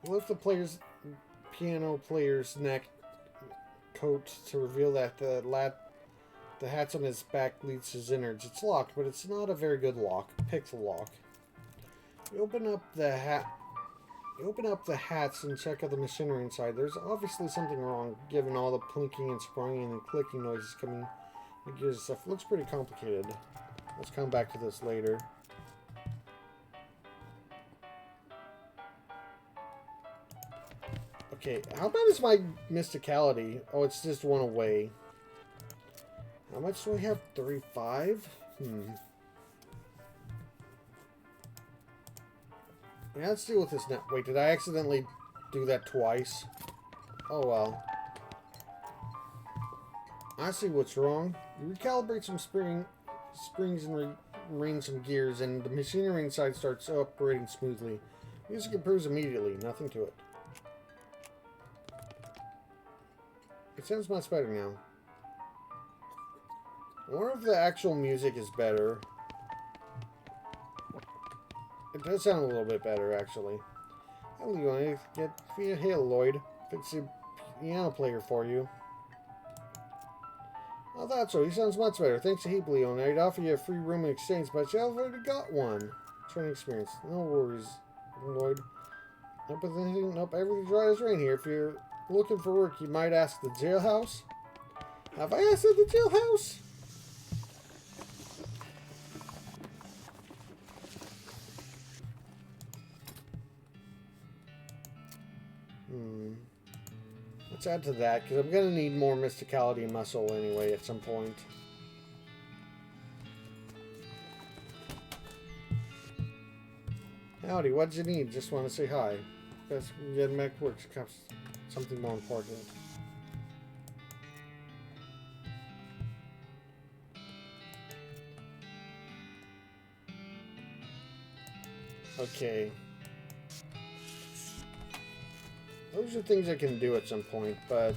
Lift the piano player's neck coat to reveal that the hatch on his back leads to his innards. It's locked, but it's not a very good lock. Pick the lock. You open up the hatch and check out the machinery inside. There's obviously something wrong, given all the plinking and sprunging and clicking noises coming. The gears and stuff. It looks pretty complicated. Let's come back to this later. Okay, how bad is my mysticality? Oh, it's just 1 away. How much do I have? 35? Yeah, let's deal with this now. Wait, did I accidentally do that twice? Oh well. I see what's wrong. You recalibrate some springs and rein some gears, and the machinery inside starts operating smoothly. Music improves immediately. Nothing to it. It sounds much better now. I wonder if the actual music is better. It does sound a little bit better, actually. How do you want to get... Hey, Lloyd. Fix a piano player for you. I thought so. He sounds much better. Thanks a heap, Leon. I'd offer you a free room in exchange, but you already got one. Training experience. No worries, Lloyd. Nope, everything's right as rain here. If you're looking for work, you might ask the jailhouse. Have I asked at the jailhouse? Let's add to that, because I'm going to need more mysticality and muscle anyway at some point. Howdy, what'd you need? Just want to say hi. Best get mech works. Something more important. Okay. Those are things I can do at some point, but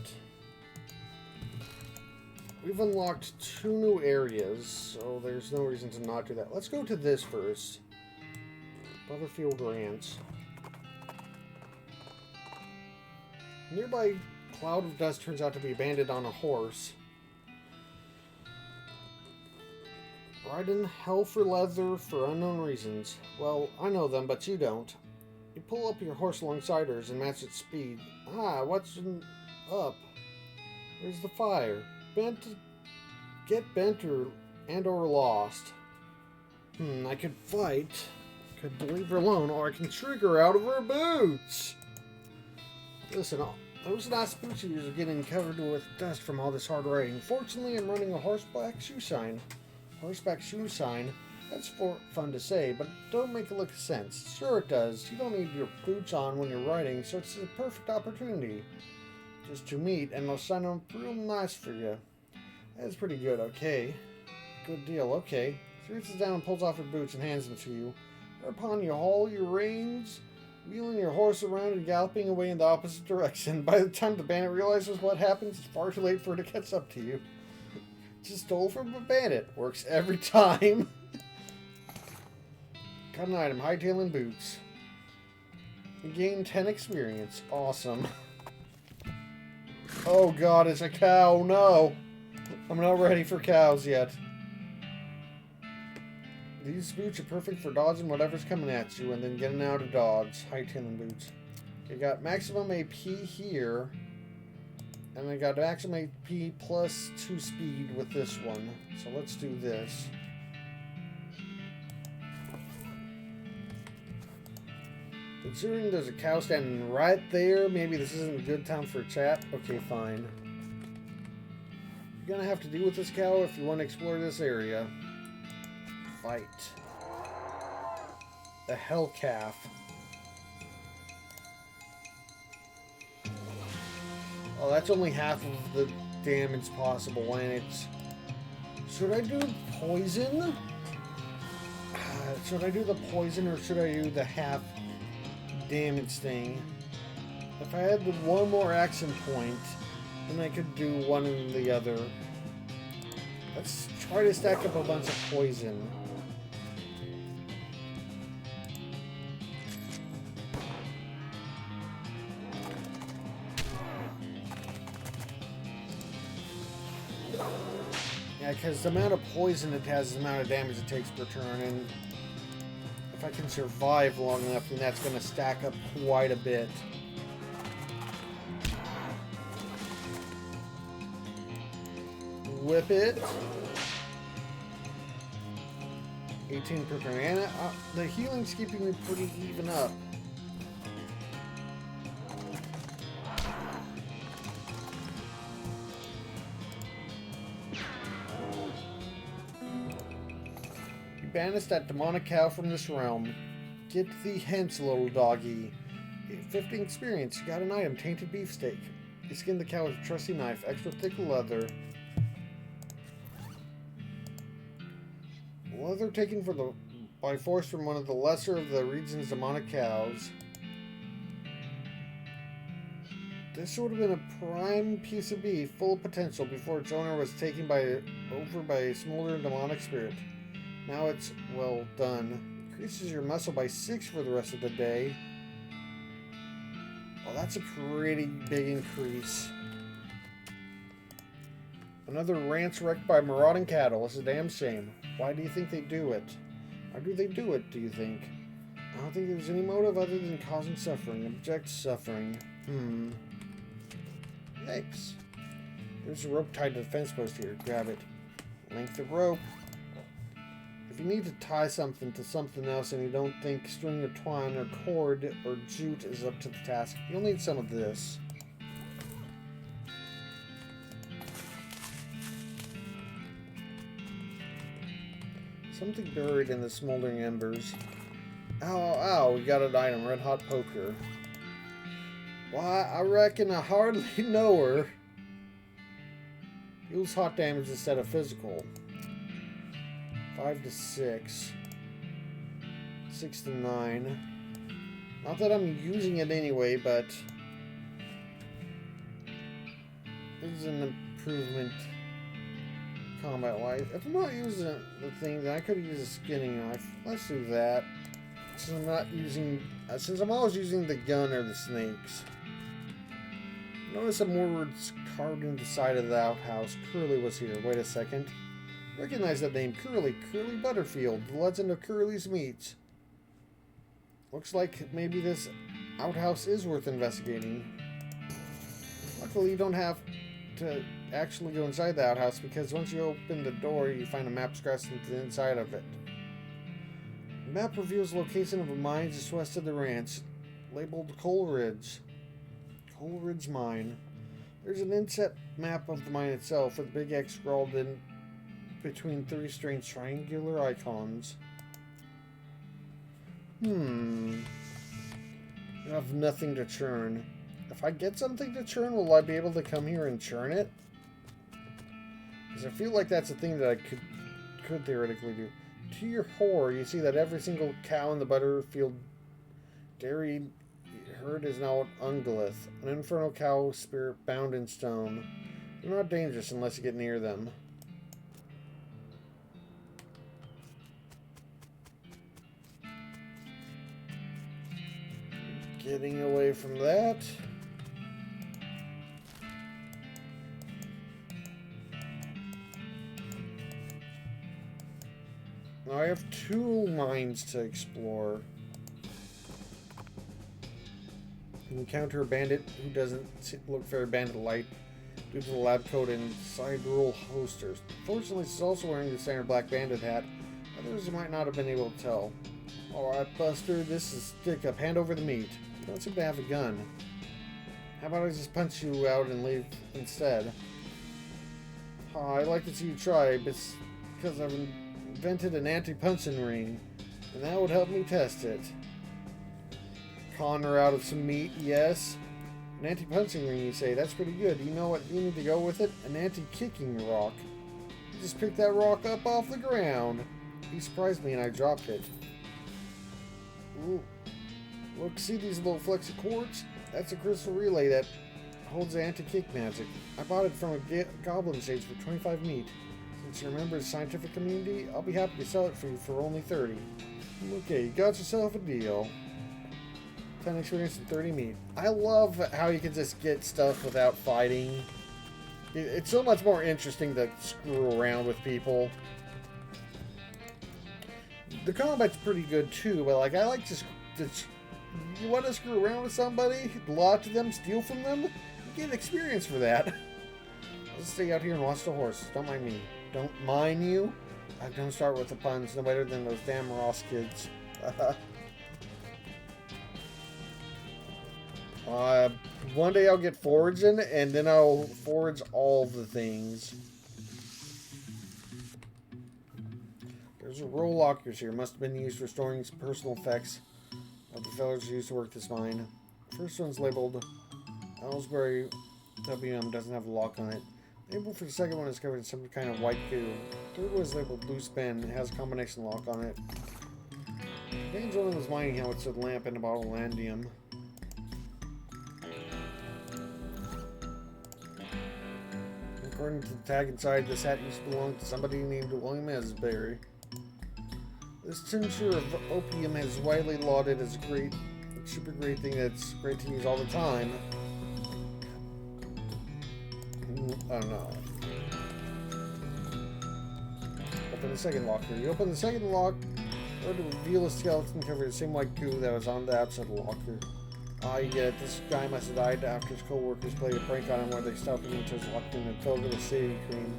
we've unlocked 2 new areas, so there's no reason to not do that. Let's go to this first. Butterfield Grants. Nearby cloud of dust turns out to be a bandit on a horse. Riding hell for leather for unknown reasons. Well, I know them, but you don't. You pull up your horse alongside hers and match its speed. Ah, what's up? Where's the fire? Get bent or lost. I could fight. Could leave her alone, or I can trick her out of her boots. Listen, those last boots of yours are getting covered with dust from all this hard riding. Fortunately, I'm running a horseback shoe sign. Horseback shoe sign? That's fun to say, but don't make it look sense. Sure it does. You don't need your boots on when you're riding, so it's a perfect opportunity just to meet, and I'll sign them real nice for you. That's pretty good, okay. Good deal, okay. She reaches down and pulls off her boots and hands them to you. Whereupon you haul your reins, wheeling your horse around and galloping away in the opposite direction. By the time the bandit realizes what happens, it's far too late for her to catch up to you. Just stole from a bandit. Works every time. Got an item, hightailing boots. You gain 10 experience. Awesome. Oh god, it's a cow. No. I'm not ready for cows yet. These boots are perfect for dodging whatever's coming at you and then getting out of dodge. Hightailing boots. You got maximum AP here. And I got maximum AP plus 2 speed with this one. So let's do this. Considering there's a cow standing right there, maybe this isn't a good time for a chat. Okay, fine. You're gonna have to deal with this cow if you want to explore this area. Fight. The hell calf. Oh, that's only half of the damage possible, and it's... Should I do poison? Should I do the poison, or should I do the half damage thing? If I had one more action point, then I could do one and the other. Let's try to stack up a bunch of poison. Yeah, because the amount of poison it has is the amount of damage it takes per turn, and if I can survive long enough, then that's going to stack up quite a bit. Whip it. 18 per turn. And the healing's keeping me pretty even up. Banish that demonic cow from this realm. Get thee hence, little doggy. 15 experience. You got an item. Tainted beefsteak. You skin the cow with a trusty knife. Extra thick leather. Leather taken by force from one of the lesser of the region's demonic cows. This would have been a prime piece of beef, full of potential, before its owner was taken over by a smoldering demonic spirit. Now it's, well, done. Increases your muscle by 6 for the rest of the day. Well, that's a pretty big increase. Another ranch wrecked by marauding cattle. It's a damn shame. Why do you think they do it? Why do they do it, do you think? I don't think there's any motive other than causing suffering. Object suffering. Yikes. There's a rope tied to the fence post here. Grab it. Length of rope. If you need to tie something to something else and you don't think string or twine or cord or jute is up to the task, you'll need some of this. Something buried in the smoldering embers. Ow, we got an item. Red hot poker. Why, I reckon I hardly know her. Deals hot damage instead of physical. 5 to 6. 6 to 9. Not that I'm using it anyway, but this is an improvement combat-wise. If I'm not using the thing, then I could use a skinning knife. Let's do that. Since I'm always using the gun or the snakes. Notice some more words carved into the side of the outhouse. Curly was here. Wait a second. Recognize that name. Curly Butterfield. The legend of Curly's Meats. Looks like maybe this outhouse is worth investigating. Luckily, you don't have to actually go inside the outhouse, because once you open the door, you find a map scratched into the inside of it. The map reveals the location of a mine just west of the ranch, labeled Coal Ridge. Coal Ridge Mine. There's an inset map of the mine itself with a big X scrawled in between 3 strange triangular icons. You have nothing to churn. If I get something to churn, will I be able to come here and churn it? Because I feel like that's a thing that I could theoretically do. To your horror, you see that every single cow in the Butterfield dairy herd is now an ungolith, an infernal cow spirit bound in stone. They're not dangerous unless you get near them. Getting away from that. Now I have 2 mines to explore. You encounter a bandit who doesn't look very bandit-like due to the lab coat and side rule holsters. Fortunately, he's also wearing the standard black bandit hat. Others you might not have been able to tell. Alright, Buster, this is Stick Up. Hand over the meat. You don't seem to have a gun. How about I just punch you out and leave instead? I'd like to see you try, because I've invented an anti-punching ring, and that would help me test it. Con her out of some meat, yes. An anti-punching ring, you say? That's pretty good. You know what you need to go with it? An anti-kicking rock. You just picked that rock up off the ground. He surprised me and I dropped it. Ooh. Look, see these little flecks of quartz? That's a crystal relay that holds the anti-kick magic. I bought it from a goblin sage for 25 meat. Since you're a member of the scientific community, I'll be happy to sell it for you for only 30. Okay, you got yourself a deal. 10 experience and 30 meat. I love how you can just get stuff without fighting. It's so much more interesting to screw around with people. The combat's pretty good too, but like I like to you want to screw around with somebody, lie to them, steal from them, you get experience for that. I'll just stay out here and watch the horses. Don't mind me. Don't mind you. I don't start with the puns, no better than those damn Ross kids. One day I'll get foraging, and then I'll forage all the things. There's a row of lockers here. Must have been used for storing some personal effects of the fellows who used to work this mine. First one's labeled Ellsbury WM, doesn't have a lock on it. The label for the second one is covered in some kind of white goo. Third was labeled blue spin. It has a combination lock on it. I think Jordan was mining how it said lamp and a bottle of landium. According to the tag inside, this hat used to belong to somebody named William Esbury. This tincture of opium is widely lauded as a great, super great thing that's great to use all the time. I don't know. Open the second locker. You open the second lock, or to reveal a skeleton covered in the same white goo that was on the outside of the locker. I get it. This guy must have died after his co-workers played a prank on him where they stopped him into his locker and filled it with saving cream.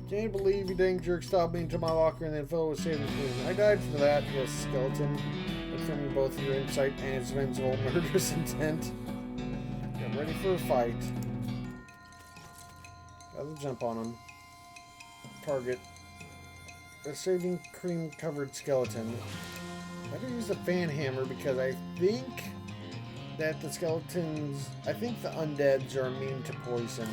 Can't believe you dang jerk stopped me into my locker and then filled it with saving cream. I died for that, you skeleton. Confirming both your insight and his vengeful murderous intent. I'm ready for a fight. Gotta jump on him. Target. A saving cream covered skeleton. I better use the fan hammer because I think that the skeletons, I think the undeads are immune to poison.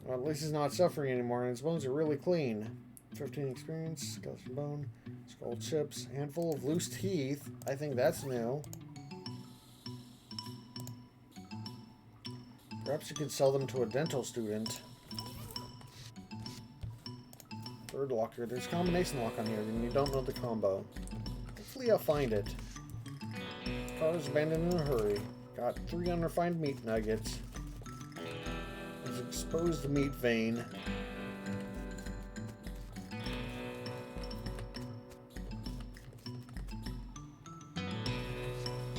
Well, at least he's not suffering anymore, and his bones are really clean. 15 experience, skeleton bone, skull chips, handful of loose teeth. I think that's new. Perhaps you could sell them to a dental student. Third locker. There's a combination lock on here, and you don't know the combo. Hopefully I'll find it. Car is abandoned in a hurry. Got 3 unrefined meat nuggets. There's an exposed meat vein.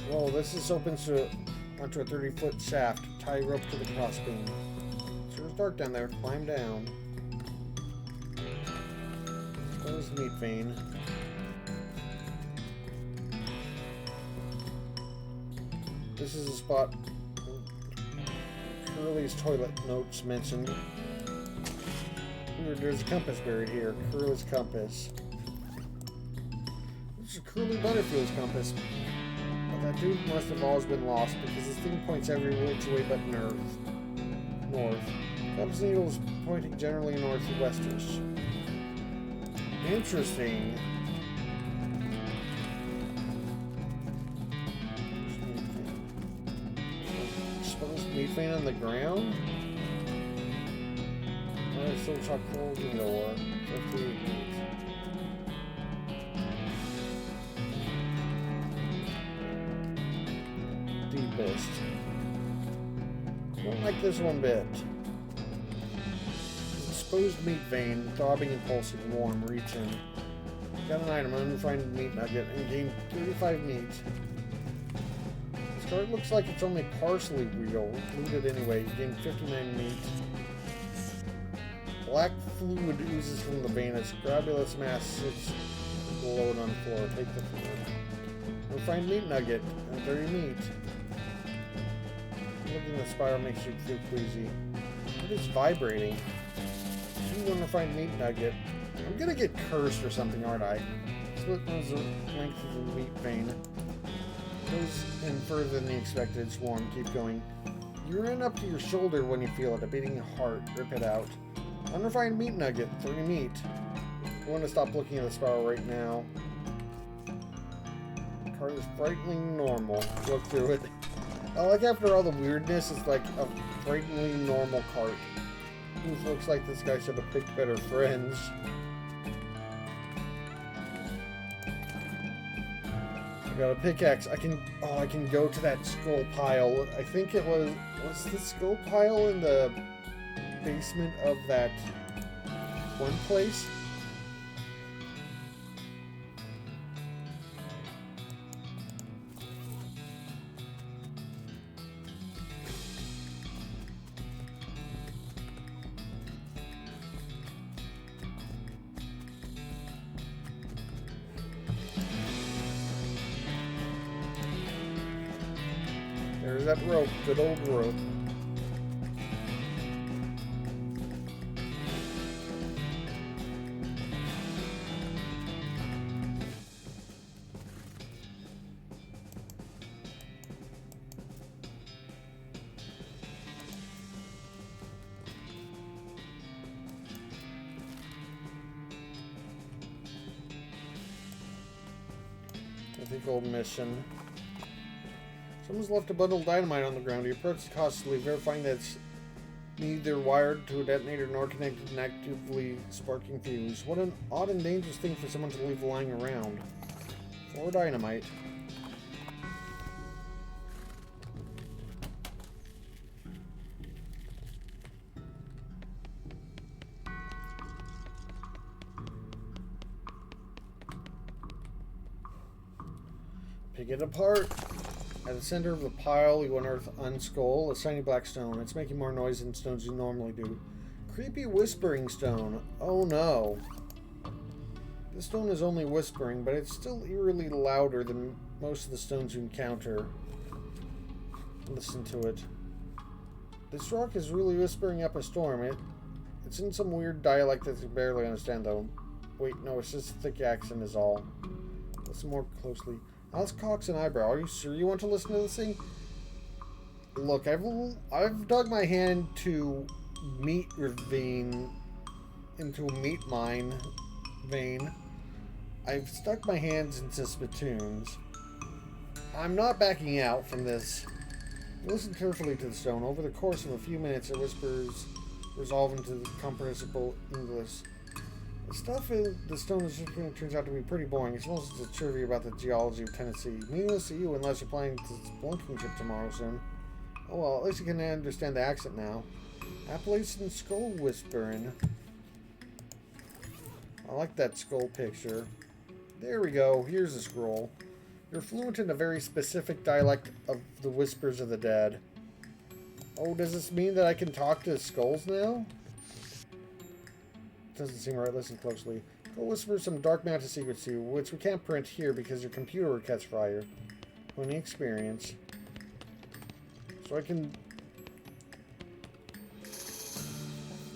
Whoa, this opens onto a 30-foot shaft. Tie rope to the crossbeam. Sure it's dark down there. Climb down. Exposed meat vein. This is a spot Curly's toilet notes mentioned. There's a compass buried here. Curly's compass. This is Curly Butterfield's compass. But that dude must have always been lost because this thing points every which way but north. Compass needle is pointing generally northwestish. Interesting. Exposed meat vein on the ground? Alright, still chalk holes in the door. Deepest. Don't like this one bit. Exposed meat vein, throbbing and pulsing, warm, reaching. Got an item, unrefined meat nugget, and gained 35 meat. This card looks like it's only partially real, looted anyway. You gained 59 meat. Black fluid oozes from the vein as globulous mass sits below it on the floor. Take the fluid. Unrefined meat nugget, and 30 meat. Looking at the spiral makes you feel queasy. It is vibrating. Unrefined meat nugget. I'm gonna get cursed or something, aren't I? Split the length of the meat vein. Goes in further than the expected. It's warm. Keep going. You run up to your shoulder when you feel it. A beating heart. Rip it out. Unrefined meat nugget. 30 meat. I want to stop looking at the spiral right now. The card is frighteningly normal. Look through it. I like after all the weirdness, it's like a frighteningly normal cart. Looks like this guy should have picked better friends. I got a pickaxe. I can go to that skull pile. I think it was the skull pile in the basement of that one place? There's that rope, good old rope. Typical mission. Someone's left a bundle of dynamite on the ground. He approaches cautiously, verifying that it's neither wired to a detonator nor connected and actively sparking fumes. What an odd and dangerous thing for someone to leave lying around. For dynamite. Pick it apart. At the center of the pile, you unearth Unskull, a shiny black stone. It's making more noise than stones you normally do. Creepy whispering stone. Oh no. This stone is only whispering, but it's still eerily louder than most of the stones you encounter. Listen to it. This rock is really whispering up a storm. It's in some weird dialect that you barely understand, though. Wait, no, it's just a thick accent is all. Listen more closely. Alice cocks an eyebrow. Are you sure you want to listen to this thing? Look, I've dug my hand into meat ravine, into a meat mine vein. I've stuck my hands into spittoons. I'm not backing out from this. Listen carefully to the stone. Over the course of a few minutes, it whispers resolve into comprehensible English. The stuff in the stone is turns out to be pretty boring. It's mostly just trivia about the geology of Tennessee. Meaningless to you unless you're planning to spelunking trip tomorrow soon. Oh well, at least you can understand the accent now. Appalachian skull whispering. I like that skull picture. There we go. Here's a scroll. You're fluent in a very specific dialect of the whispers of the dead. Oh, does this mean that I can talk to skulls now? Doesn't seem right. Listen closely. We'll whisper some dark magic secrets to you, which we can't print here because your computer will catch fire. 20 experience. So I can...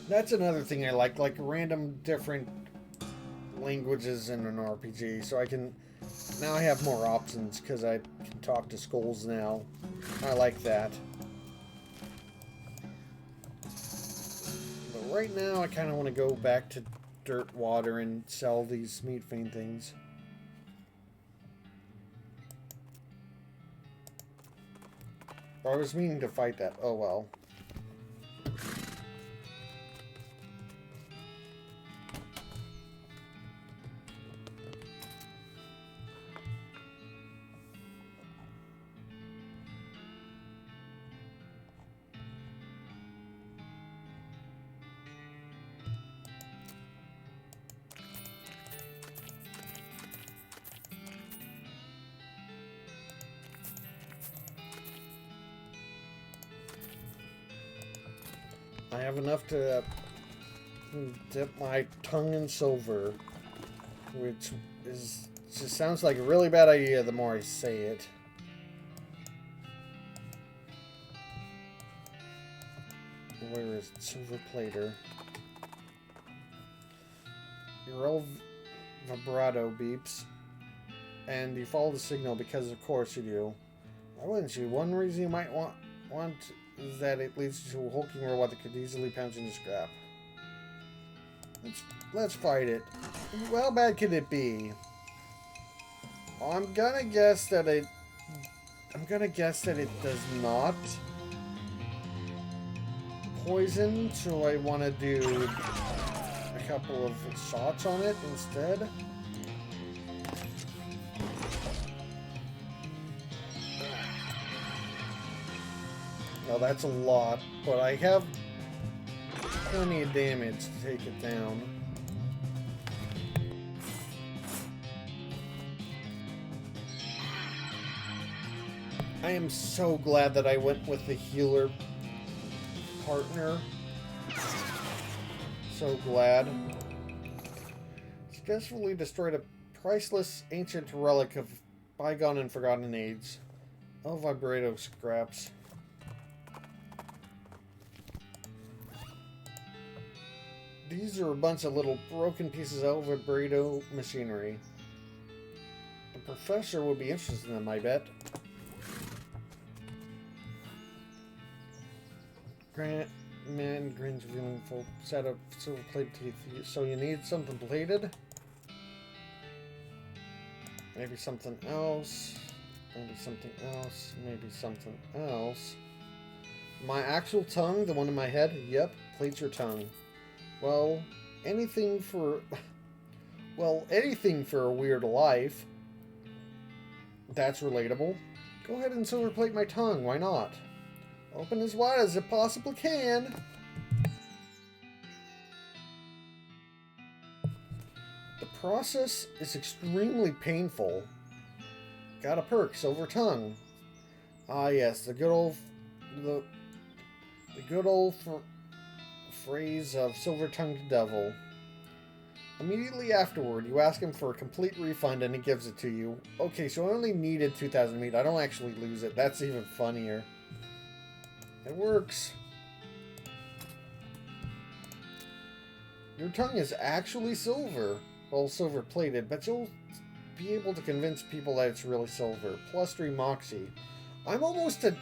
That's another thing I like random different languages in an RPG. So I can... Now I have more options because I can talk to skulls now. I like that. Right now, I kind of want to go back to dirt water and sell these meat vein things. I was meaning to fight that. Oh well. I have enough to dip my tongue in silver, which just sounds like a really bad idea the more I say it. Where is it? Silver plater? Your old vibrato beeps, and you follow the signal because of course you do. Why wouldn't you? One reason you might want is that it leads to a hulking robot that could easily pounce into scrap. Let's fight it. How bad could it be? I'm gonna guess that it does not poison, so I want to do a couple of shots on it instead. Now that's a lot, but I have plenty of damage to take it down. I am so glad that I went with the healer partner. So glad. Successfully destroyed a priceless ancient relic of bygone and forgotten age. Oh, vibrato scraps. These are a bunch of little broken pieces of vibrato machinery. The professor would be interested in them, I bet. Man grins, revealing full set of silver plated teeth. So you need something plated? Maybe something else. Maybe something else. Maybe something else. My actual tongue, the one in my head? Yep, plates your tongue. Well, anything for... Well, anything for a weird life. That's relatable. Go ahead and silver plate my tongue, why not? Open as wide as it possibly can. The process is extremely painful. Got a perk, silver tongue. Ah yes, the good old phrase of silver-tongued devil. Immediately afterward, you ask him for a complete refund and he gives it to you. Okay, so I only needed 2,000 meat. I don't actually lose it. That's even funnier. It works. Your tongue is actually silver. Well, silver-plated, but you'll be able to convince people that it's really silver. Plus 3 moxie. I'm almost at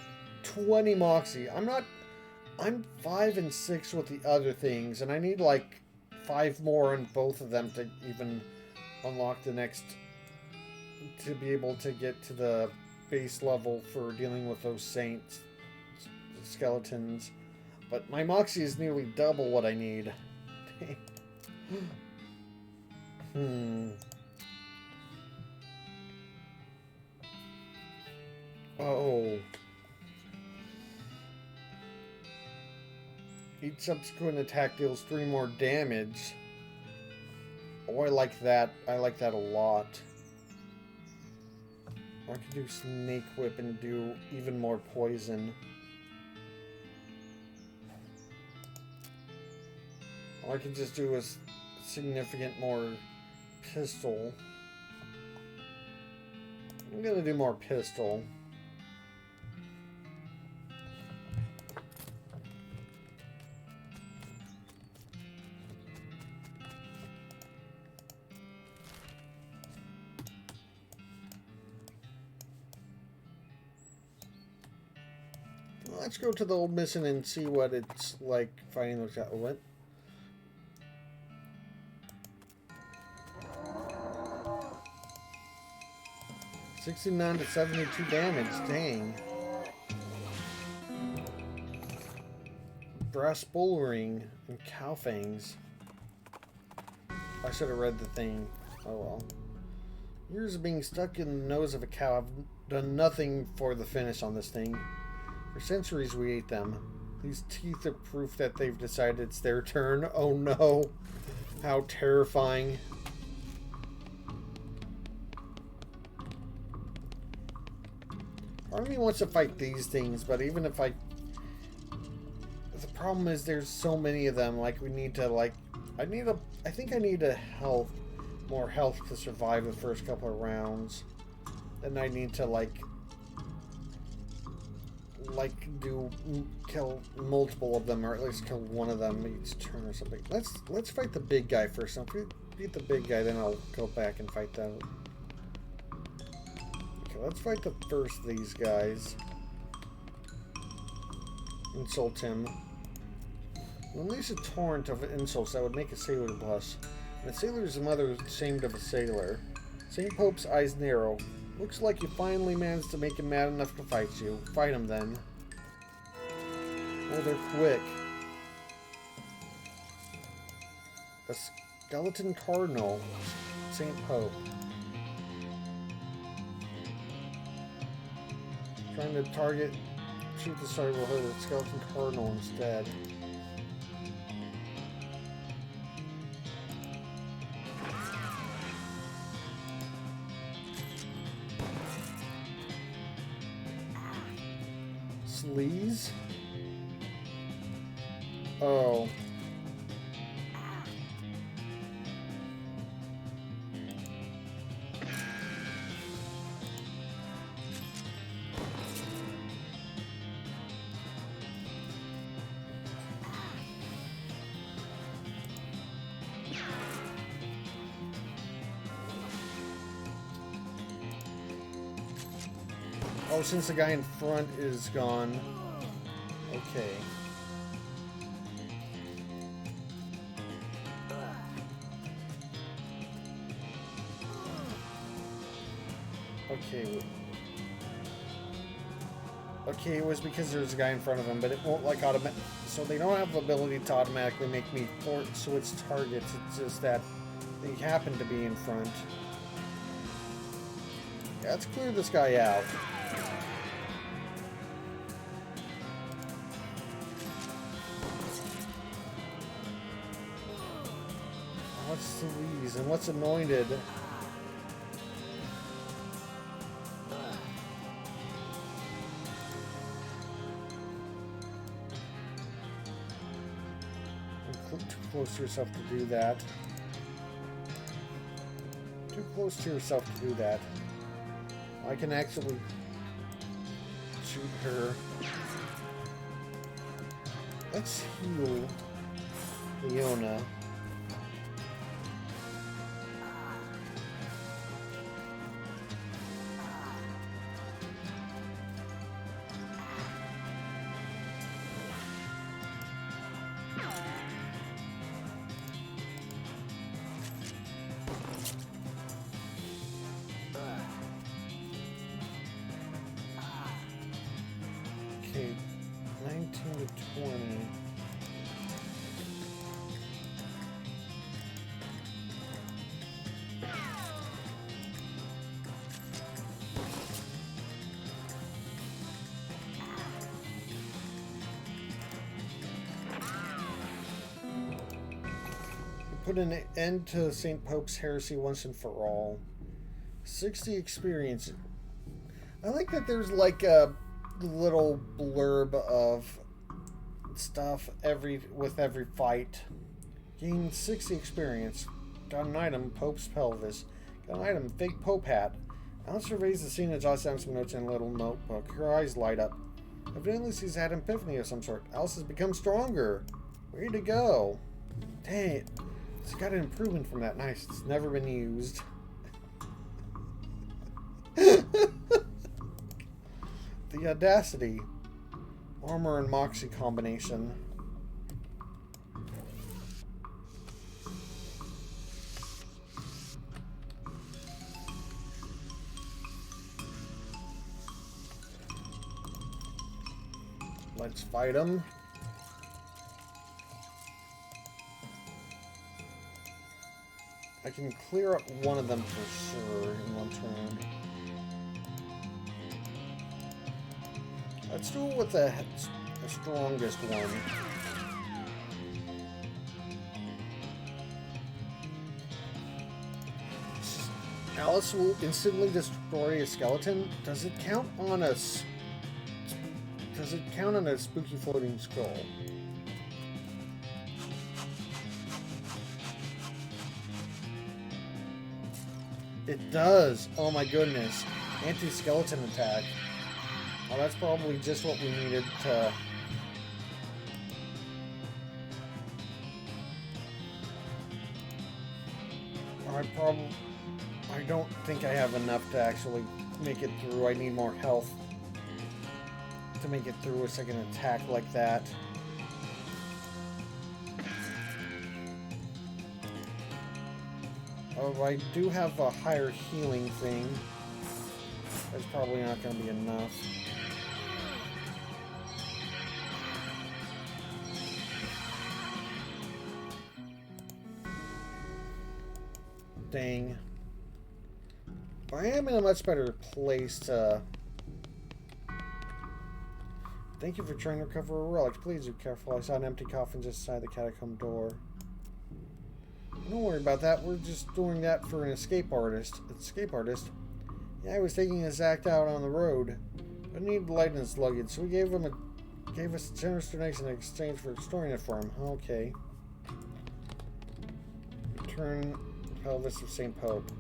20 moxie. I'm 5 and 6 with the other things, and I need like 5 more on both of them to even unlock the next, to be able to get to the base level for dealing with those saints skeletons. But my moxie is nearly double what I need. Oh. Each subsequent attack deals 3 more damage. Oh, I like that. I like that a lot. I could do Snake Whip and do even more poison. Or I could just do a significant more pistol. I'm gonna do more pistol. Let's go to the old mission and see what it's like fighting those guys. What? $69 to 72 damage. Dang. Brass bull ring and cow fangs. I should have read the thing. Oh well. Years of being stuck in the nose of a cow. I've done nothing for the finish on this thing. For centuries we ate them. These teeth are proof that they've decided it's their turn. Oh no. How terrifying. Part of me wants to fight these things, but even if I... The problem is there's so many of them. Like, we need to, like... I think I need more health to survive the first couple of rounds. Then I need to, kill multiple of them, or at least kill one of them each turn or something. Let's fight the big guy first. If we beat the big guy, then I'll go back and fight them. Okay, let's fight the first of these guys. Insult him. Release a torrent of insults that would make a sailor blush. And a sailor's mother is ashamed of a sailor. St. Pope's eyes narrow. Looks like you finally managed to make him mad enough to fight you. Fight him then. Oh, they're quick. A skeleton cardinal. St. Pope. Trying to shoot the star will hurt a skeleton cardinal instead. Sleaze? Oh. Oh, since the guy in front is gone. Okay. Okay. Okay, it was because there's a guy in front of him, but it won't like automatic. So they don't have the ability to automatically make me switch targets. It's just that they happen to be in front. Yeah, let's clear this guy out. What's Louise and what's Anointed? Too close to yourself to do that. Too close to yourself to do that. I can actually shoot her. Let's heal Leona. Okay, 19 to 20. Put an end to St. Pope's heresy once and for all. 60 experience. I like that there's like a little blurb of stuff with every fight. Gain 60 experience. Got an item, Pope's pelvis. Got an item, fake Pope hat. Alice surveys the scene and jots down some notes in a little notebook. Her eyes light up. Evidently she's had an epiphany of some sort. Alice has become stronger. Way to go. Dang it. It's got an improvement from that. Nice. It's never been used. The audacity. Armor and Moxie combination. Let's fight him. I can clear up one of them for sure in one turn. Let's do it with the strongest one. Alice will instantly destroy a skeleton. Does it count on a spooky floating skull? It does. Oh my goodness. Anti-skeleton attack. Oh, that's probably just what we needed to... I don't think I have enough to actually make it through. I need more health to make it through a second attack like that. Oh, I do have a higher healing thing. That's probably not going to be enough. Dang. I am in a much better place to... Thank you for trying to recover a relic. Please be careful. I saw an empty coffin just inside the catacomb door. Don't worry about that. We're just doing that for an escape artist. Yeah, he was taking his act out on the road, but needed to lighten his luggage, so we gave us a generous donation in exchange for storing it for him. Okay. Return pelvis of St. Pope.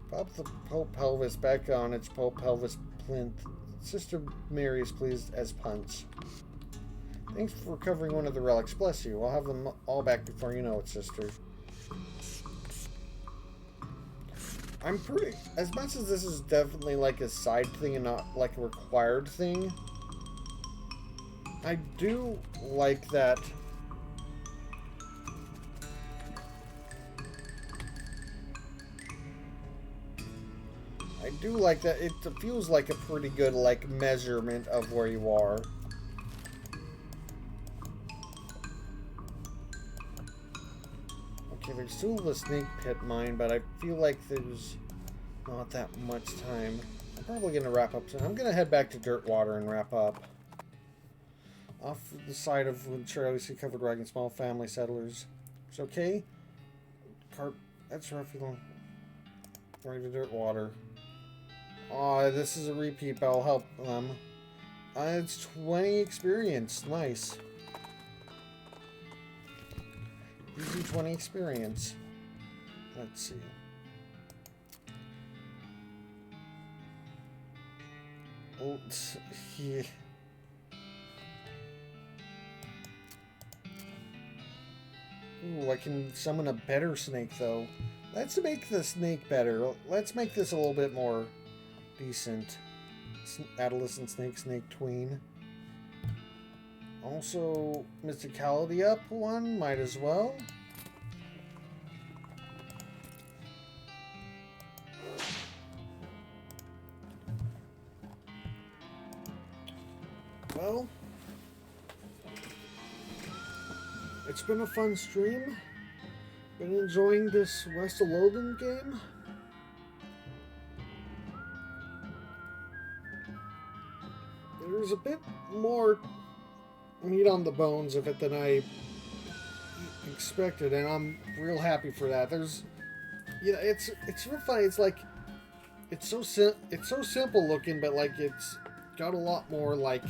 Pop the Pope pelvis back on its Pope pelvis plinth. Sister Mary is pleased as punch. Thanks for recovering one of the relics. Bless you. I'll have them all back before you know it, sister. I'm pretty... As much as this is definitely like a side thing and not like a required thing, I do like that... I do like that. It feels like a pretty good, like, measurement of where you are. Okay, there's still the snake pit mine, but I feel like there's not that much time. I'm probably going to wrap up soon. I'm going to head back to Dirtwater and wrap up. Off the side of Charlie see covered wagon, small family settlers. It's okay. Cart, that's rough. Right to Dirtwater. Aw, this is a repeat, but I'll help them. It's 20 experience. Nice. Easy 20 experience. Let's see. Oh, yeah. Ooh, I can summon a better snake, though. Let's make the snake better. Let's make this a little bit more decent. Adolescent snake, snake tween. Also, Mysticality up one, might as well. Well, it's been a fun stream. Been enjoying this West of Loathing game. There's a bit more meat on the bones of it than I expected, and I'm real happy for that. There's, you know, it's real funny. It's like it's so simple looking, but like it's got a lot more like.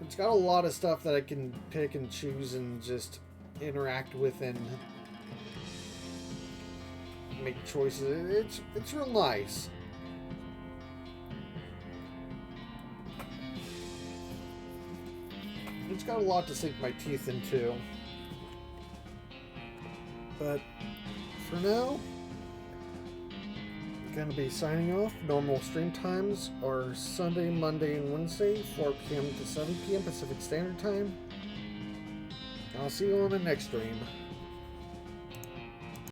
It's got a lot of stuff that I can pick and choose and just interact with and make choices. It's real nice. It's got a lot to sink my teeth into. But for now, I'm going to be signing off. Normal stream times are Sunday, Monday, and Wednesday, 4 p.m. to 7 p.m. Pacific Standard Time. I'll see you on the next stream.